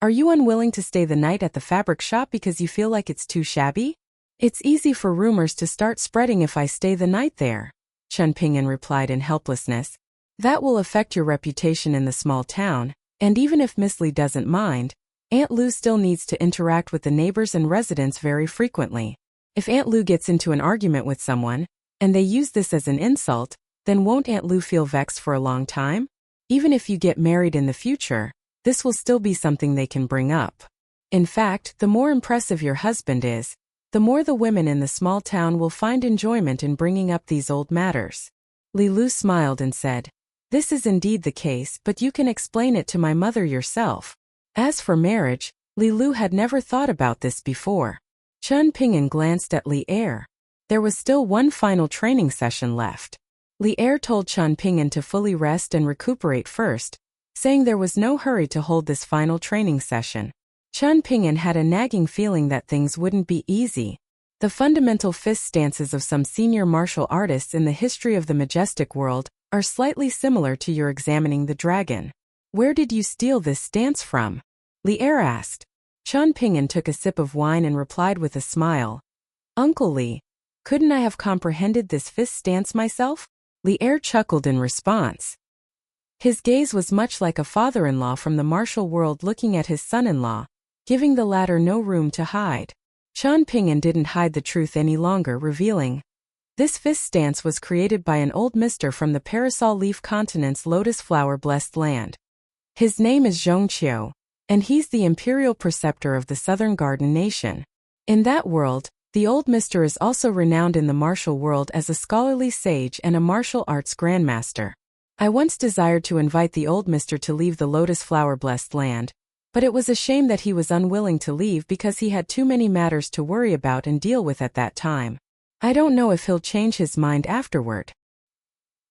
Are you unwilling to stay the night at the fabric shop because you feel like it's too shabby? It's easy for rumors to start spreading if I stay the night there, Chen Ping'an replied in helplessness. That will affect your reputation in the small town, and even if Miss Li doesn't mind, Aunt Lu still needs to interact with the neighbors and residents very frequently. If Aunt Lu gets into an argument with someone, and they use this as an insult, then won't Aunt Lu feel vexed for a long time? Even if you get married in the future, this will still be something they can bring up. In fact, the more impressive your husband is, the more the women in the small town will find enjoyment in bringing up these old matters. Li Lu smiled and said, This is indeed the case, but you can explain it to my mother yourself. As for marriage, Li Lu had never thought about this before. Chen Ping'an glanced at Li Er. There was still one final training session left. Li Er told Chen Ping'an to fully rest and recuperate first, saying there was no hurry to hold this final training session. Chen Ping'an had a nagging feeling that things wouldn't be easy. The fundamental fist stances of some senior martial artists in the history of the majestic world are slightly similar to your examining the dragon. Where did you steal this stance from? Li Er asked. Chen Ping'an took a sip of wine and replied with a smile. Uncle Li, couldn't I have comprehended this fist stance myself? Li Er chuckled in response. His gaze was much like a father-in-law from the martial world looking at his son-in-law, giving the latter no room to hide. Chen Ping'an didn't hide the truth any longer, revealing, This fist stance was created by an old mister from the Parasol Leaf Continent's lotus flower-blessed land. His name is Zhongqiu, and he's the imperial preceptor of the Southern Garden Nation. In that world, the old mister is also renowned in the martial world as a scholarly sage and a martial arts grandmaster. I once desired to invite the old mister to leave the lotus flower-blessed land, but it was a shame that he was unwilling to leave because he had too many matters to worry about and deal with at that time. I don't know if he'll change his mind afterward.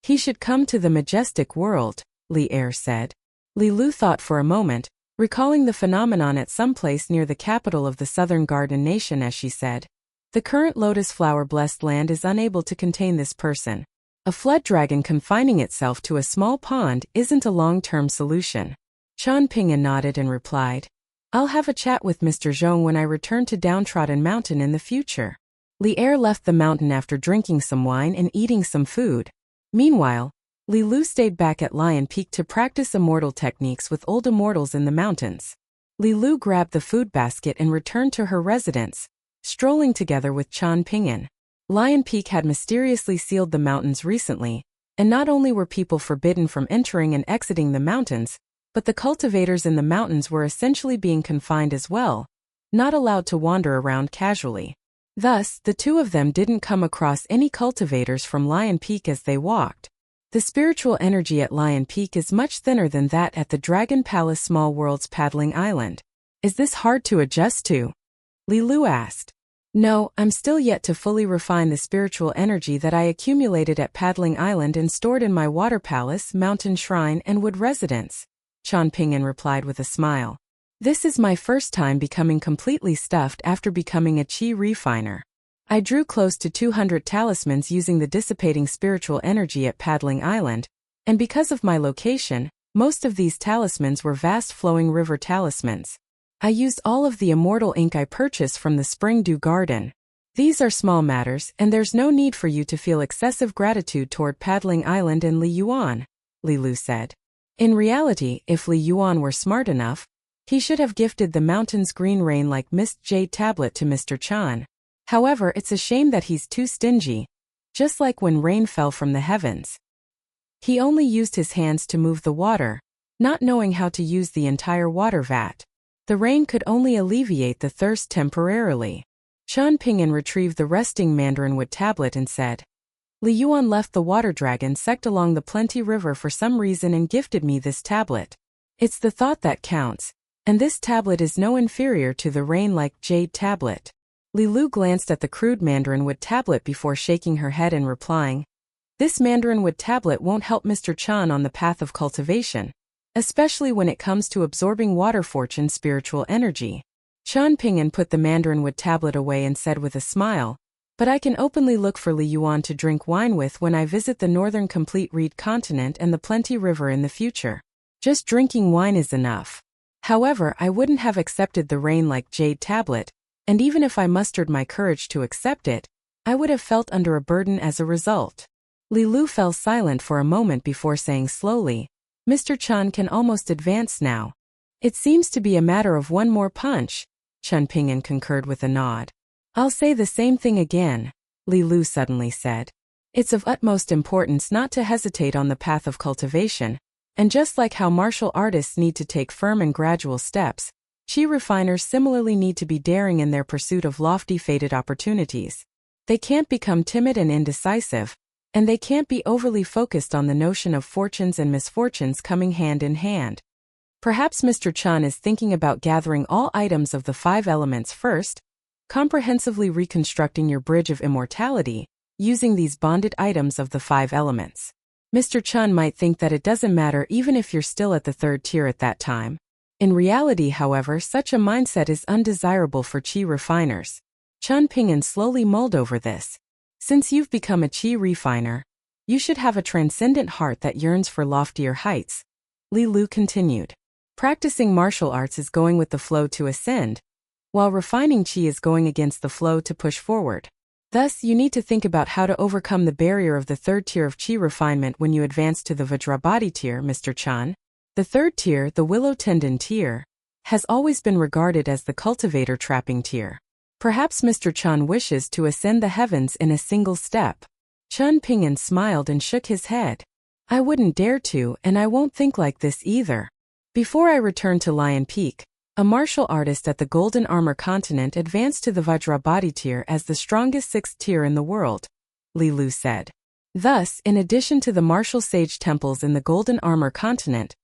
He should come to the majestic world, Li Er said. Li Lu thought for a moment, recalling the phenomenon at some place near the capital of the Southern Garden Nation as she said, The current lotus flower-blessed land is unable to contain this person. A flood dragon confining itself to a small pond isn't a long-term solution. Chen Ping'an nodded and replied, I'll have a chat with Mr. Zhong when I return to Downtrodden Mountain in the future. Li Er left the mountain after drinking some wine and eating some food. Meanwhile, Li Lu stayed back at Lion Peak to practice immortal techniques with old immortals in the mountains. Li Lu grabbed the food basket and returned to her residence, strolling together with Chen Ping'an. Lion Peak had mysteriously sealed the mountains recently, and not only were people forbidden from entering and exiting the mountains, but the cultivators in the mountains were essentially being confined as well, not allowed to wander around casually. Thus, the two of them didn't come across any cultivators from Lion Peak as they walked. The spiritual energy at Lion Peak is much thinner than that at the Dragon Palace Small World's Paddling Island. Is this hard to adjust to? Li Lu asked. No, I'm still yet to fully refine the spiritual energy that I accumulated at Paddling Island and stored in my water palace, mountain shrine, and wood residence. Chen Ping'an replied with a smile. This is my first time becoming completely stuffed after becoming a chi refiner. I drew close to 200 talismans using the dissipating spiritual energy at Paddling Island, and because of my location, most of these talismans were vast flowing river talismans. I used all of the immortal ink I purchased from the Spring Dew Garden. These are small matters, and there's no need for you to feel excessive gratitude toward Paddling Island and Li Yuan, Li Lu said. In reality, if Li Yuan were smart enough, he should have gifted the mountain's green rain like Mist Jade tablet to Mr. Chan. However, it's a shame that he's too stingy, just like when rain fell from the heavens. He only used his hands to move the water, not knowing how to use the entire water vat. The rain could only alleviate the thirst temporarily. Chen Ping'an retrieved the resting mandarin wood tablet and said, Li Yuan left the water dragon sect along the Plenty River for some reason and gifted me this tablet. It's the thought that counts, and this tablet is no inferior to the rain-like jade tablet. Li Lu glanced at the crude mandarin wood tablet before shaking her head and replying, This mandarin wood tablet won't help Mr. Chan on the path of cultivation, especially when it comes to absorbing water fortune spiritual energy. Chen Ping'an put the mandarin wood tablet away and said with a smile, But I can openly look for Li Yuan to drink wine with when I visit the northern complete reed continent and the Plenty River in the future. Just drinking wine is enough. However, I wouldn't have accepted the rain-like jade tablet, and even if I mustered my courage to accept it, I would have felt under a burden as a result. Li Lu fell silent for a moment before saying slowly, Mr. Chen can almost advance now. It seems to be a matter of one more punch, Chen Ping'an concurred with a nod. I'll say the same thing again, Li Lu suddenly said. It's of utmost importance not to hesitate on the path of cultivation, and just like how martial artists need to take firm and gradual steps, chi refiners similarly need to be daring in their pursuit of lofty fated opportunities. They can't become timid and indecisive, and they can't be overly focused on the notion of fortunes and misfortunes coming hand in hand. Perhaps Mr. Chen is thinking about gathering all items of the 5 elements first, comprehensively reconstructing your bridge of immortality, using these bonded items of the 5 elements. Mr. Chen might think that it doesn't matter even if you're still at the 3rd tier at that time. In reality, however, such a mindset is undesirable for chi refiners. Chen Ping'an slowly mulled over this. Since you've become a chi refiner, you should have a transcendent heart that yearns for loftier heights. Li Lu continued. Practicing martial arts is going with the flow to ascend, while refining chi is going against the flow to push forward. Thus, you need to think about how to overcome the barrier of the 3rd tier of chi refinement when you advance to the Vajrabodhi tier, Mr. Chen. The 3rd tier, the willow tendon tier, has always been regarded as the cultivator trapping tier. Perhaps Mr. Chen wishes to ascend the heavens in a single step. Chen Ping'an smiled and shook his head. I wouldn't dare to, and I won't think like this either. Before I return to Lion Peak, a martial artist at the Golden Armor continent advanced to the Vajrabodhi tier as the strongest 6th tier in the world, Li Lu said. Thus, in addition to the martial sage temples in the Golden Armor continent,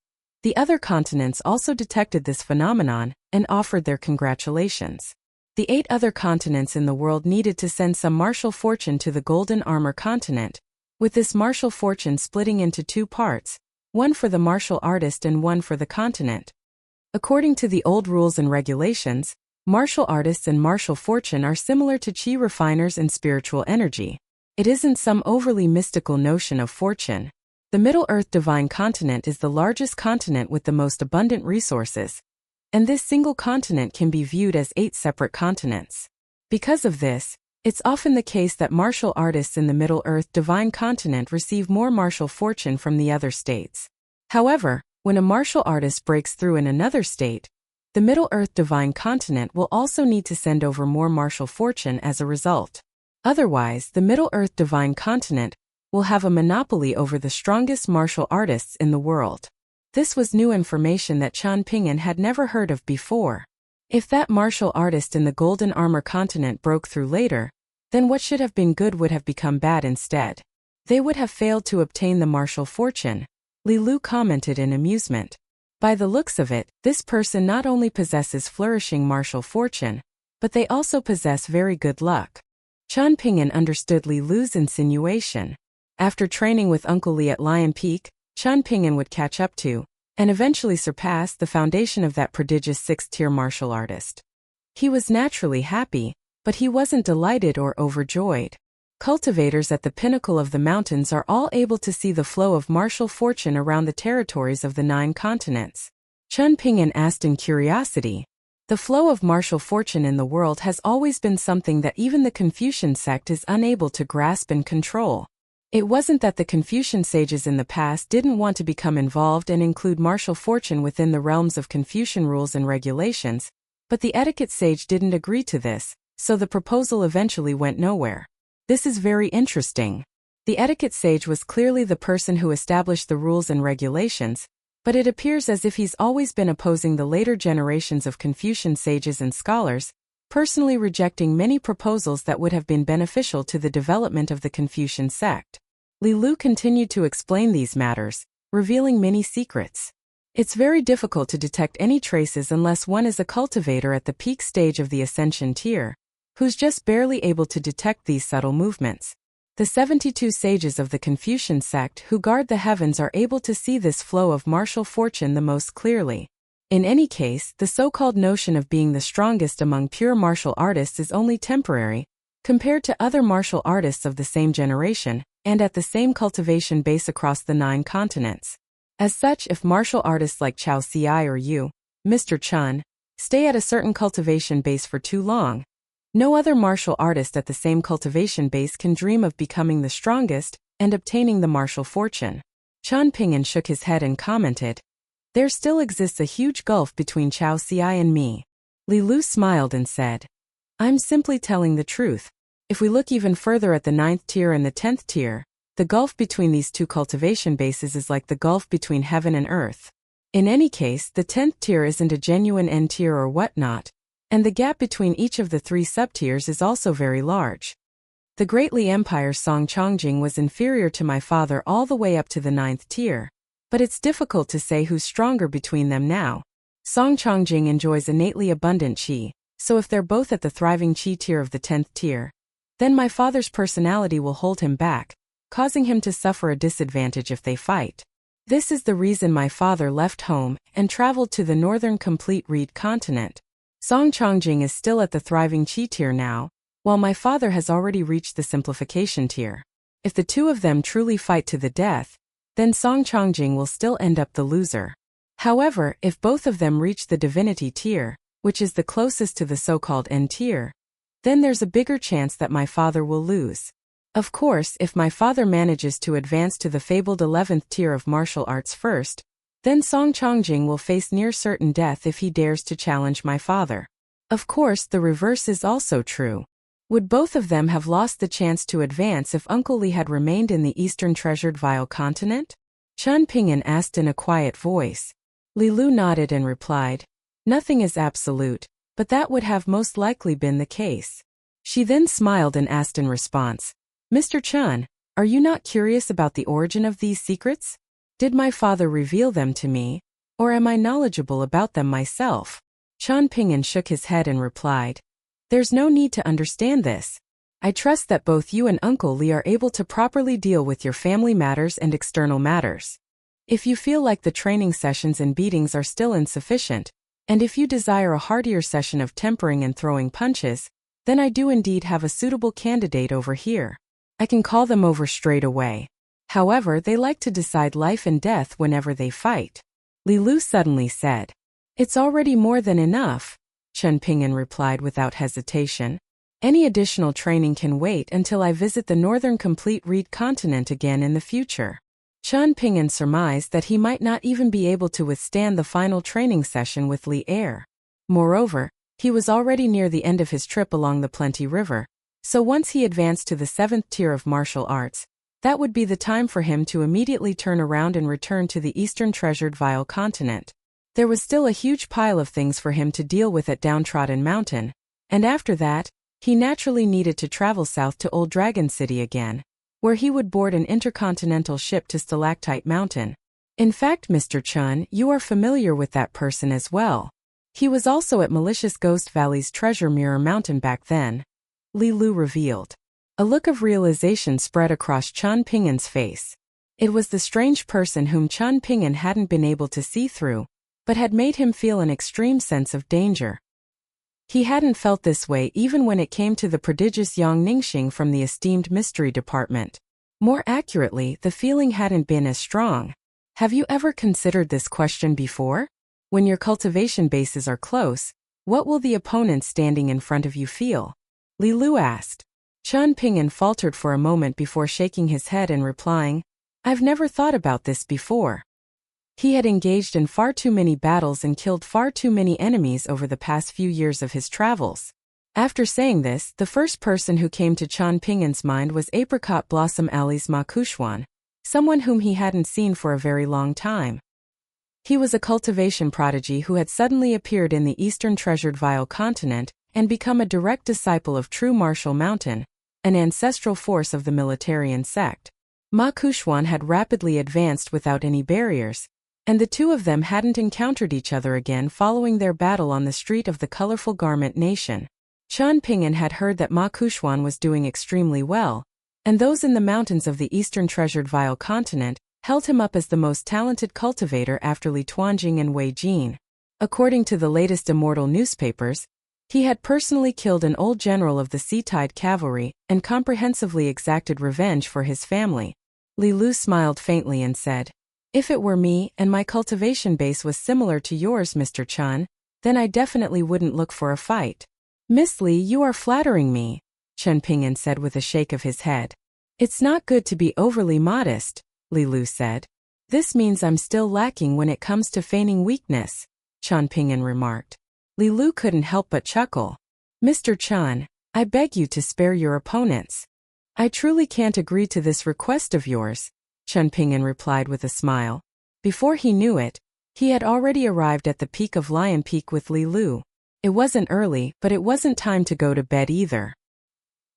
the other continents also detected this phenomenon and offered their congratulations. The 8 other continents in the world needed to send some martial fortune to the Golden Armor continent, with this martial fortune splitting into 2 parts, one for the martial artist and one for the continent. According to the old rules and regulations, martial artists and martial fortune are similar to chi refiners and spiritual energy. It isn't some overly mystical notion of fortune. The Middle Earth Divine Continent is the largest continent with the most abundant resources, and this single continent can be viewed as 8 separate continents. Because of this, it's often the case that martial artists in the Middle Earth Divine Continent receive more martial fortune from the other states. However, when a martial artist breaks through in another state, the Middle Earth Divine Continent will also need to send over more martial fortune as a result. Otherwise, the Middle Earth Divine Continent will have a monopoly over the strongest martial artists in the world. This was new information that Chen Ping'an had never heard of before. If that martial artist in the Golden Armor continent broke through later, then what should have been good would have become bad instead. They would have failed to obtain the martial fortune, Li Lu commented in amusement. By the looks of it, this person not only possesses flourishing martial fortune, but they also possess very good luck. Chen Ping'an understood Li Lu's insinuation. After training with Uncle Li at Lion Peak, Chen Ping'an would catch up to, and eventually surpass the foundation of that prodigious 6th-tier martial artist. He was naturally happy, but he wasn't delighted or overjoyed. Cultivators at the pinnacle of the mountains are all able to see the flow of martial fortune around the territories of the 9 continents. Chen Ping'an asked in curiosity. The flow of martial fortune in the world has always been something that even the Confucian sect is unable to grasp and control. It wasn't that the Confucian sages in the past didn't want to become involved and include martial fortune within the realms of Confucian rules and regulations, but the etiquette sage didn't agree to this, so the proposal eventually went nowhere. This is very interesting. The etiquette sage was clearly the person who established the rules and regulations, but it appears as if he's always been opposing the later generations of Confucian sages and scholars, personally rejecting many proposals that would have been beneficial to the development of the Confucian sect. Li Lu continued to explain these matters, revealing many secrets. It's very difficult to detect any traces unless one is a cultivator at the peak stage of the ascension tier, who's just barely able to detect these subtle movements. The 72 sages of the Confucian sect who guard the heavens are able to see this flow of martial fortune the most clearly. In any case, the so-called notion of being the strongest among pure martial artists is only temporary, compared to other martial artists of the same generation, and at the same cultivation base across the 9 continents. As such, if martial artists like Chao Ci or you, Mr. Chen, stay at a certain cultivation base for too long, No other martial artist at the same cultivation base can dream of becoming the strongest and obtaining the martial fortune. Qian Ping'an shook his head and commented, "There still exists a huge gulf between Chao Xiai and me." Li Lu smiled and said, "I'm simply telling the truth. If we look even further at the 9th tier and the 10th tier, the gulf between these two cultivation bases is like the gulf between heaven and earth. In any case, the 10th tier isn't a genuine N tier or whatnot, and the gap between each of the 3 sub-tiers is also very large. The Great Li Empire's Song Chongjing was inferior to my father all the way up to the 9th tier, but it's difficult to say who's stronger between them now. Song Chongjing enjoys innately abundant qi, so if they're both at the thriving qi tier of the 10th tier, then my father's personality will hold him back, causing him to suffer a disadvantage if they fight. This is the reason my father left home and traveled to the northern complete reed continent. Song Chongjing is still at the thriving qi tier now, while my father has already reached the simplification tier. If the two of them truly fight to the death, then Song Chongjing will still end up the loser. However, if both of them reach the divinity tier, which is the closest to the so-called N tier, then there's a bigger chance that my father will lose. Of course, if my father manages to advance to the fabled 11th tier of martial arts first, then Song Chongjing will face near certain death if he dares to challenge my father. Of course, the reverse is also true. Would both of them have lost the chance to advance if Uncle Li had remained in the Eastern Treasured Vile Continent? Qian Ping'an asked in a quiet voice. Li Lu nodded and replied, "Nothing is absolute, but that would have most likely been the case." She then smiled and asked in response, "Mr. Qian, are you not curious about the origin of these secrets? Did my father reveal them to me, or am I knowledgeable about them myself?" Qian Ping'an shook his head and replied, "There's no need to understand this. I trust that both you and Uncle Li are able to properly deal with your family matters and external matters. If you feel like the training sessions and beatings are still insufficient, and if you desire a heartier session of tempering and throwing punches, then I do indeed have a suitable candidate over here. I can call them over straight away. However, they like to decide life and death whenever they fight." Li Lu suddenly said, "It's already more than enough," Qian Ping'an replied without hesitation. "Any additional training can wait until I visit the northern complete reed continent again in the future." Qian Ping'an surmised that he might not even be able to withstand the final training session with Li Er. Moreover, he was already near the end of his trip along the Plenty River, so once he advanced to the 7th tier of martial arts, that would be the time for him to immediately turn around and return to the Eastern Treasured Vile Continent. There was still a huge pile of things for him to deal with at Downtrodden Mountain, and after that, he naturally needed to travel south to Old Dragon City again, where he would board an intercontinental ship to Stalactite Mountain. In fact, Mr. Qian, you are familiar with that person as well. He was also at Malicious Ghost Valley's Treasure Mirror Mountain back then," Li Lu revealed. A look of realization spread across Qian Ping'an's face. It was the strange person whom Qian Ping'an hadn't been able to see through, but had made him feel an extreme sense of danger. He hadn't felt this way even when it came to the prodigious Yang Ningxing from the esteemed mystery department. More accurately, the feeling hadn't been as strong. Have you ever considered this question before? When your cultivation bases are close, what will the opponent standing in front of you feel? Li Lu asked. Qian Ping'an faltered for a moment before shaking his head and replying, "I've never thought about this before." He had engaged in far too many battles and killed far too many enemies over the past few years of his travels. After saying this, the first person who came to Qian Ping'an's mind was Apricot Blossom Alley's Ma Kuxuan, someone whom he hadn't seen for a very long time. He was a cultivation prodigy who had suddenly appeared in the Eastern Treasured Vile Continent and become a direct disciple of True Martial Mountain, an ancestral force of the Militarian sect. Ma Kuxuan had rapidly advanced without any barriers, and the two of them hadn't encountered each other again following their battle on the street of the colorful garment nation. Qian Ping'an had heard that Ma Kuxuan was doing extremely well, and those in the mountains of the Eastern Treasured Vile Continent held him up as the most talented cultivator after Li Tuanjing and Wei Jin. According to the latest immortal newspapers, he had personally killed an old general of the Sea Tide Cavalry and comprehensively exacted revenge for his family. Li Lu smiled faintly and said, "If it were me and my cultivation base was similar to yours, Mr. Qian, then I definitely wouldn't look for a fight. Miss Li, you are flattering me, Chen Ping'an said with a shake of his head. It's not good to be overly modest, Li Lu said. This means I'm still lacking when it comes to feigning weakness, Chen Ping'an remarked. Li Lu couldn't help but chuckle. Mr. Chen, I beg you to spare your opponents. I truly can't agree to this request of yours, Chen Ping'an replied with a smile. Before he knew it, he had already arrived at the peak of Lion Peak with Li Lu. It wasn't early, but it wasn't time to go to bed either.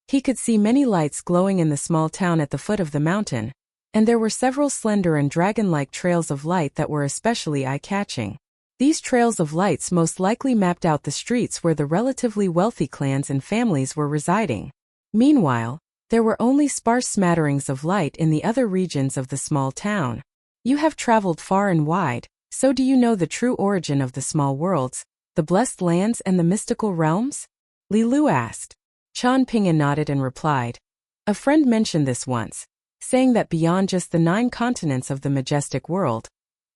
He could see many lights glowing in the small town at the foot of the mountain, and there were several slender and dragon-like trails of light that were especially eye-catching. These trails of lights most likely mapped out the streets where the relatively wealthy clans and families were residing. Meanwhile, there were only sparse smatterings of light in the other regions of the small town. You have traveled far and wide, so do you know the true origin of the small worlds, the blessed lands and the mystical realms? Li Lu asked. Chen Ping'an nodded and replied. A friend mentioned this once, saying that beyond just the 9 continents of the majestic world,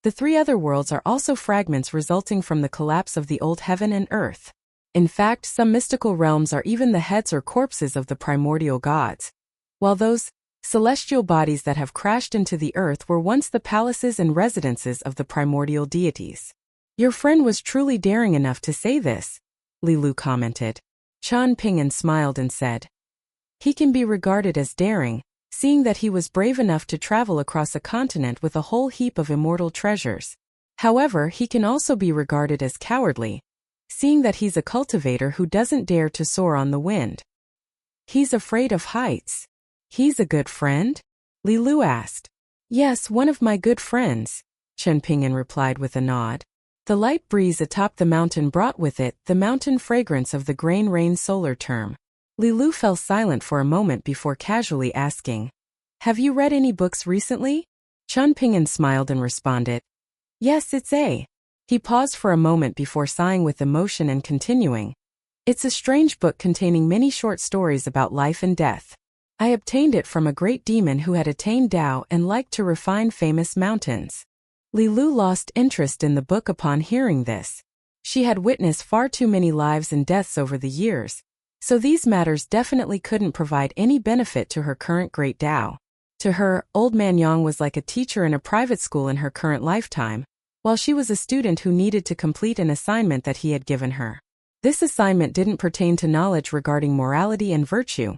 the 3 other worlds are also fragments resulting from the collapse of the old heaven and earth. In fact, some mystical realms are even the heads or corpses of the primordial gods, while those celestial bodies that have crashed into the earth were once the palaces and residences of the primordial deities. Your friend was truly daring enough to say this, Li Lu commented. Chen Ping'an smiled and said, he can be regarded as daring, seeing that he was brave enough to travel across a continent with a whole heap of immortal treasures. However, he can also be regarded as cowardly, seeing that he's a cultivator who doesn't dare to soar on the wind. He's afraid of heights. He's a good friend? Li Lu asked. Yes, one of my good friends, Chen Ping'an replied with a nod. The light breeze atop the mountain brought with it the mountain fragrance of the grain rain solar term. Li Lu fell silent for a moment before casually asking, have you read any books recently? Chen Ping'an smiled and responded, yes, it's a. He paused for a moment before sighing with emotion and continuing. It's a strange book containing many short stories about life and death. I obtained it from a great demon who had attained Tao and liked to refine famous mountains. Li Lu lost interest in the book upon hearing this. She had witnessed far too many lives and deaths over the years, so these matters definitely couldn't provide any benefit to her current great Tao. To her, Old Man Yang was like a teacher in a private school in her current lifetime, while she was a student who needed to complete an assignment that he had given her. This assignment didn't pertain to knowledge regarding morality and virtue,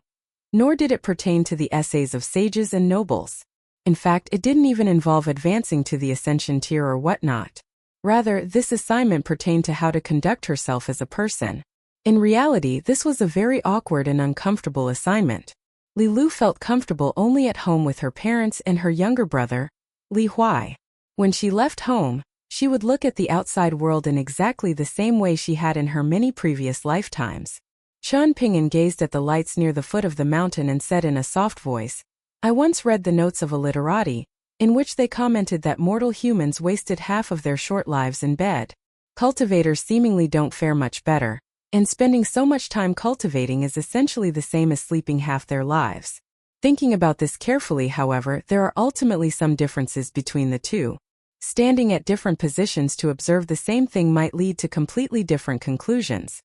nor did it pertain to the essays of sages and nobles. In fact, it didn't even involve advancing to the ascension tier or whatnot. Rather, this assignment pertained to how to conduct herself as a person. In reality, this was a very awkward and uncomfortable assignment. Li Lu felt comfortable only at home with her parents and her younger brother, Li Huai. When she left home, she would look at the outside world in exactly the same way she had in her many previous lifetimes. Chen Ping'an gazed at the lights near the foot of the mountain and said in a soft voice, I once read the notes of a literati, in which they commented that mortal humans wasted half of their short lives in bed. Cultivators seemingly don't fare much better, and spending so much time cultivating is essentially the same as sleeping half their lives. Thinking about this carefully, however, there are ultimately some differences between the two. Standing at different positions to observe the same thing might lead to completely different conclusions.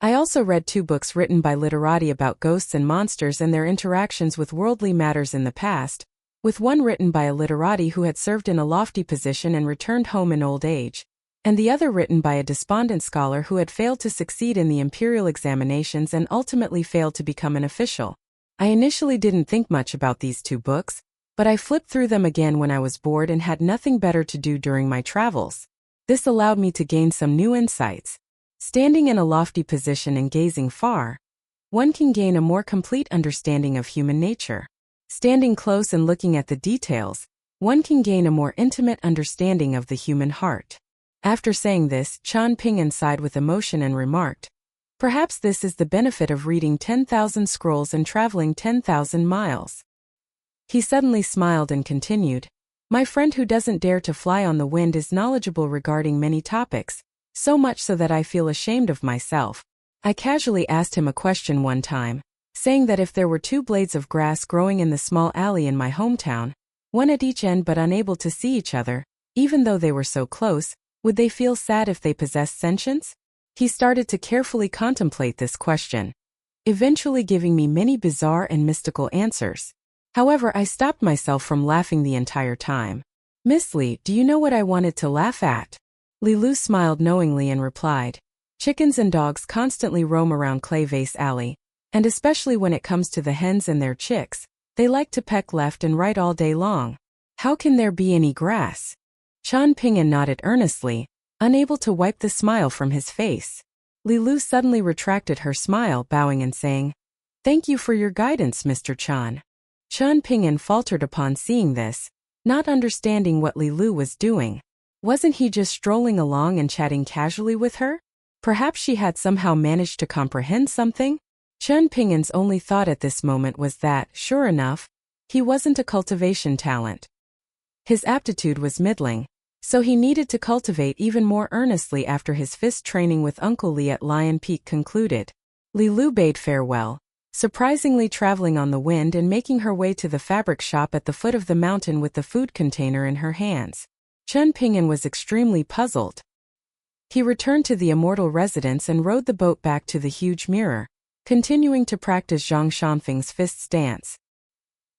I also read 2 books written by literati about ghosts and monsters and their interactions with worldly matters in the past, with one written by a literati who had served in a lofty position and returned home in old age, and the other written by a despondent scholar who had failed to succeed in the imperial examinations and ultimately failed to become an official. I initially didn't think much about these 2 books, but I flipped through them again when I was bored and had nothing better to do during my travels. This allowed me to gain some new insights. Standing in a lofty position and gazing far, one can gain a more complete understanding of human nature. Standing close and looking at the details, one can gain a more intimate understanding of the human heart. After saying this, Chen Ping'an sighed with emotion and remarked, perhaps this is the benefit of reading 10,000 scrolls and traveling 10,000 miles. He suddenly smiled and continued, my friend who doesn't dare to fly on the wind is knowledgeable regarding many topics, so much so that I feel ashamed of myself. I casually asked him a question one time, saying that if there were 2 blades of grass growing in the small alley in my hometown, one at each end but unable to see each other, even though they were so close, would they feel sad if they possessed sentience? He started to carefully contemplate this question, eventually giving me many bizarre and mystical answers. However, I stopped myself from laughing the entire time. Miss Li, do you know what I wanted to laugh at? Li Lu smiled knowingly and replied, chickens and dogs constantly roam around Clay Vase Alley, and especially when it comes to the hens and their chicks, they like to peck left and right all day long. How can there be any grass? Qian Pingan nodded earnestly, unable to wipe the smile from his face. Li Lu suddenly retracted her smile, bowing and saying, thank you for your guidance, Mr. Qian. Qian Pingan faltered upon seeing this, not understanding what Li Lu was doing. Wasn't he just strolling along and chatting casually with her? Perhaps she had somehow managed to comprehend something? Qian Pingan's only thought at this moment was that, sure enough, he wasn't a cultivation talent. His aptitude was middling, so he needed to cultivate even more earnestly after his fist training with Uncle Li at Lion Peak concluded. Li Lu bade farewell, surprisingly traveling on the wind and making her way to the fabric shop at the foot of the mountain with the food container in her hands. Qian Pingan was extremely puzzled. He returned to the immortal residence and rowed the boat back to the huge mirror, continuing to practice Zhang Shanfeng's fist stance.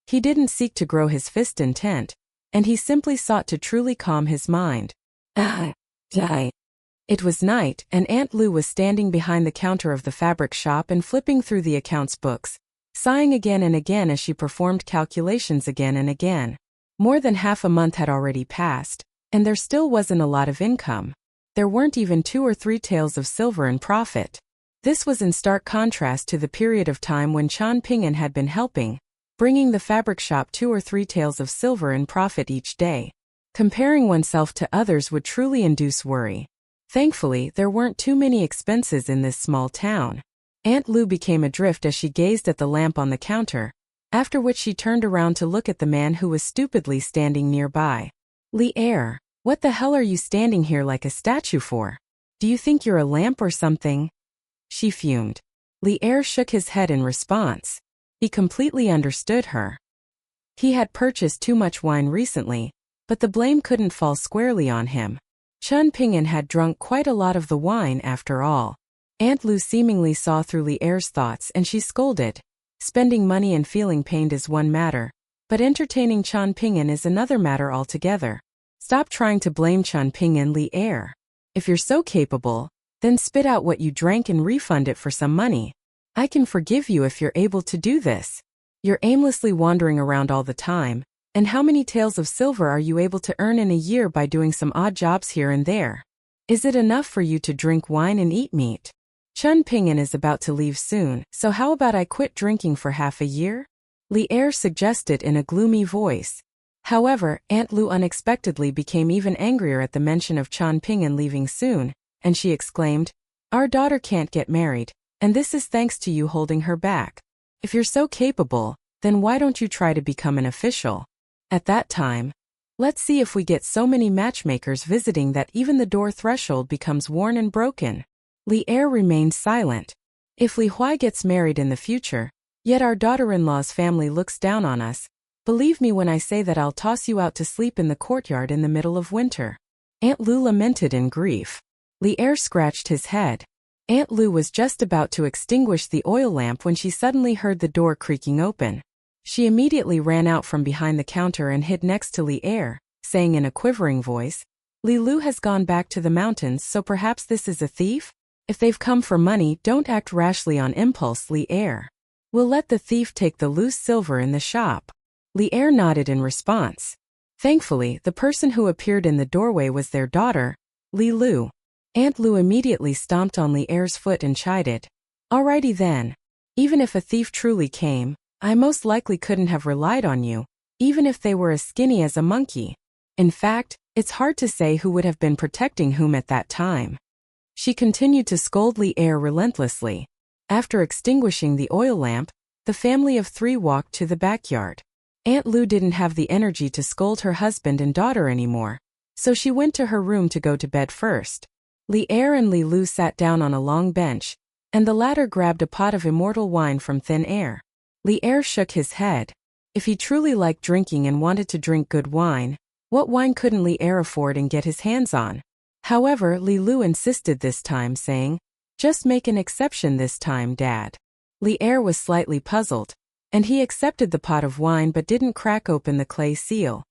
He didn't seek to grow his fist intent, and he simply sought to truly calm his mind. It was night, and Aunt Lu was standing behind the counter of the fabric shop and flipping through the accounts books, sighing again and again as she performed calculations again and again. More than half a month had already passed, and there still wasn't a lot of income. There weren't even 2 or 3 taels of silver in profit. This was in stark contrast to the period of time when Qian Pingan had been helping, bringing the fabric shop 2 or 3 taels of silver in profit each day. Comparing oneself to others would truly induce worry. Thankfully, there weren't too many expenses in this small town. Aunt Lu became adrift as she gazed at the lamp on the counter, after which she turned around to look at the man who was stupidly standing nearby. Li Er, what the hell are you standing here like a statue for? Do you think you're a lamp or something? She fumed. Li Er shook his head in response. He completely understood her. He had purchased too much wine recently, but the blame couldn't fall squarely on him. Qian Pingan had drunk quite a lot of the wine after all. Aunt Lu seemingly saw through Li Er's thoughts and she scolded. Spending money and feeling pained is one matter, but entertaining Qian Pingan is another matter altogether. Stop trying to blame Qian Pingan, Li Er. If you're so capable, then spit out what you drank and refund it for some money. I can forgive you if you're able to do this. You're aimlessly wandering around all the time, and how many taels of silver are you able to earn in a year by doing some odd jobs here and there? Is it enough for you to drink wine and eat meat? Qian Pingan is about to leave soon, so how about I quit drinking for half a year? Li Er suggested in a gloomy voice. However, Aunt Lu unexpectedly became even angrier at the mention of Qian Pingan leaving soon, and she exclaimed, our daughter can't get married, and this is thanks to you holding her back. If you're so capable, then why don't you try to become an official? At that time, let's see if we get so many matchmakers visiting that even the door threshold becomes worn and broken. Li Er remained silent. If Li Huai gets married in the future, yet our daughter-in-law's family looks down on us, believe me when I say that I'll toss you out to sleep in the courtyard in the middle of winter. Aunt Lu lamented in grief. Li Er scratched his head. Aunt Lu was just about to extinguish the oil lamp when she suddenly heard the door creaking open. She immediately ran out from behind the counter and hid next to Li Er, saying in a quivering voice, Li Lu has gone back to the mountains, so perhaps this is a thief? If they've come for money, don't act rashly on impulse, Li Er. We'll let the thief take the loose silver in the shop. Li Er nodded in response. Thankfully, the person who appeared in the doorway was their daughter, Li Lu. Aunt Lu immediately stomped on Li Er's foot and chided. Alrighty then. Even if a thief truly came, I most likely couldn't have relied on you, even if they were as skinny as a monkey. In fact, it's hard to say who would have been protecting whom at that time. She continued to scold Li Er relentlessly. After extinguishing the oil lamp, the family of 3 walked to the backyard. Aunt Lu didn't have the energy to scold her husband and daughter anymore, so she went to her room to go to bed first. Li Er and Li Lu sat down on a long bench, and the latter grabbed a pot of immortal wine from thin air. Li Er shook his head. If he truly liked drinking and wanted to drink good wine, what wine couldn't Li Er afford and get his hands on? However, Li Lu insisted this time, saying, Just make an exception this time, Dad. Lier was slightly puzzled, and he accepted the pot of wine but didn't crack open the clay seal.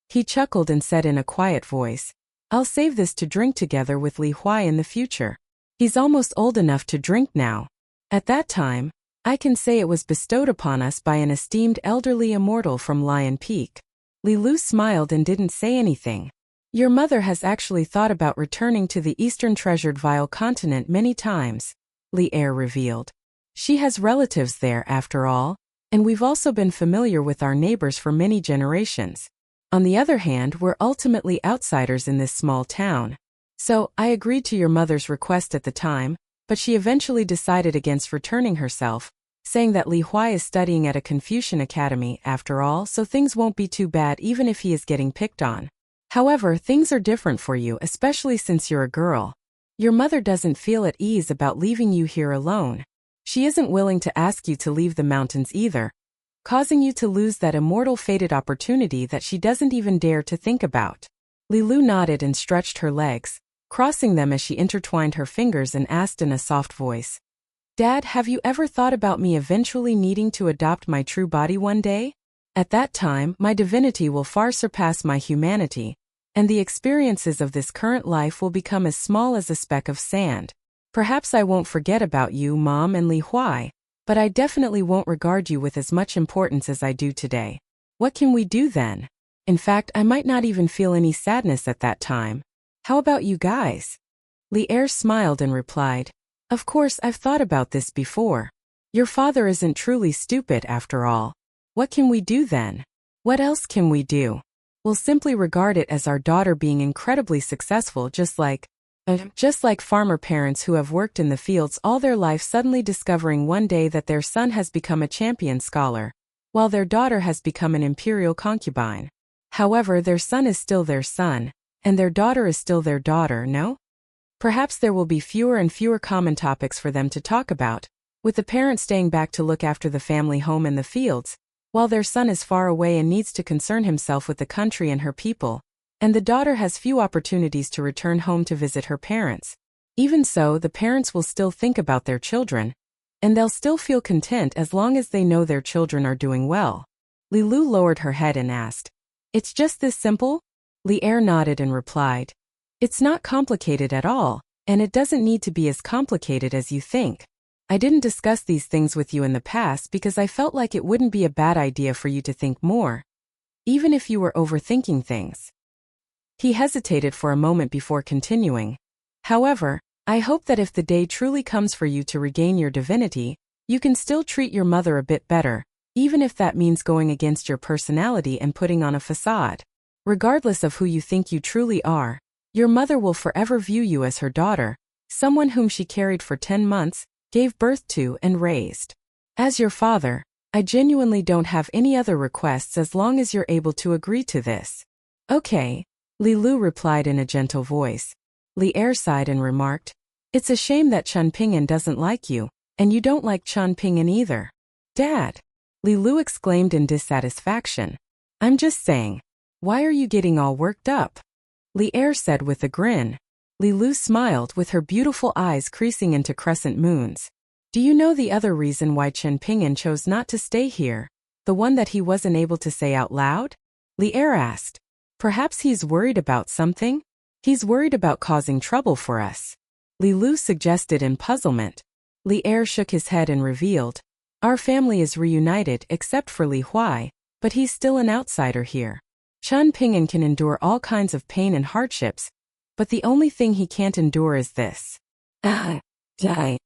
He chuckled and said in a quiet voice, I'll save this to drink together with Li Huai in the future. He's almost old enough to drink now. At that time, I can say it was bestowed upon us by an esteemed elderly immortal from Lion Peak. Li Lu smiled and didn't say anything. Your mother has actually thought about returning to the Eastern Treasured Vile Continent many times, Lier revealed. She has relatives there after all, and we've also been familiar with our neighbors for many generations. On the other hand, we're ultimately outsiders in this small town. So, I agreed to your mother's request at the time, but she eventually decided against returning herself, saying that Li Huai is studying at a Confucian academy after all, so things won't be too bad even if he is getting picked on. However, things are different for you, especially since you're a girl. Your mother doesn't feel at ease about leaving you here alone. She isn't willing to ask you to leave the mountains either, causing you to lose that immortal fated opportunity that she doesn't even dare to think about. Li Lu nodded and stretched her legs, crossing them as she intertwined her fingers and asked in a soft voice, Dad, have you ever thought about me eventually needing to adopt my true body one day? At that time, my divinity will far surpass my humanity, and the experiences of this current life will become as small as a speck of sand. Perhaps I won't forget about you, Mom and Li Huai, but I definitely won't regard you with as much importance as I do today. What can we do then? In fact, I might not even feel any sadness at that time. How about you guys? Lier smiled and replied, Of course, I've thought about this before. Your father isn't truly stupid after all. What can we do then? What else can we do? We'll simply regard it as our daughter being incredibly successful, just like farmer parents who have worked in the fields all their life suddenly discovering one day that their son has become a champion scholar, while their daughter has become an imperial concubine. However, their son is still their son, and their daughter is still their daughter, no? Perhaps there will be fewer and fewer common topics for them to talk about, with the parent staying back to look after the family home in the fields, while their son is far away and needs to concern himself with the country and her people, and the daughter has few opportunities to return home to visit her parents. Even so, the parents will still think about their children, and they'll still feel content as long as they know their children are doing well. Li Lu lowered her head and asked, It's just this simple? Lier nodded and replied, It's not complicated at all, and it doesn't need to be as complicated as you think. I didn't discuss these things with you in the past because I felt like it wouldn't be a bad idea for you to think more, even if you were overthinking things. He hesitated for a moment before continuing. However, I hope that if the day truly comes for you to regain your divinity, you can still treat your mother a bit better, even if that means going against your personality and putting on a facade. Regardless of who you think you truly are, your mother will forever view you as her daughter, someone whom she carried for 10 months, gave birth to and raised. As your father, I genuinely don't have any other requests as long as you're able to agree to this. Okay, Li Lu replied in a gentle voice. Lier sighed and remarked, It's a shame that Chun Ping'an doesn't like you, and you don't like Chun Ping'an either. Dad! Li Lu exclaimed in dissatisfaction. I'm just saying. Why are you getting all worked up? Lier said with a grin. Li Lu smiled with her beautiful eyes creasing into crescent moons. Do you know the other reason why Chen Ping'an chose not to stay here? The one that he wasn't able to say out loud? Lier asked. Perhaps he's worried about something? He's worried about causing trouble for us. Li Lu suggested in puzzlement. Lier shook his head and revealed. Our family is reunited except for Li Huai, but he's still an outsider here. Chun Ping'an can endure all kinds of pain and hardships, but the only thing he can't endure is this. Die.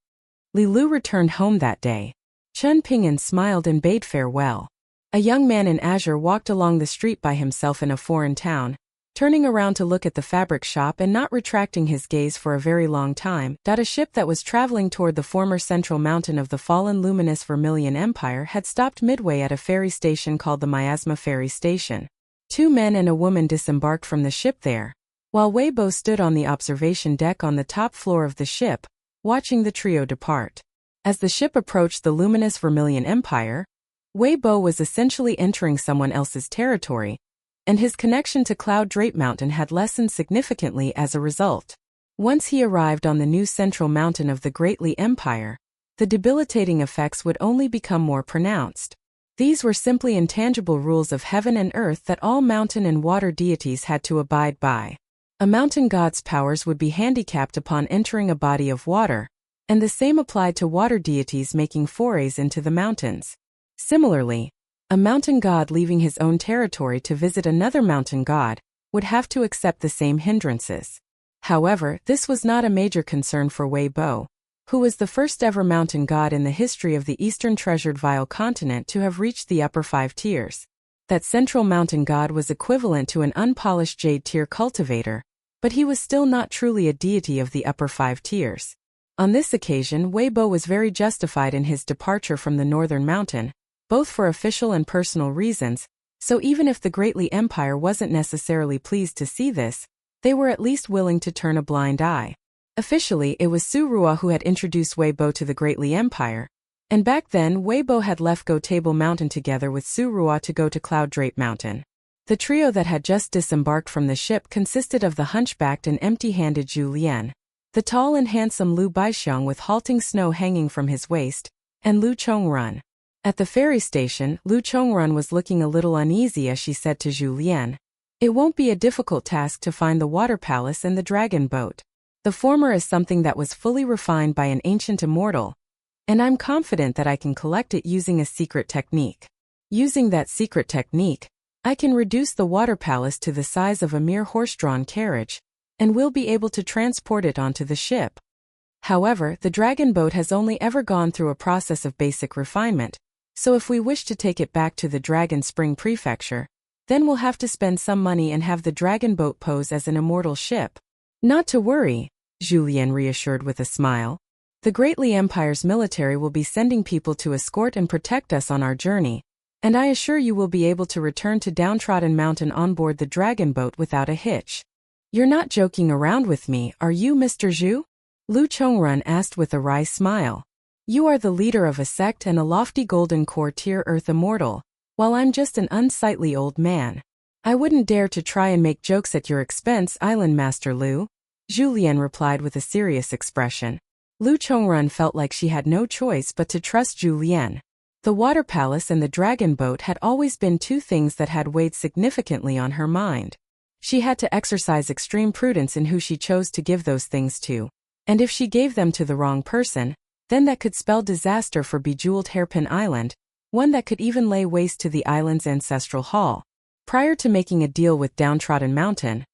Li Lu returned home that day. Chun Ping'an smiled and bade farewell. A young man in azure walked along the street by himself in a foreign town, turning around to look at the fabric shop and not retracting his gaze for a very long time. A ship that was traveling toward the former central mountain of the fallen luminous Vermilion Empire had stopped midway at a ferry station called the Miasma Ferry Station. 2 men and a woman disembarked from the ship there, while Wei Bo stood on the observation deck on the top floor of the ship, watching the trio depart. As the ship approached the luminous Vermilion Empire, Wei Bo was essentially entering someone else's territory, and his connection to Cloud Drape Mountain had lessened significantly as a result. Once he arrived on the new central mountain of the Great Li Empire, the debilitating effects would only become more pronounced. These were simply intangible rules of heaven and earth that all mountain and water deities had to abide by. A mountain god's powers would be handicapped upon entering a body of water, and the same applied to water deities making forays into the mountains. Similarly, a mountain god leaving his own territory to visit another mountain god would have to accept the same hindrances. However, this was not a major concern for Wei Bo, who was the first ever mountain god in the history of the Eastern Treasured Vile continent to have reached the upper 5 tiers. That central mountain god was equivalent to an unpolished jade tier cultivator, but he was still not truly a deity of the upper 5 tiers. On this occasion, Wei Bo was very justified in his departure from the northern mountain, both for official and personal reasons, so even if the Great Li Empire wasn't necessarily pleased to see this, they were at least willing to turn a blind eye. Officially, it was Su Ruo who had introduced Wei Bo to the Great Li Empire, and back then Wei Bo had left Go Table Mountain together with Su Ruo to go to Cloud Drape Mountain. The trio that had just disembarked from the ship consisted of the hunchbacked and empty-handed Zhu Lian, the tall and handsome Lu Baixiang with halting snow hanging from his waist, and Lu Chongrun. At the ferry station, Lu Chongrun was looking a little uneasy as she said to Zhu Lian, "It won't be a difficult task to find the water palace and the dragon boat. The former is something that was fully refined by an ancient immortal, and I'm confident that I can collect it using a secret technique. Using that secret technique, I can reduce the water palace to the size of a mere horse-drawn carriage, and will be able to transport it onto the ship. However, the dragon boat has only ever gone through a process of basic refinement, so if we wish to take it back to the Dragon Spring Prefecture, then we'll have to spend some money and have the dragon boat pose as an immortal ship." "Not to worry," Zhu Lian reassured with a smile. "The Great Li Empire's military will be sending people to escort and protect us on our journey, and I assure you will be able to return to Downtrodden Mountain on board the dragon boat without a hitch." "You're not joking around with me, are you, Mr. Zhu?" Lu Chongrun asked with a wry smile. "You are the leader of a sect and a lofty golden core tier earth immortal, while I'm just an unsightly old man. I wouldn't dare to try and make jokes at your expense, Island Master Lu," Zhu Lian replied with a serious expression. Lu Chongrun felt like she had no choice but to trust Zhu Lian. The water palace and the dragon boat had always been two things that had weighed significantly on her mind. She had to exercise extreme prudence in who she chose to give those things to, and if she gave them to the wrong person, then that could spell disaster for Bejeweled Hairpin Island, one that could even lay waste to the island's ancestral hall. Prior to making a deal with Downtrodden Mountain,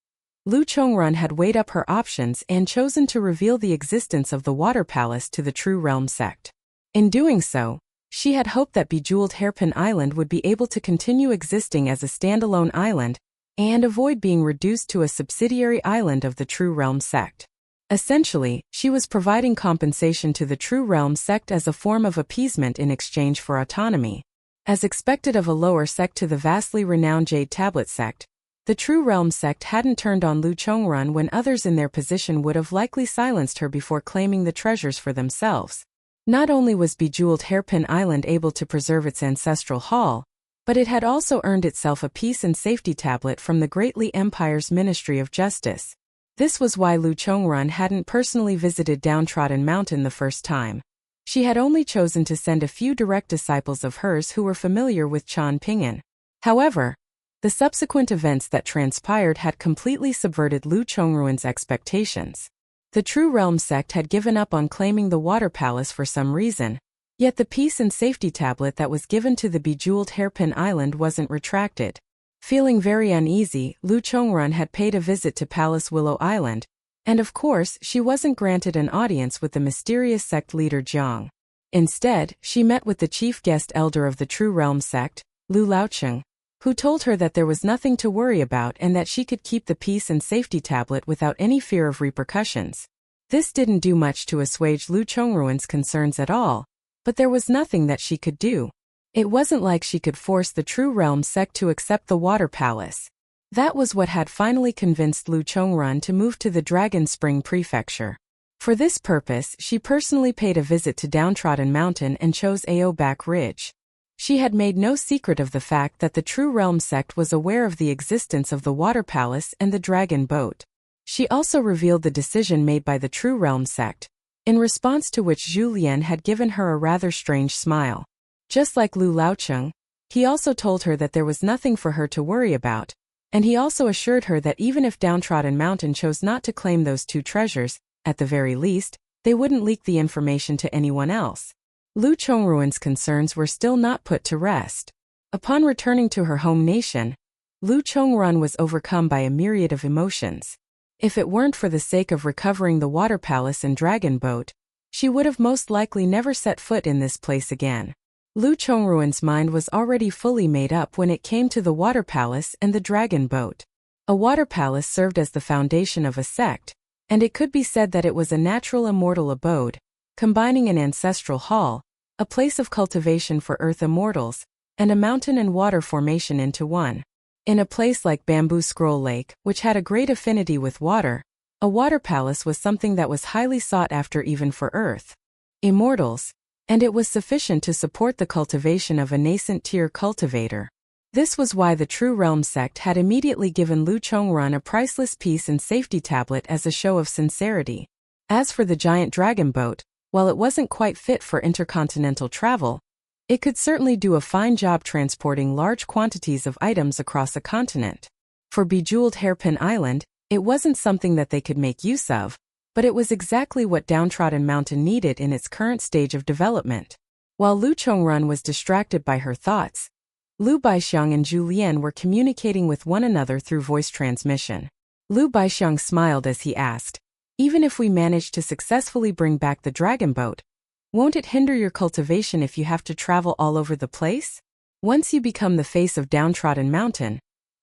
Lu Chongrun had weighed up her options and chosen to reveal the existence of the Water Palace to the True Realm sect. In doing so, she had hoped that Bejeweled Hairpin Island would be able to continue existing as a standalone island and avoid being reduced to a subsidiary island of the True Realm sect. Essentially, she was providing compensation to the True Realm sect as a form of appeasement in exchange for autonomy. As expected of a lower sect to the vastly renowned Jade Tablet sect, the True Realm sect hadn't turned on Lu Chongrun when others in their position would have likely silenced her before claiming the treasures for themselves. Not only was Bejeweled Hairpin Island able to preserve its ancestral hall, but it had also earned itself a peace and safety tablet from the Great Li Empire's Ministry of Justice. This was why Lu Chongrun hadn't personally visited Downtrodden Mountain the first time. She had only chosen to send a few direct disciples of hers who were familiar with Chan Pingan. However, the subsequent events that transpired had completely subverted Lu Chongrun's expectations. The True Realm sect had given up on claiming the Water Palace for some reason, yet the peace and safety tablet that was given to the Bejeweled Hairpin Island wasn't retracted. Feeling very uneasy, Lu Chongrun had paid a visit to Palace Willow Island, and of course she wasn't granted an audience with the mysterious sect leader Jiang. Instead, she met with the chief guest elder of the True Realm sect, Lu Laocheng, who told her that there was nothing to worry about and that she could keep the peace and safety tablet without any fear of repercussions. This didn't do much to assuage Lu Chongrun's concerns at all, but there was nothing that she could do. It wasn't like she could force the True Realm sect to accept the Water Palace. That was what had finally convinced Lu Chongrun to move to the Dragon Spring Prefecture. For this purpose, she personally paid a visit to Downtrodden Mountain and chose Ao Back Ridge. She had made no secret of the fact that the True Realm sect was aware of the existence of the Water Palace and the Dragon Boat. She also revealed the decision made by the True Realm sect, in response to which Zhu Lian had given her a rather strange smile. Just like Lu Laocheng, he also told her that there was nothing for her to worry about, and he also assured her that even if Downtrodden Mountain chose not to claim those two treasures, at the very least, they wouldn't leak the information to anyone else. Lu Chongruan's concerns were still not put to rest. Upon returning to her home nation, Lu Chongruan was overcome by a myriad of emotions. If it weren't for the sake of recovering the Water Palace and Dragon Boat, she would have most likely never set foot in this place again. Lu Chongruan's mind was already fully made up when it came to the Water Palace and the Dragon Boat. A Water Palace served as the foundation of a sect, and it could be said that it was a natural immortal abode, combining an ancestral hall, a place of cultivation for earth immortals, and a mountain and water formation into one. In a place like Bamboo Scroll Lake, which had a great affinity with water, a water palace was something that was highly sought after even for earth immortals, and it was sufficient to support the cultivation of a nascent tier cultivator. This was why the True Realm sect had immediately given Lu Chongruan a priceless peace and safety tablet as a show of sincerity. As for the giant dragon boat, while it wasn't quite fit for intercontinental travel, it could certainly do a fine job transporting large quantities of items across a continent. For Bejeweled Hairpin Island, it wasn't something that they could make use of, but it was exactly what Downtrodden Mountain needed in its current stage of development. While Lu Chongruan was distracted by her thoughts, Lu Baixiang and Zhu Lian were communicating with one another through voice transmission. Lu Baixiang smiled as he asked, "Even if we manage to successfully bring back the dragon boat, won't it hinder your cultivation if you have to travel all over the place? Once you become the face of Downtrodden Mountain,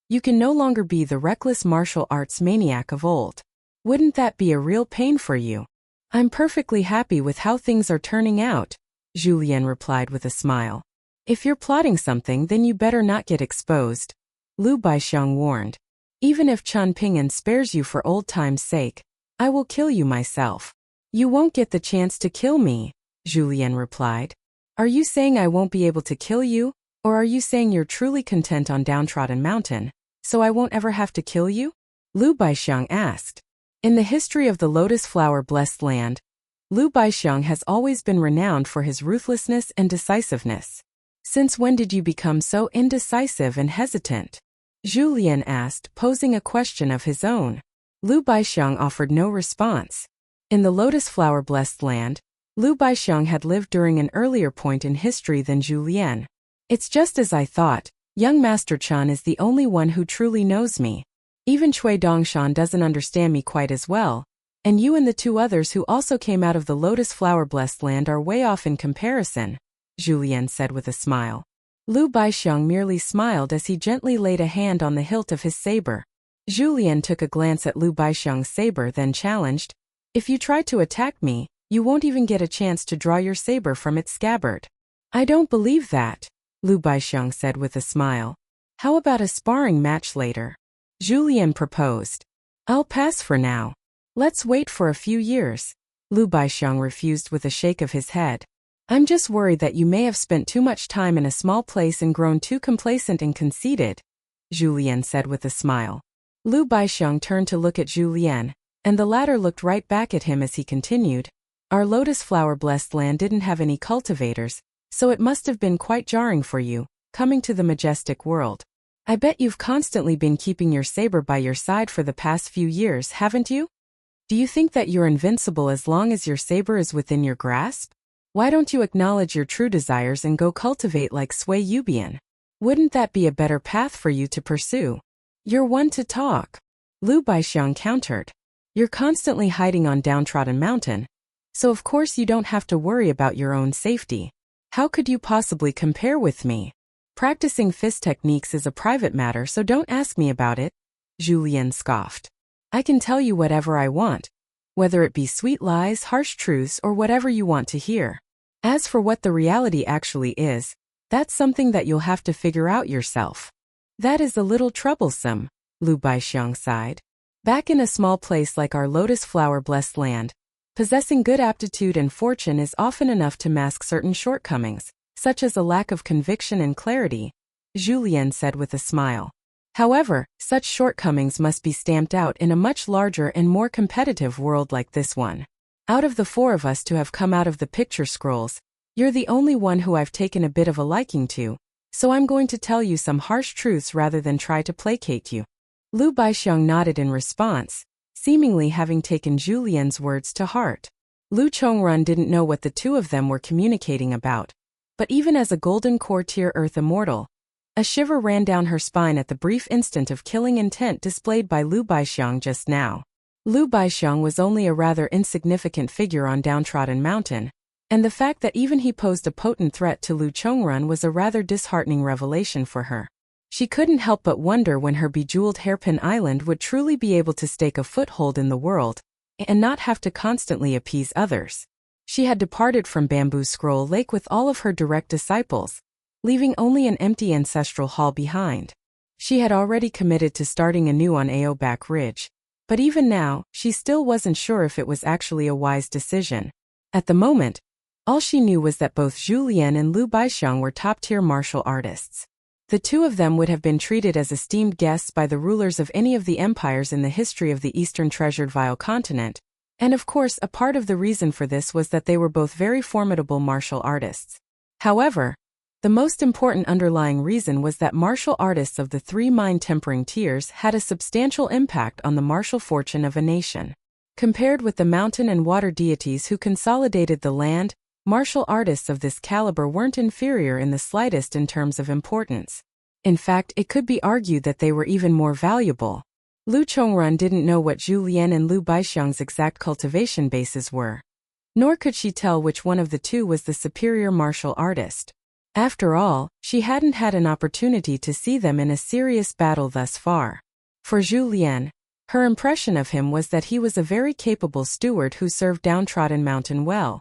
you can no longer be the reckless martial arts maniac of old. Wouldn't that be a real pain for you?" "I'm perfectly happy with how things are turning out," Zhu Lian replied with a smile. "If you're plotting something, then you better not get exposed," Lu Baixiang warned. "Even if Chun Ping'an spares you for old time's sake, I will kill you myself." "You won't get the chance to kill me," Zhu Lian replied. "Are you saying I won't be able to kill you, or are you saying you're truly content on Downtrodden Mountain, so I won't ever have to kill you?" Lu Baixiang asked. In the history of the Lotus Flower Blessed Land, Lu Baixiang has always been renowned for his ruthlessness and decisiveness. "Since when did you become so indecisive and hesitant?" Zhu Lian asked, posing a question of his own. Lu Baixiang offered no response. In the Lotus Flower Blessed Land, Lu Baixiang had lived during an earlier point in history than Zhu Lian. "It's just as I thought. Young Master Chan is the only one who truly knows me. Even Cui Dongshan doesn't understand me quite as well, and you and the two others who also came out of the Lotus Flower Blessed Land are way off in comparison," Zhu Lian said with a smile. Lu Baixiang merely smiled as he gently laid a hand on the hilt of his saber. Zhu Lian took a glance at Lu Baixiang's saber, then challenged, "If you try to attack me, you won't even get a chance to draw your saber from its scabbard." "I don't believe that," Lu Baixiang said with a smile. "How about a sparring match later?" Zhu Lian proposed. "I'll pass for now. Let's wait for a few years." Lu Baixiang refused with a shake of his head. "I'm just worried that you may have spent too much time in a small place and grown too complacent and conceited," Zhu Lian said with a smile. Lu Baixiang turned to look at Zhu Lian, and the latter looked right back at him as he continued. "Our Lotus Flower Blessed Land didn't have any cultivators, so it must have been quite jarring for you, coming to the majestic world. I bet you've constantly been keeping your saber by your side for the past few years, haven't you? Do you think that you're invincible as long as your saber is within your grasp? Why don't you acknowledge your true desires and go cultivate like Sui Yubian? Wouldn't that be a better path for you to pursue? You're one to talk," Lu Baixiang countered. "You're constantly hiding on Downtrodden Mountain, so of course you don't have to worry about your own safety. How could you possibly compare with me? Practicing fist techniques is a private matter, so don't ask me about it," Zhu Lian scoffed. "I can tell you whatever I want, whether it be sweet lies, harsh truths, or whatever you want to hear. As for what the reality actually is, that's something that you'll have to figure out yourself." "That is a little troublesome," Lu Baixiang sighed. "Back in a small place like our Lotus Flower Blessed Land, possessing good aptitude and fortune is often enough to mask certain shortcomings, such as a lack of conviction and clarity," Zhu Lian said with a smile. However, such shortcomings must be stamped out in a much larger and more competitive world like this one. Out of the four of us to have come out of the picture scrolls, you're the only one who I've taken a bit of a liking to, so I'm going to tell you some harsh truths rather than try to placate you. Lu Baixiang nodded in response, seemingly having taken Zhu Lian's words to heart. Lu Chongrun didn't know what the two of them were communicating about, but even as a golden core tier earth immortal, a shiver ran down her spine at the brief instant of killing intent displayed by Lu Baixiang just now. Lu Baixiang was only a rather insignificant figure on Downtrodden Mountain, and the fact that even he posed a potent threat to Lu Chongrun was a rather disheartening revelation for her. She couldn't help but wonder when her bejeweled hairpin island would truly be able to stake a foothold in the world, and not have to constantly appease others. She had departed from Bamboo Scroll Lake with all of her direct disciples, leaving only an empty ancestral hall behind. She had already committed to starting anew on Aoback Ridge, but even now, she still wasn't sure if it was actually a wise decision. At the moment, all she knew was that both Zhu Lian and Lu Baixiang were top-tier martial artists. The two of them would have been treated as esteemed guests by the rulers of any of the empires in the history of the Eastern Treasured Vile Continent, and of course a part of the reason for this was that they were both very formidable martial artists. However, the most important underlying reason was that martial artists of the three mind-tempering tiers had a substantial impact on the martial fortune of a nation. Compared with the mountain and water deities who consolidated the land, martial artists of this caliber weren't inferior in the slightest in terms of importance. In fact, it could be argued that they were even more valuable. Lu Chongrun didn't know what Zhu Lian and Lu Baixiang's exact cultivation bases were. Nor could she tell which one of the two was the superior martial artist. After all, she hadn't had an opportunity to see them in a serious battle thus far. For Zhu Lian, her impression of him was that he was a very capable steward who served Downtrodden Mountain well.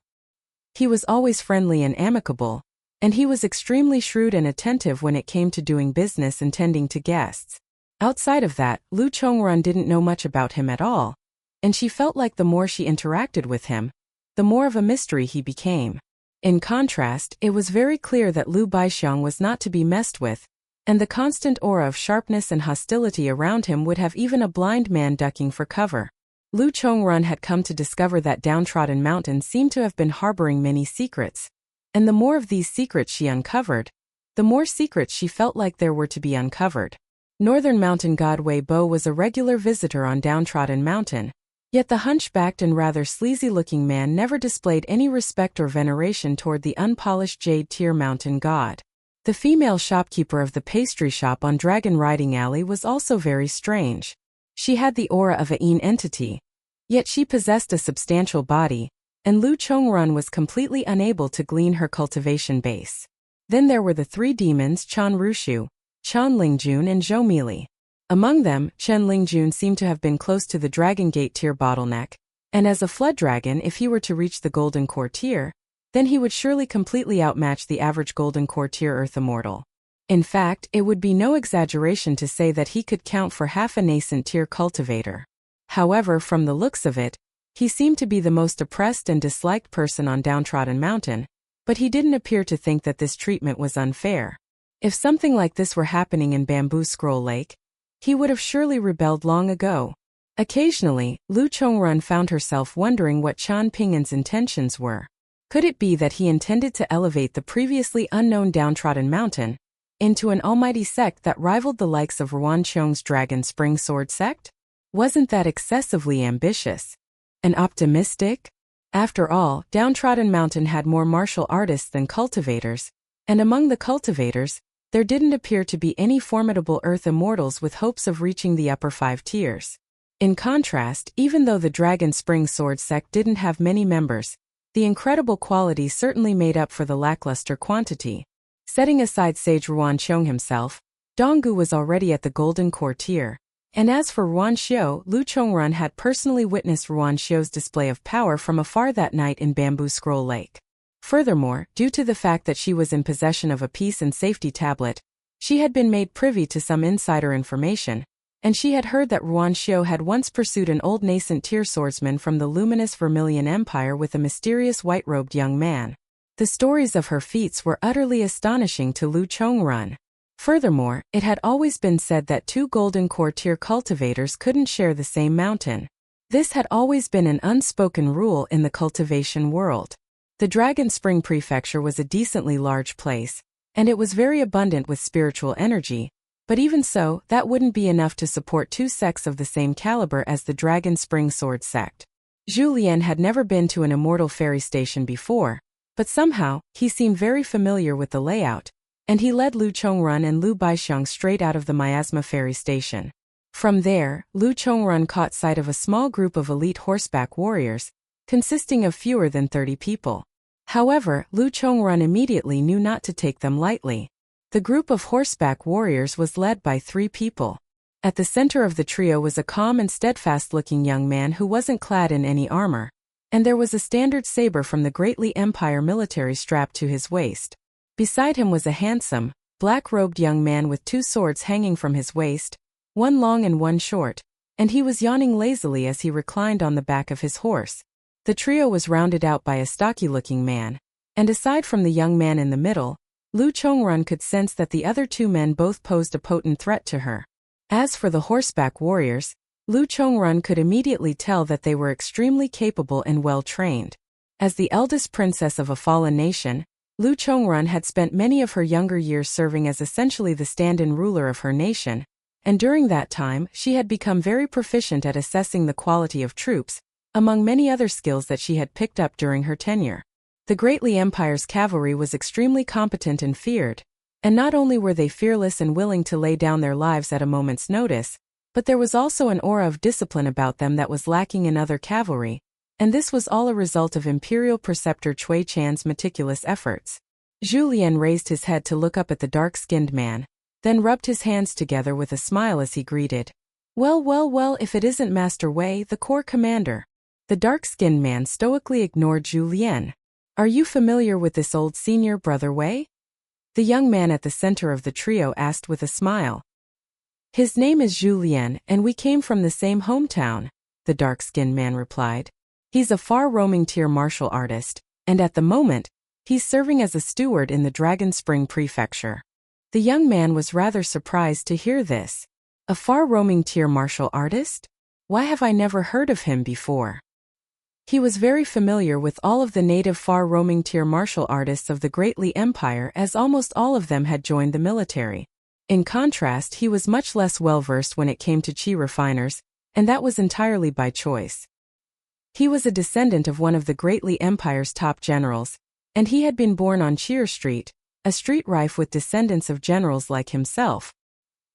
He was always friendly and amicable, and he was extremely shrewd and attentive when it came to doing business and tending to guests. Outside of that, Lu Chongrun didn't know much about him at all, and she felt like the more she interacted with him, the more of a mystery he became. In contrast, it was very clear that Lu Baixiang was not to be messed with, and the constant aura of sharpness and hostility around him would have even a blind man ducking for cover. Lu Chongrun had come to discover that Downtrodden Mountain seemed to have been harboring many secrets, and the more of these secrets she uncovered, the more secrets she felt like there were to be uncovered. Northern Mountain God Wei Bo was a regular visitor on Downtrodden Mountain, yet the hunchbacked and rather sleazy-looking man never displayed any respect or veneration toward the unpolished jade-tier mountain god. The female shopkeeper of the pastry shop on Dragon Riding Alley was also very strange. She had the aura of a Een entity, yet she possessed a substantial body, and Lu Chongrun was completely unable to glean her cultivation base. Then there were the three demons Chan Rushu, Chan Lingjun and Zhou Mili. Among them, Chen Lingjun seemed to have been close to the Dragon Gate tier bottleneck, and as a flood dragon, if he were to reach the Golden Core tier, then he would surely completely outmatch the average Golden Core tier Earth Immortal. In fact, it would be no exaggeration to say that he could count for half a nascent tier Cultivator. However, from the looks of it, he seemed to be the most oppressed and disliked person on Downtrodden Mountain, but he didn't appear to think that this treatment was unfair. If something like this were happening in Bamboo Scroll Lake, he would have surely rebelled long ago. Occasionally, Lu Chongrun found herself wondering what Chan Pingan's intentions were. Could it be that he intended to elevate the previously unknown Downtrodden Mountain into an almighty sect that rivaled the likes of Ruanqiong's Dragon Spring Sword sect? Wasn't that excessively ambitious? And optimistic? After all, Downtrodden Mountain had more martial artists than cultivators, and among the cultivators, there didn't appear to be any formidable Earth Immortals with hopes of reaching the upper 5 tiers. In contrast, even though the Dragon Spring Sword sect didn't have many members, the incredible quality certainly made up for the lackluster quantity. Setting aside Sage Ruanqiong himself, Donggu was already at the Golden Core tier, and as for Ruanxiu, Lu Chongrun had personally witnessed Ruanxiu's display of power from afar that night in Bamboo Scroll Lake. Furthermore, due to the fact that she was in possession of a peace and safety tablet, she had been made privy to some insider information, and she had heard that Ruanxiu had once pursued an old nascent tier swordsman from the luminous Vermilion Empire with a mysterious white-robed young man. The stories of her feats were utterly astonishing to Lu Chongrun. Furthermore, it had always been said that two golden core tier cultivators couldn't share the same mountain. This had always been an unspoken rule in the cultivation world. The Dragon Spring Prefecture was a decently large place, and it was very abundant with spiritual energy, but even so, that wouldn't be enough to support two sects of the same caliber as the Dragon Spring Sword sect. Julien had never been to an immortal ferry station before, but somehow, he seemed very familiar with the layout, and he led Lu Chongrun and Lu Baixiang straight out of the Miasma ferry station. From there, Lu Chongrun caught sight of a small group of elite horseback warriors, consisting of fewer than 30 people. However, Lu Chongrun immediately knew not to take them lightly. The group of horseback warriors was led by 3 people. At the center of the trio was a calm and steadfast-looking young man who wasn't clad in any armor, and there was a standard saber from the Great Li Empire military strapped to his waist. Beside him was a handsome, black-robed young man with 2 swords hanging from his waist, one long and one short, and he was yawning lazily as he reclined on the back of his horse. The trio was rounded out by a stocky-looking man, and aside from the young man in the middle, Lu Chongrun could sense that the other 2 men both posed a potent threat to her. As for the horseback warriors, Lu Chongrun could immediately tell that they were extremely capable and well-trained. As the eldest princess of a fallen nation, Lu Chongrun had spent many of her younger years serving as essentially the stand-in ruler of her nation, and during that time she had become very proficient at assessing the quality of troops, among many other skills that she had picked up during her tenure. The Great Li Empire's cavalry was extremely competent and feared, and not only were they fearless and willing to lay down their lives at a moment's notice, but there was also an aura of discipline about them that was lacking in other cavalry, and this was all a result of Imperial Preceptor Cui Chan's meticulous efforts. Julien raised his head to look up at the dark-skinned man, then rubbed his hands together with a smile as he greeted. Well, if it isn't Master Wei, the corps commander." The dark-skinned man stoically ignored Julien. "Are you familiar with this old senior brother Wei?" The young man at the center of the trio asked with a smile. "His name is Julien, and we came from the same hometown," the dark-skinned man replied. "He's a far-roaming tier martial artist, and at the moment, he's serving as a steward in the Dragon Spring Prefecture." The young man was rather surprised to hear this. "A far-roaming tier martial artist? Why have I never heard of him before?" He was very familiar with all of the native far-roaming tier martial artists of the Great Li Empire, as almost all of them had joined the military. In contrast, he was much less well-versed when it came to chi refiners, and that was entirely by choice. He was a descendant of one of the Great Li Empire's top generals, and he had been born on Cheer Street, a street rife with descendants of generals like himself.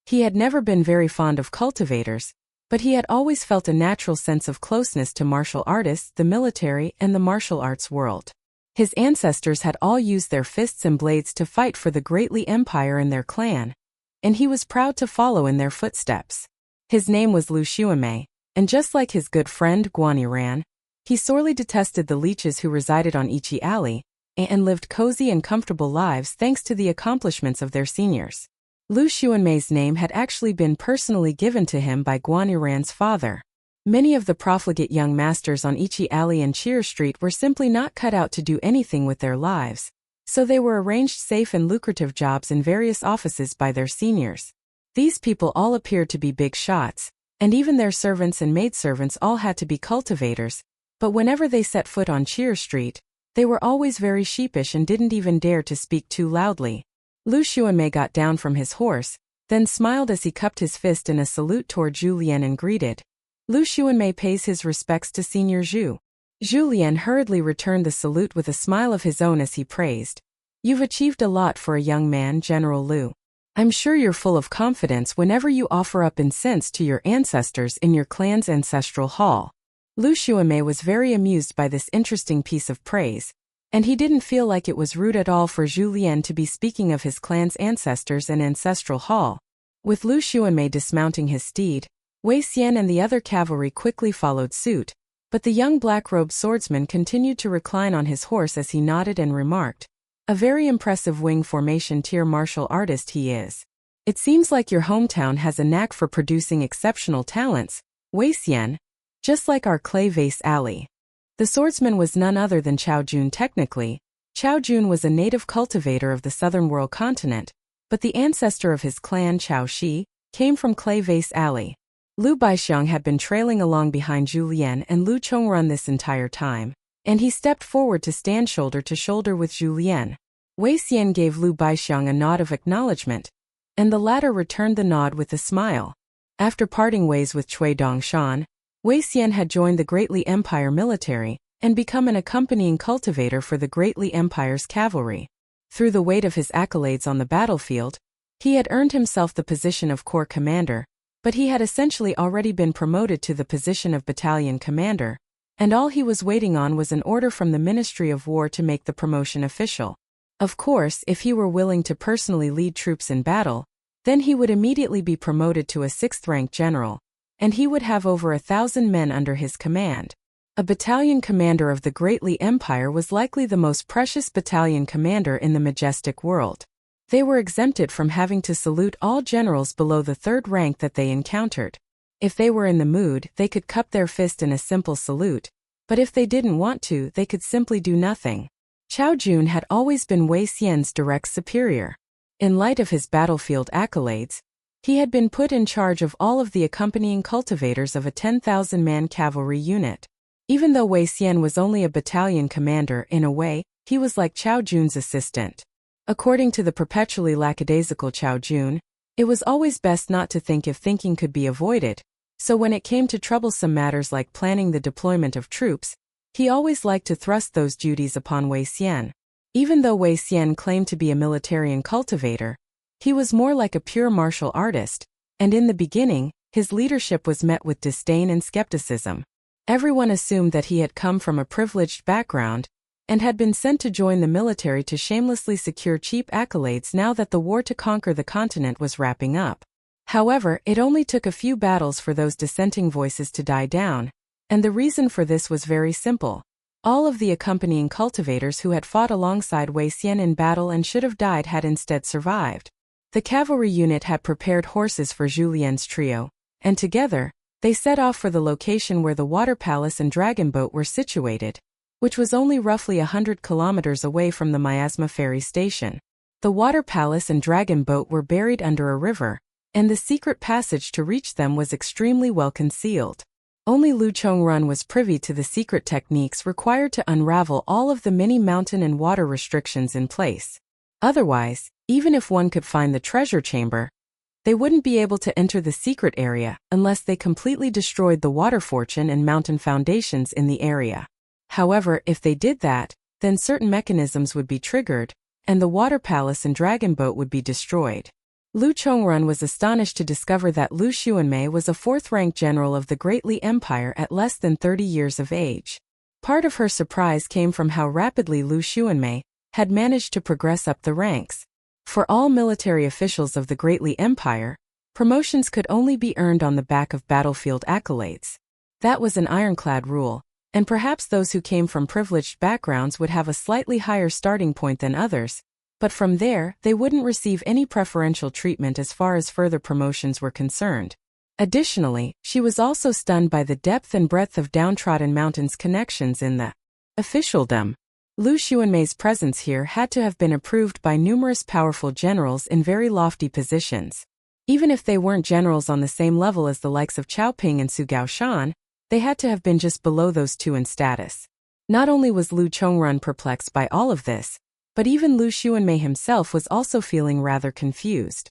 He had never been very fond of cultivators, but he had always felt a natural sense of closeness to martial artists, the military, and the martial arts world. His ancestors had all used their fists and blades to fight for the Great Li Empire and their clan, and he was proud to follow in their footsteps. His name was Lu Xuanmei, and just like his good friend Guan Yiran, he sorely detested the leeches who resided on Ichi Alley, and lived cozy and comfortable lives thanks to the accomplishments of their seniors. Lu Xuanmei's name had actually been personally given to him by Guan Yiran's father. Many of the profligate young masters on Ichi Alley and Cheer Street were simply not cut out to do anything with their lives, so they were arranged safe and lucrative jobs in various offices by their seniors. These people all appeared to be big shots, and even their servants and maidservants all had to be cultivators, but whenever they set foot on Cheer Street, they were always very sheepish and didn't even dare to speak too loudly. Lu Xuanmei got down from his horse, then smiled as he cupped his fist in a salute toward Julien and greeted. "Lu Xuanmei pays his respects to Senior Zhu." Julien hurriedly returned the salute with a smile of his own as he praised. "You've achieved a lot for a young man, General Lu. I'm sure you're full of confidence whenever you offer up incense to your ancestors in your clan's ancestral hall." Lu Xuanmei was very amused by this interesting piece of praise, and he didn't feel like it was rude at all for Julien to be speaking of his clan's ancestors and ancestral hall. With Lu Xuanmei dismounting his steed, Wei Xian and the other cavalry quickly followed suit, but the young black-robed swordsman continued to recline on his horse as he nodded and remarked, "A very impressive wing formation tier martial artist he is. It seems like your hometown has a knack for producing exceptional talents, Wei Xian, just like our clay vase alley." The swordsman was none other than Chao Jun technically. Chao Jun was a native cultivator of the southern world continent, but the ancestor of his clan, Chao Shi, came from Clay Vase Alley. Lu Baixiang had been trailing along behind Zhu Lian and Lu Chongrun this entire time, and he stepped forward to stand shoulder to shoulder with Zhu Lian. Wei Xian gave Lu Baixiang a nod of acknowledgement, and the latter returned the nod with a smile. After parting ways with Cui Dongshan, Wei Xian had joined the Great Li Empire military and become an accompanying cultivator for the Great Li Empire's cavalry. Through the weight of his accolades on the battlefield, he had earned himself the position of corps commander, but he had essentially already been promoted to the position of battalion commander, and all he was waiting on was an order from the Ministry of War to make the promotion official. Of course, if he were willing to personally lead troops in battle, then he would immediately be promoted to a 6th-rank general, and he would have over 1,000 men under his command. A battalion commander of the Great Li Empire was likely the most precious battalion commander in the majestic world. They were exempted from having to salute all generals below the 3rd rank that they encountered. If they were in the mood, they could cup their fist in a simple salute, but if they didn't want to, they could simply do nothing. Chao Jun had always been Wei Xian's direct superior. In light of his battlefield accolades, he had been put in charge of all of the accompanying cultivators of a 10,000-man cavalry unit. Even though Wei Xian was only a battalion commander, in a way, he was like Chao Jun's assistant. According to the perpetually lackadaisical Chao Jun, it was always best not to think if thinking could be avoided, so when it came to troublesome matters like planning the deployment of troops, he always liked to thrust those duties upon Wei Xian. Even though Wei Xian claimed to be a military and cultivator, he was more like a pure martial artist, and in the beginning, his leadership was met with disdain and skepticism. Everyone assumed that he had come from a privileged background and had been sent to join the military to shamelessly secure cheap accolades now that the war to conquer the continent was wrapping up. However, it only took a few battles for those dissenting voices to die down, and the reason for this was very simple. All of the accompanying cultivators who had fought alongside Wei Xian in battle and should have died had instead survived. The cavalry unit had prepared horses for Zhu Lian's trio, and together, they set off for the location where the water palace and dragon boat were situated, which was only roughly 100 kilometers away from the Miasma ferry station. The water palace and dragon boat were buried under a river, and the secret passage to reach them was extremely well concealed. Only Lu Chongrun was privy to the secret techniques required to unravel all of the many mountain and water restrictions in place. Otherwise, even if one could find the treasure chamber, they wouldn't be able to enter the secret area unless they completely destroyed the water fortune and mountain foundations in the area. However, if they did that, then certain mechanisms would be triggered, and the water palace and dragon boat would be destroyed. Lu Chongrun was astonished to discover that Lu Xuanmei was a 4th-rank general of the Great Li Empire at less than 30 years of age. Part of her surprise came from how rapidly Lu Xuanmei had managed to progress up the ranks. For all military officials of the Great Li Empire, promotions could only be earned on the back of battlefield accolades. That was an ironclad rule, and perhaps those who came from privileged backgrounds would have a slightly higher starting point than others, but from there, they wouldn't receive any preferential treatment as far as further promotions were concerned. Additionally, she was also stunned by the depth and breadth of downtrodden mountains' connections in the officialdom. Lu Xuanmei's presence here had to have been approved by numerous powerful generals in very lofty positions. Even if they weren't generals on the same level as the likes of Chao Ping and Su Gaoshan, they had to have been just below those two in status. Not only was Lu Chongrun perplexed by all of this, but even Lu Xuanmei himself was also feeling rather confused.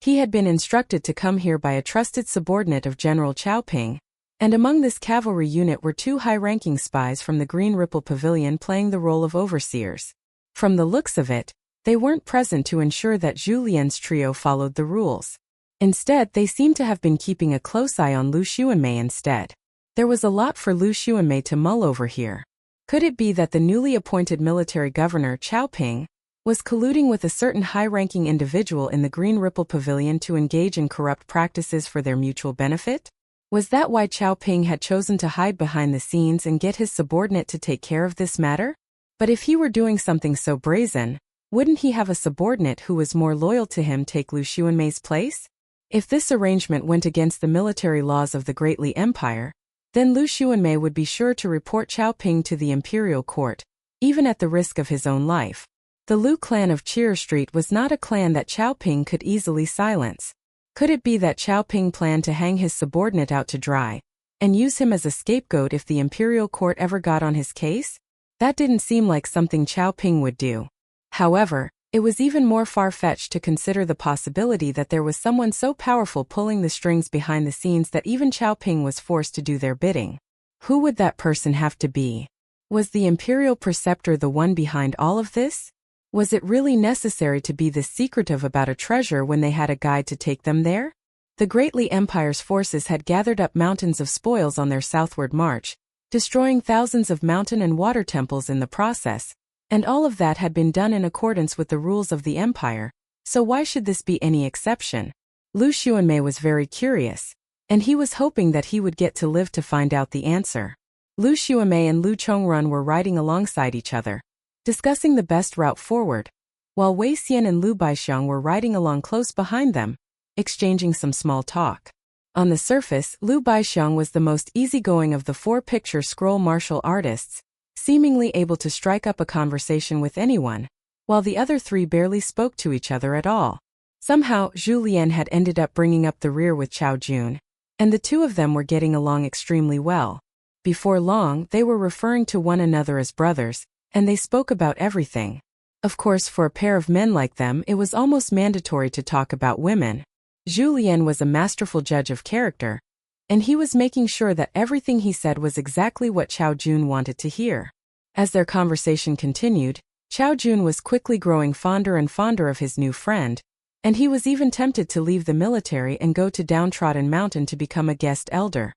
He had been instructed to come here by a trusted subordinate of General Chao Ping, and among this cavalry unit were 2 high-ranking spies from the Green Ripple Pavilion playing the role of overseers. From the looks of it, they weren't present to ensure that Zhu Lian's trio followed the rules. Instead, they seemed to have been keeping a close eye on Lu Xuanmei instead. There was a lot for Lu Xuanmei to mull over here. Could it be that the newly appointed military governor, Chao Ping, was colluding with a certain high-ranking individual in the Green Ripple Pavilion to engage in corrupt practices for their mutual benefit? Was that why Chao Ping had chosen to hide behind the scenes and get his subordinate to take care of this matter? But if he were doing something so brazen, wouldn't he have a subordinate who was more loyal to him take Lu Xuanmei's place? If this arrangement went against the military laws of the Great Li Empire, then Lu Xuanmei would be sure to report Chao Ping to the imperial court, even at the risk of his own life. The Lu clan of Cheer Street was not a clan that Chao Ping could easily silence. Could it be that Chao Ping planned to hang his subordinate out to dry and use him as a scapegoat if the imperial court ever got on his case? That didn't seem like something Chao Ping would do. However, it was even more far-fetched to consider the possibility that there was someone so powerful pulling the strings behind the scenes that even Chao Ping was forced to do their bidding. Who would that person have to be? Was the imperial preceptor the one behind all of this? Was it really necessary to be this secretive about a treasure when they had a guide to take them there? The Great Li Empire's forces had gathered up mountains of spoils on their southward march, destroying thousands of mountain and water temples in the process, and all of that had been done in accordance with the rules of the empire, so why should this be any exception? Lu Xuanmei was very curious, and he was hoping that he would get to live to find out the answer. Lu Xuanmei and Lu Chongrun were riding alongside each other, discussing the best route forward, while Wei Xian and Lu Baixiang were riding along close behind them, exchanging some small talk. On the surface, Lu Baixiang was the most easygoing of the four picture scroll martial artists, seemingly able to strike up a conversation with anyone, while the other three barely spoke to each other at all. Somehow, Zhu Lian had ended up bringing up the rear with Chao Jun, and the two of them were getting along extremely well. Before long, they were referring to one another as brothers, and they spoke about everything. Of course, for a pair of men like them, it was almost mandatory to talk about women. Zhu Lian was a masterful judge of character, and he was making sure that everything he said was exactly what Chao Jun wanted to hear. As their conversation continued, Chao Jun was quickly growing fonder and fonder of his new friend, and he was even tempted to leave the military and go to Downtrodden Mountain to become a guest elder.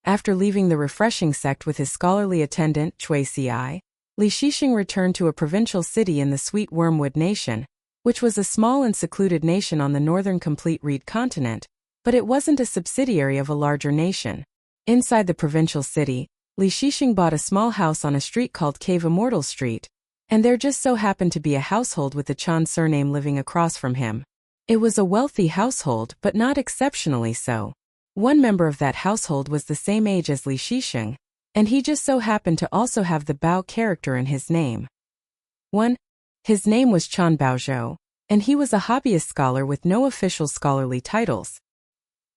After leaving the refreshing sect with his scholarly attendant, Cui Ci, Li Shixing returned to a provincial city in the Sweet Wormwood Nation, which was a small and secluded nation on the northern complete reed continent, but it wasn't a subsidiary of a larger nation. Inside the provincial city, Li Shixing bought a small house on a street called Cave Immortals Street, and there just so happened to be a household with the Chan surname living across from him. It was a wealthy household, but not exceptionally so. One member of that household was the same age as Li Shixing, and he just so happened to also have the Bao character in his name. His name was Chan Baozhou, and he was a hobbyist scholar with no official scholarly titles.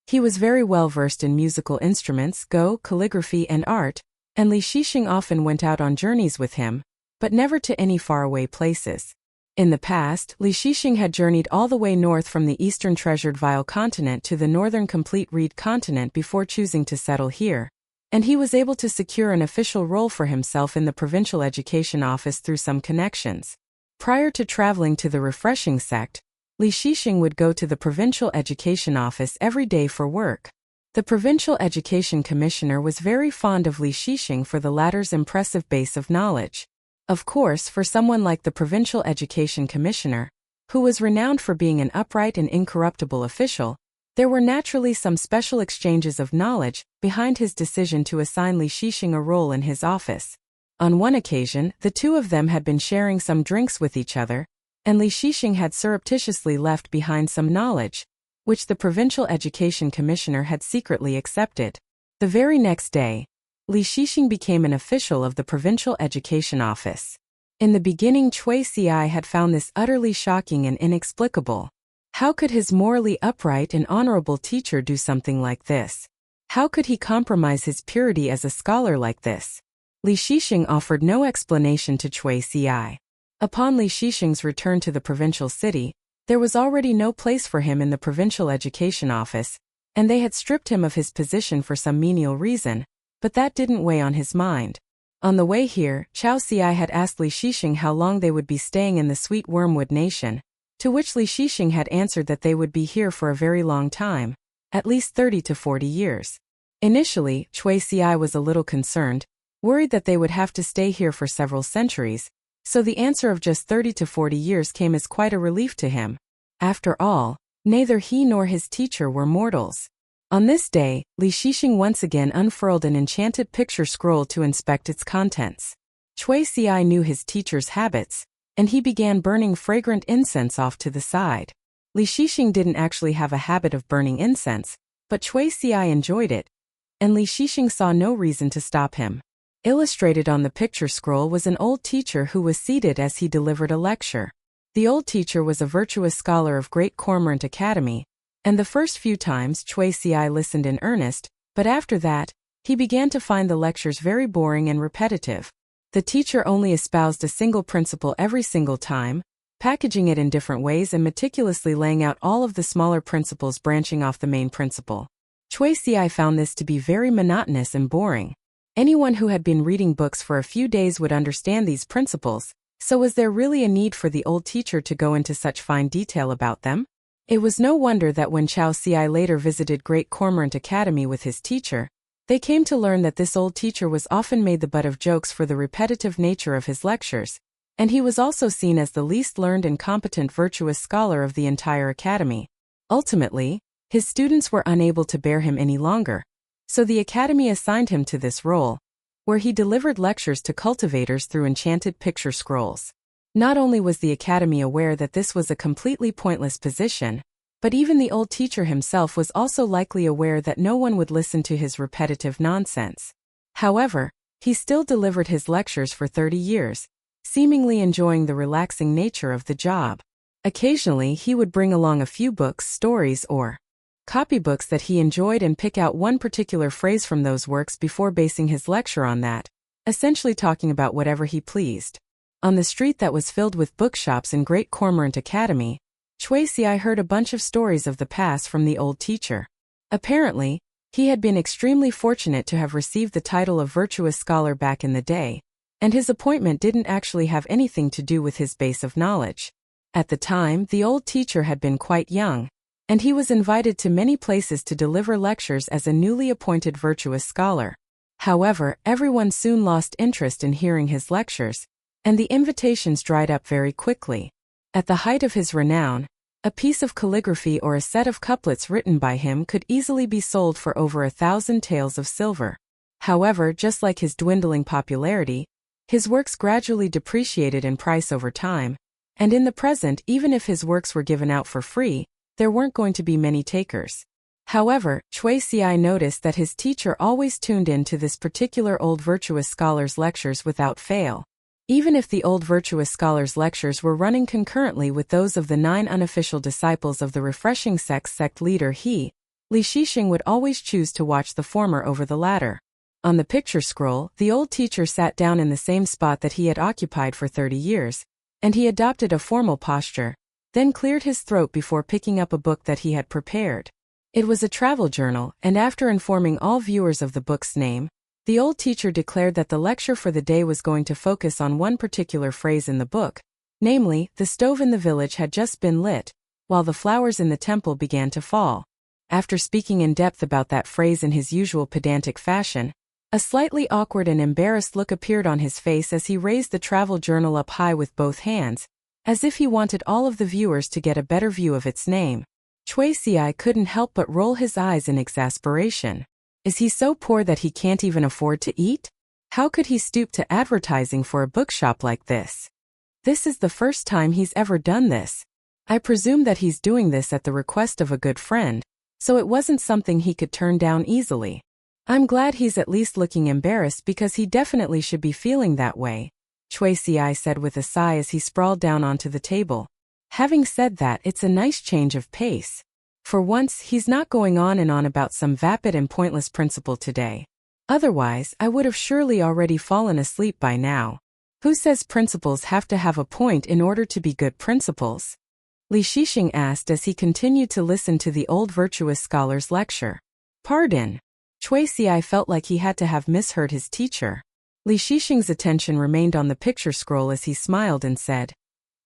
He was very well versed in musical instruments, Go, calligraphy and art, and Li Shixing often went out on journeys with him, but never to any faraway places. In the past, Li Shixing had journeyed all the way north from the eastern treasured Vile continent to the northern complete reed continent before choosing to settle here, and he was able to secure an official role for himself in the provincial education office through some connections. Prior to traveling to the refreshing sect, Li Shixing would go to the provincial education office every day for work. The provincial education commissioner was very fond of Li Shixing for the latter's impressive base of knowledge. Of course, for someone like the provincial education commissioner, who was renowned for being an upright and incorruptible official, there were naturally some special exchanges of knowledge behind his decision to assign Li Shixing a role in his office. On one occasion, the two of them had been sharing some drinks with each other, and Li Shixing had surreptitiously left behind some knowledge, which the provincial education commissioner had secretly accepted. The very next day, Li Shixing became an official of the provincial education office. In the beginning, Cui Ci had found this utterly shocking and inexplicable. How could his morally upright and honorable teacher do something like this? How could he compromise his purity as a scholar like this? Li Shixing offered no explanation to Cui Ci. Upon Li Shixing's return to the provincial city, there was already no place for him in the provincial education office, and they had stripped him of his position for some menial reason, but that didn't weigh on his mind. On the way here, Chao Ci had asked Li Shixing how long they would be staying in the Sweet Wormwood Nation, to which Li Shixing had answered that they would be here for a very long time, at least 30 to 40 years. Initially, Cui Ci was a little concerned, worried that they would have to stay here for several centuries, so the answer of just 30 to 40 years came as quite a relief to him. After all, neither he nor his teacher were mortals. On this day, Li Shixing once again unfurled an enchanted picture scroll to inspect its contents. Cui Ci knew his teacher's habits, and he began burning fragrant incense off to the side. Li Shixing didn't actually have a habit of burning incense, but Cui Ci enjoyed it, and Li Shixing saw no reason to stop him. Illustrated on the picture scroll was an old teacher who was seated as he delivered a lecture. The old teacher was a virtuous scholar of Great Cormorant Academy, and the first few times Chui Ci listened in earnest, but after that, he began to find the lectures very boring and repetitive. The teacher only espoused a single principle every single time, packaging it in different ways and meticulously laying out all of the smaller principles branching off the main principle. Chui Ci found this to be very monotonous and boring. Anyone who had been reading books for a few days would understand these principles, so was there really a need for the old teacher to go into such fine detail about them? It was no wonder that when Chao Ci later visited Great Cormorant Academy with his teacher, they came to learn that this old teacher was often made the butt of jokes for the repetitive nature of his lectures, and he was also seen as the least learned and competent virtuous scholar of the entire academy. Ultimately, his students were unable to bear him any longer, so the academy assigned him to this role, where he delivered lectures to cultivators through enchanted picture scrolls. Not only was the academy aware that this was a completely pointless position, but even the old teacher himself was also likely aware that no one would listen to his repetitive nonsense. However, he still delivered his lectures for 30 years, seemingly enjoying the relaxing nature of the job. Occasionally he would bring along a few books, stories, or copybooks that he enjoyed and pick out one particular phrase from those works before basing his lecture on that, essentially talking about whatever he pleased. On the street that was filled with bookshops in Great Cormorant Academy, Chui Ci heard a bunch of stories of the past from the old teacher. Apparently, he had been extremely fortunate to have received the title of virtuous scholar back in the day, and his appointment didn't actually have anything to do with his base of knowledge. At the time, the old teacher had been quite young, and he was invited to many places to deliver lectures as a newly appointed virtuous scholar. However, everyone soon lost interest in hearing his lectures, and the invitations dried up very quickly. At the height of his renown, a piece of calligraphy or a set of couplets written by him could easily be sold for over 1,000 taels of silver. However, just like his dwindling popularity, his works gradually depreciated in price over time, and in the present, even if his works were given out for free, there weren't going to be many takers. However, Chui Ci noticed that his teacher always tuned in to this particular old virtuous scholar's lectures without fail. Even if the old virtuous scholar's lectures were running concurrently with those of the 9 unofficial disciples of the refreshing sect leader Li Shixing would always choose to watch the former over the latter. On the picture scroll, the old teacher sat down in the same spot that he had occupied for 30 years, and he adopted a formal posture, then cleared his throat before picking up a book that he had prepared. It was a travel journal, and after informing all viewers of the book's name, the old teacher declared that the lecture for the day was going to focus on one particular phrase in the book, namely, the stove in the village had just been lit, while the flowers in the temple began to fall. After speaking in depth about that phrase in his usual pedantic fashion, a slightly awkward and embarrassed look appeared on his face as he raised the travel journal up high with both hands, as if he wanted all of the viewers to get a better view of its name. Chui Ci couldn't help but roll his eyes in exasperation. Is he so poor that he can't even afford to eat? How could he stoop to advertising for a bookshop like this? This is the first time he's ever done this. I presume that he's doing this at the request of a good friend, so it wasn't something he could turn down easily. I'm glad he's at least looking embarrassed because he definitely should be feeling that way, Chui Ci said with a sigh as he sprawled down onto the table. Having said that, it's a nice change of pace. For once, he's not going on and on about some vapid and pointless principle today. Otherwise, I would have surely already fallen asleep by now. Who says principles have to have a point in order to be good principles? Li Shixing asked as he continued to listen to the old virtuous scholar's lecture. Pardon. Chui Ci felt like he had to have misheard his teacher. Li Shixing's attention remained on the picture scroll as he smiled and said,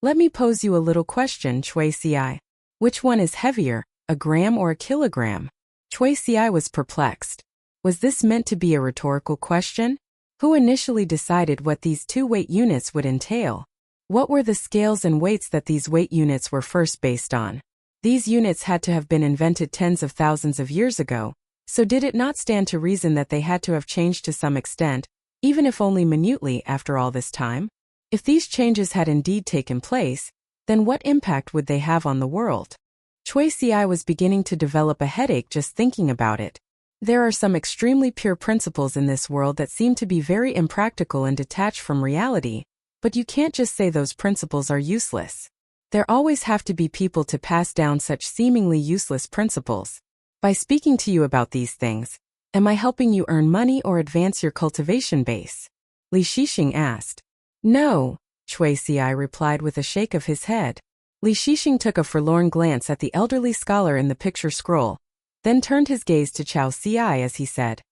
"Let me pose you a little question, Chui Ci. Which one is heavier, a gram or a kilogram?" Chui Ci was perplexed. Was this meant to be a rhetorical question? Who initially decided what these two weight units would entail? What were the scales and weights that these weight units were first based on? These units had to have been invented tens of thousands of years ago, so did it not stand to reason that they had to have changed to some extent, even if only minutely, after all this time? If these changes had indeed taken place, then what impact would they have on the world? Chui Ci was beginning to develop a headache just thinking about it. There are some extremely pure principles in this world that seem to be very impractical and detached from reality, but you can't just say those principles are useless. There always have to be people to pass down such seemingly useless principles. By speaking to you about these things, am I helping you earn money or advance your cultivation base? Li Shixing asked. No, Cui Ci replied with a shake of his head. Li Shixing took a forlorn glance at the elderly scholar in the picture scroll, then turned his gaze to Cao Ci as he said,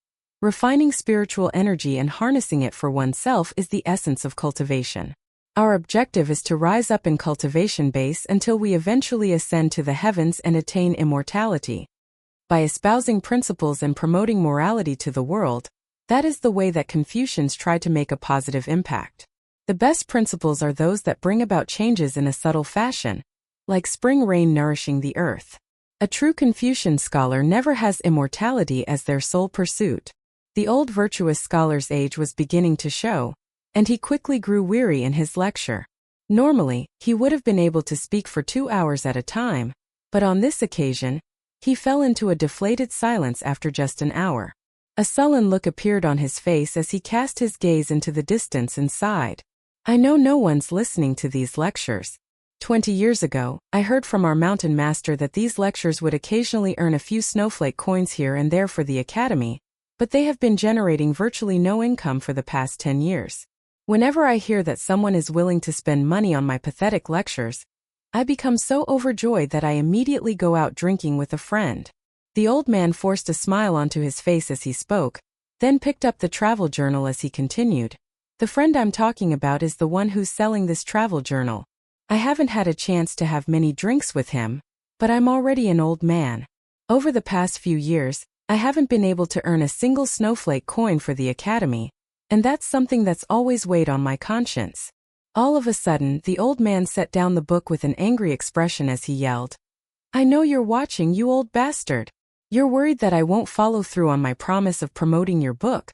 refining spiritual energy and harnessing it for oneself is the essence of cultivation. Our objective is to rise up in cultivation base until we eventually ascend to the heavens and attain immortality. By espousing principles and promoting morality to the world, that is the way that Confucians try to make a positive impact. The best principles are those that bring about changes in a subtle fashion, like spring rain nourishing the earth. A true Confucian scholar never has immortality as their sole pursuit. The old virtuous scholar's age was beginning to show, and he quickly grew weary in his lecture. Normally, he would have been able to speak for 2 hours at a time, but on this occasion, he fell into a deflated silence after just an hour. A sullen look appeared on his face as he cast his gaze into the distance and sighed. I know no one's listening to these lectures. 20 years ago, I heard from our mountain master that these lectures would occasionally earn a few snowflake coins here and there for the academy, but they have been generating virtually no income for the past 10 years. Whenever I hear that someone is willing to spend money on my pathetic lectures, I become so overjoyed that I immediately go out drinking with a friend. The old man forced a smile onto his face as he spoke, then picked up the travel journal as he continued. The friend I'm talking about is the one who's selling this travel journal. I haven't had a chance to have many drinks with him, but I'm already an old man. Over the past few years, I haven't been able to earn a single snowflake coin for the academy, and that's something that's always weighed on my conscience. All of a sudden, the old man set down the book with an angry expression as he yelled, I know you're watching, you old bastard. You're worried that I won't follow through on my promise of promoting your book,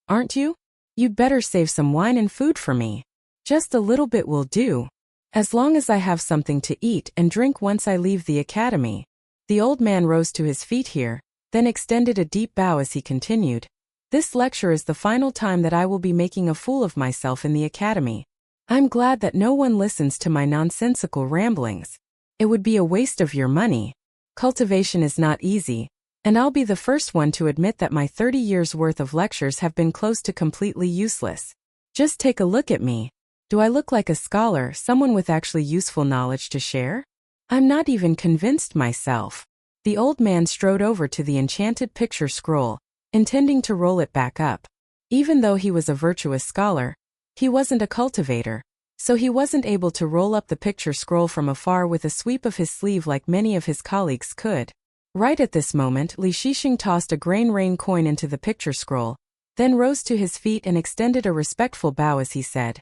aren't you? You'd better save some wine and food for me. Just a little bit will do, as long as I have something to eat and drink once I leave the academy. The old man rose to his feet here, then extended a deep bow as he continued. This lecture is the final time that I will be making a fool of myself in the academy. I'm glad that no one listens to my nonsensical ramblings. It would be a waste of your money. Cultivation is not easy, and I'll be the first one to admit that my 30 years' worth of lectures have been close to completely useless. Just take a look at me. Do I look like a scholar, someone with actually useful knowledge to share? I'm not even convinced myself. The old man strode over to the enchanted picture scroll, intending to roll it back up. Even though he was a virtuous scholar, he wasn't a cultivator, so he wasn't able to roll up the picture scroll from afar with a sweep of his sleeve like many of his colleagues could. Right at this moment, Li Shixing tossed a grain rain coin into the picture scroll, then rose to his feet and extended a respectful bow as he said,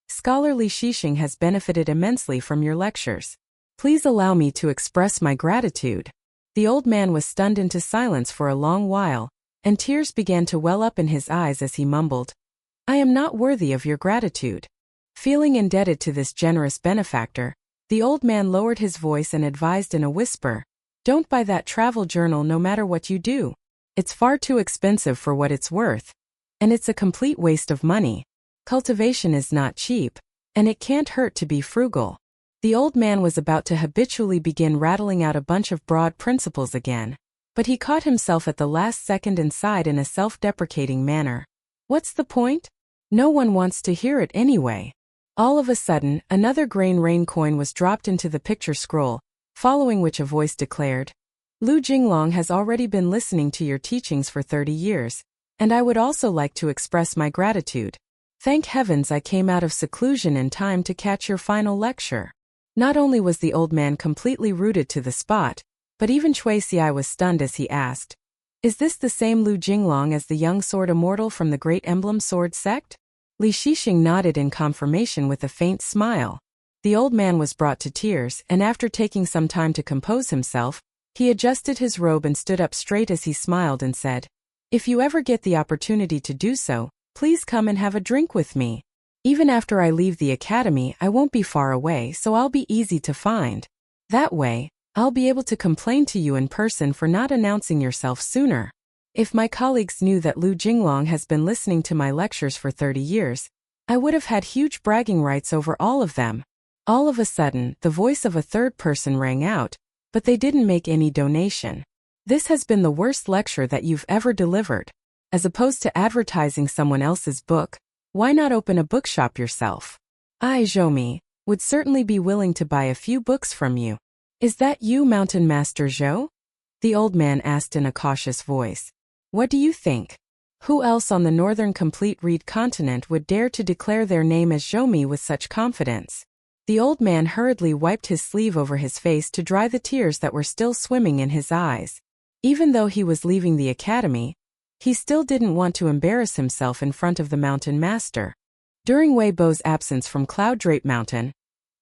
Scholar Li Shixing has benefited immensely from your lectures. Please allow me to express my gratitude. The old man was stunned into silence for a long while, and tears began to well up in his eyes as he mumbled, I am not worthy of your gratitude. Feeling indebted to this generous benefactor, the old man lowered his voice and advised in a whisper, Don't buy that travel journal no matter what you do. It's far too expensive for what it's worth, and it's a complete waste of money. Cultivation is not cheap, and it can't hurt to be frugal. The old man was about to habitually begin rattling out a bunch of broad principles again, but he caught himself at the last second and sighed in a self-deprecating manner. What's the point? No one wants to hear it anyway. All of a sudden, another grain rain coin was dropped into the picture scroll, following which a voice declared, Lu Jinglong has already been listening to your teachings for 30 years, and I would also like to express my gratitude. Thank heavens I came out of seclusion in time to catch your final lecture. Not only was the old man completely rooted to the spot, but even Cui Ci was stunned as he asked, Is this the same Lu Jinglong as the young sword immortal from the Great Emblem Sword sect? Li Shixing nodded in confirmation with a faint smile. The old man was brought to tears, and after taking some time to compose himself, he adjusted his robe and stood up straight as he smiled and said, If you ever get the opportunity to do so, please come and have a drink with me. Even after I leave the academy, I won't be far away, so I'll be easy to find. That way, I'll be able to complain to you in person for not announcing yourself sooner. If my colleagues knew that Lu Jinglong has been listening to my lectures for 30 years, I would have had huge bragging rights over all of them. All of a sudden, the voice of a third person rang out, but they didn't make any donation. This has been the worst lecture that you've ever delivered. As opposed to advertising someone else's book, why not open a bookshop yourself? I, Zhou, would certainly be willing to buy a few books from you. Is that you, Mountain Master Zhou? The old man asked in a cautious voice. What do you think? Who else on the northern complete reed continent would dare to declare their name as Zhou with such confidence? The old man hurriedly wiped his sleeve over his face to dry the tears that were still swimming in his eyes. Even though he was leaving the academy, he still didn't want to embarrass himself in front of the mountain master. During Wei Bo's absence from Cloud Drape Mountain,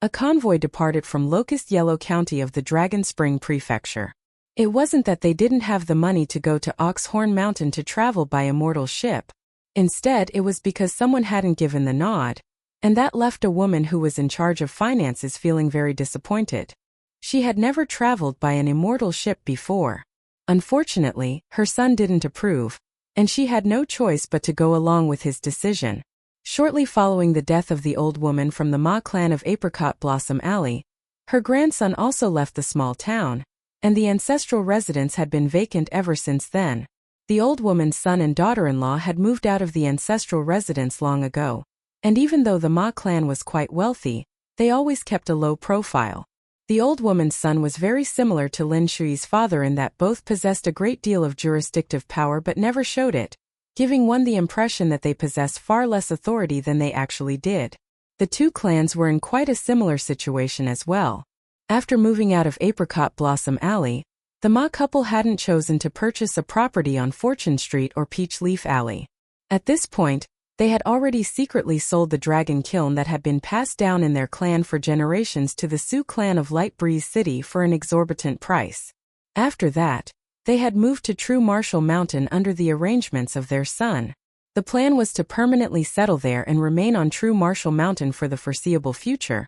a convoy departed from Locust Yellow County of the Dragon Spring Prefecture. It wasn't that they didn't have the money to go to Oxhorn Mountain to travel by immortal ship. Instead, it was because someone hadn't given the nod, and that left a woman who was in charge of finances feeling very disappointed. She had never traveled by an immortal ship before. Unfortunately, her son didn't approve, and she had no choice but to go along with his decision. Shortly following the death of the old woman from the Ma clan of Apricot Blossom Alley, her grandson also left the small town, and the ancestral residence had been vacant ever since then. The old woman's son and daughter-in-law had moved out of the ancestral residence long ago, and even though the Ma clan was quite wealthy, they always kept a low profile. The old woman's son was very similar to Lin Shui's father in that both possessed a great deal of jurisdictive power but never showed it, giving one the impression that they possessed far less authority than they actually did. The two clans were in quite a similar situation as well. After moving out of Apricot Blossom Alley, the Ma couple hadn't chosen to purchase a property on Fortune Street or Peach Leaf Alley. At this point, they had already secretly sold the dragon kiln that had been passed down in their clan for generations to the Sioux clan of Light Breeze City for an exorbitant price. After that, they had moved to True Marshall Mountain under the arrangements of their son. The plan was to permanently settle there and remain on True Marshall Mountain for the foreseeable future.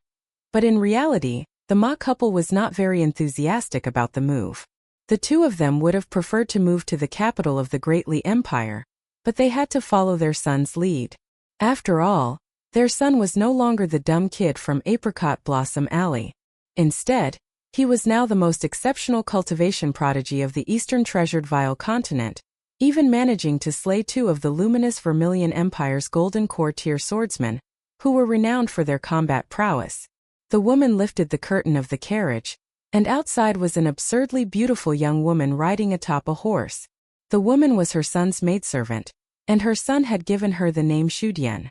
But in reality, the Ma couple was not very enthusiastic about the move. The two of them would have preferred to move to the capital of the Great Li Empire, but they had to follow their son's lead. After all, their son was no longer the dumb kid from Apricot Blossom Alley. Instead, he was now the most exceptional cultivation prodigy of the Eastern Treasured Vile continent, even managing to slay two of the luminous Vermilion Empire's Golden Core tier swordsmen, who were renowned for their combat prowess. The woman lifted the curtain of the carriage, and outside was an absurdly beautiful young woman riding atop a horse. The woman was her son's maidservant, and her son had given her the name Shudian.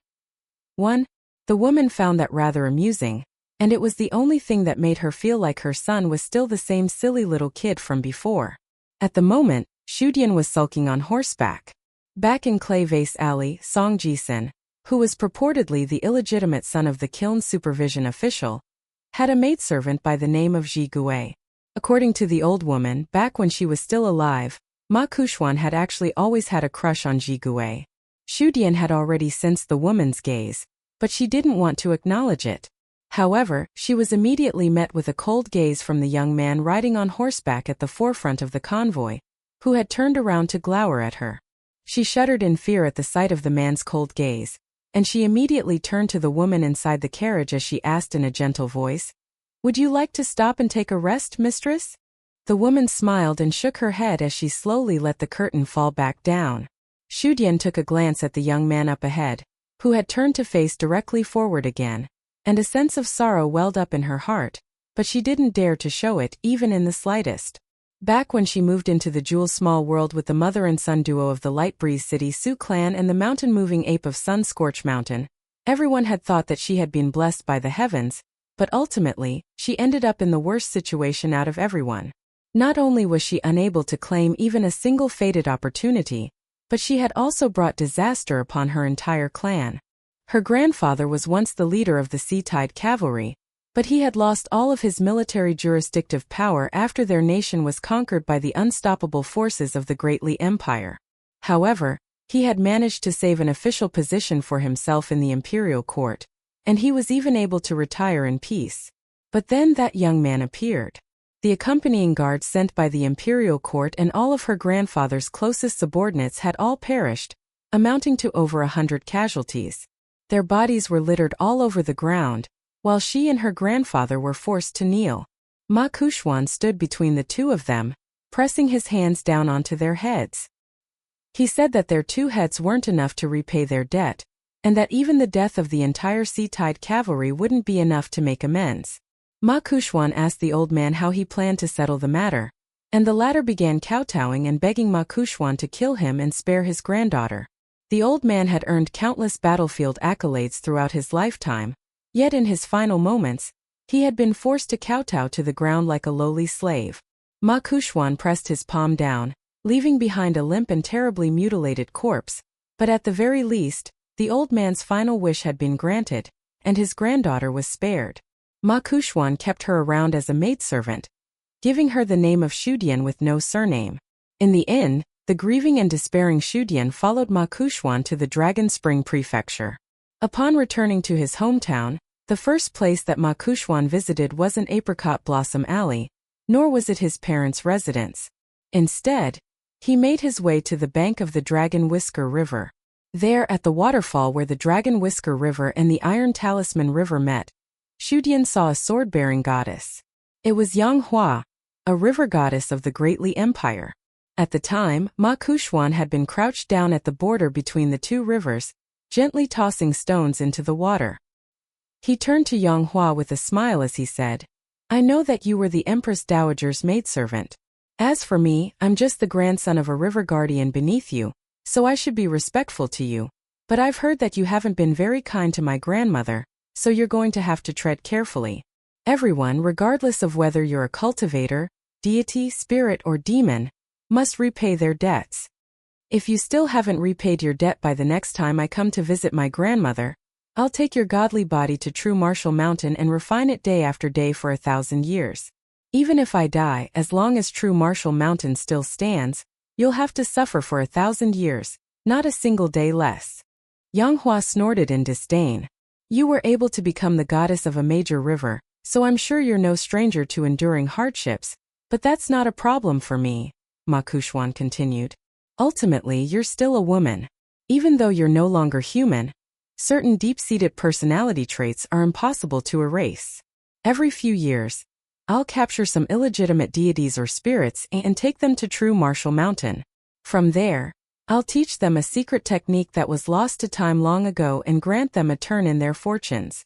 The woman found that rather amusing, and it was the only thing that made her feel like her son was still the same silly little kid from before. At the moment, Shudian was sulking on horseback. Back in Clay Vase Alley, Song Jisun, who was purportedly the illegitimate son of the kiln's supervision official, had a maidservant by the name of Ji Gui. According to the old woman, back when she was still alive, Ma Kuxuan had actually always had a crush on Ji Gui. Shudian had already sensed the woman's gaze, but she didn't want to acknowledge it. However, she was immediately met with a cold gaze from the young man riding on horseback at the forefront of the convoy, who had turned around to glower at her. She shuddered in fear at the sight of the man's cold gaze, and she immediately turned to the woman inside the carriage as she asked in a gentle voice, "Would you like to stop and take a rest, mistress?" The woman smiled and shook her head as she slowly let the curtain fall back down. Shudian took a glance at the young man up ahead, who had turned to face directly forward again, and a sense of sorrow welled up in her heart, but she didn't dare to show it even in the slightest. Back when she moved into the Jewel Small World with the mother and son duo of the Light Breeze City Sioux clan and the mountain-moving ape of Sun Scorch Mountain, everyone had thought that she had been blessed by the heavens, but ultimately, she ended up in the worst situation out of everyone. Not only was she unable to claim even a single fated opportunity, but she had also brought disaster upon her entire clan. Her grandfather was once the leader of the Sea Tide Cavalry, but he had lost all of his military jurisdictive power after their nation was conquered by the unstoppable forces of the Great Li Empire. However, he had managed to save an official position for himself in the imperial court, and he was even able to retire in peace. But then that young man appeared. The accompanying guards sent by the imperial court and all of her grandfather's closest subordinates had all perished, amounting to over 100 casualties. Their bodies were littered all over the ground, while she and her grandfather were forced to kneel. Ma Kuxuan stood between the two of them, pressing his hands down onto their heads. He said that their two heads weren't enough to repay their debt, and that even the death of the entire sea-tide cavalry wouldn't be enough to make amends. Ma Kuxuan asked the old man how he planned to settle the matter, and the latter began kowtowing and begging Ma Kuxuan to kill him and spare his granddaughter. The old man had earned countless battlefield accolades throughout his lifetime, yet in his final moments, he had been forced to kowtow to the ground like a lowly slave. Ma Kuxuan pressed his palm down, leaving behind a limp and terribly mutilated corpse, but at the very least, the old man's final wish had been granted, and his granddaughter was spared. Ma Kuxuan kept her around as a maidservant, giving her the name of Shudian with no surname. In the end, the grieving and despairing Shudian followed Ma Kuxuan to the Dragon Spring Prefecture. Upon returning to his hometown, the first place that Ma Kuxuan visited wasn't Apricot Blossom Alley, nor was it his parents' residence. Instead, he made his way to the bank of the Dragon Whisker River. There, at the waterfall where the Dragon Whisker River and the Iron Talisman River met, Shudian saw a sword-bearing goddess. It was Yang Hua, a river goddess of the Great Li Empire. At the time, Ma Kuxuan had been crouched down at the border between the two rivers, gently tossing stones into the water. He turned to Yang Hua with a smile as he said, "I know that you were the Empress Dowager's maidservant. As for me, I'm just the grandson of a river guardian beneath you, so I should be respectful to you. But I've heard that you haven't been very kind to my grandmother, so you're going to have to tread carefully. Everyone, regardless of whether you're a cultivator, deity, spirit, or demon, must repay their debts. If you still haven't repaid your debt by the next time I come to visit my grandmother, I'll take your godly body to True Martial Mountain and refine it day after day for 1,000 years. Even if I die, as long as True Martial Mountain still stands, you'll have to suffer for 1,000 years, not a single day less." Yang Hua snorted in disdain. "You were able to become the goddess of a major river, so I'm sure you're no stranger to enduring hardships, but that's not a problem for me," Ma Kuxuan continued. "Ultimately, you're still a woman. Even though you're no longer human, certain deep-seated personality traits are impossible to erase. Every few years, I'll capture some illegitimate deities or spirits and take them to True Martial Mountain. From there, I'll teach them a secret technique that was lost to time long ago and grant them a turn in their fortunes.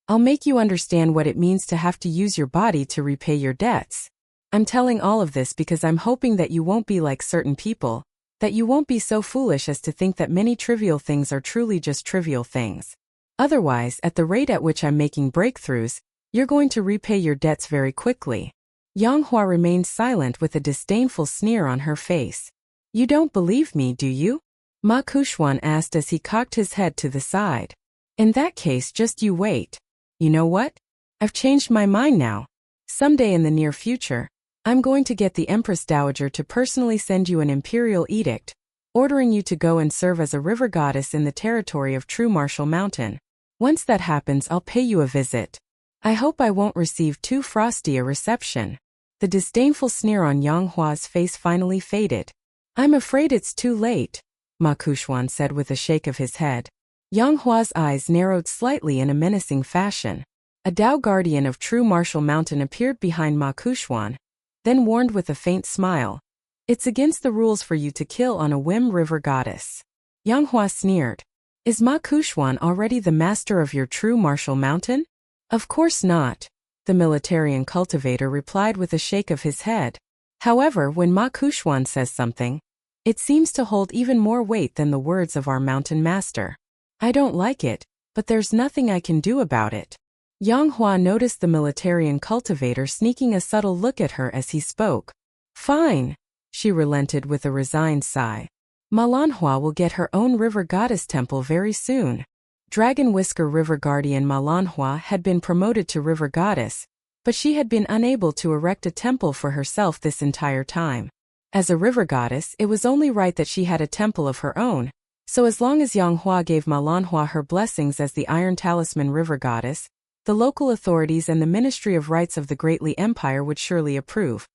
I'll make you understand what it means to have to use your body to repay your debts. I'm telling all of this because I'm hoping that you won't be like certain people, that you won't be so foolish as to think that many trivial things are truly just trivial things. Otherwise, at the rate at which I'm making breakthroughs, you're going to repay your debts very quickly." Yang Hua remained silent with a disdainful sneer on her face. "You don't believe me, do you?" Ma Kuxuan asked as he cocked his head to the side. "In that case, just you wait. You know what? I've changed my mind now. Someday in the near future, I'm going to get the Empress Dowager to personally send you an imperial edict, ordering you to go and serve as a river goddess in the territory of True Martial Mountain. Once that happens, I'll pay you a visit. I hope I won't receive too frosty a reception." The disdainful sneer on Yang Hua's face finally faded. "I'm afraid it's too late," Ma Kuxuan said with a shake of his head. Yang Hua's eyes narrowed slightly in a menacing fashion. A Dao guardian of True Martial Mountain appeared behind Ma Kuxuan, then warned with a faint smile, "It's against the rules for you to kill on a whim, river goddess." Yang Hua sneered. "Is Ma Kuxuan already the master of your True Martial Mountain?" "Of course not," the militarian cultivator replied with a shake of his head. "However, when Ma Kuxuan says something, it seems to hold even more weight than the words of our mountain master. I don't like it, but there's nothing I can do about it." Yang Hua noticed the militarian cultivator sneaking a subtle look at her as he spoke. "Fine," she relented with a resigned sigh. "Ma Lanhua will get her own river goddess temple very soon." Dragon Whisker River Guardian Ma Lanhua had been promoted to river goddess, but she had been unable to erect a temple for herself this entire time. As a river goddess, it was only right that she had a temple of her own, so as long as Yang Hua gave Ma Lanhua her blessings as the Iron Talisman River Goddess, The local authorities and the Ministry of Rights of the Great Li Empire would surely approve.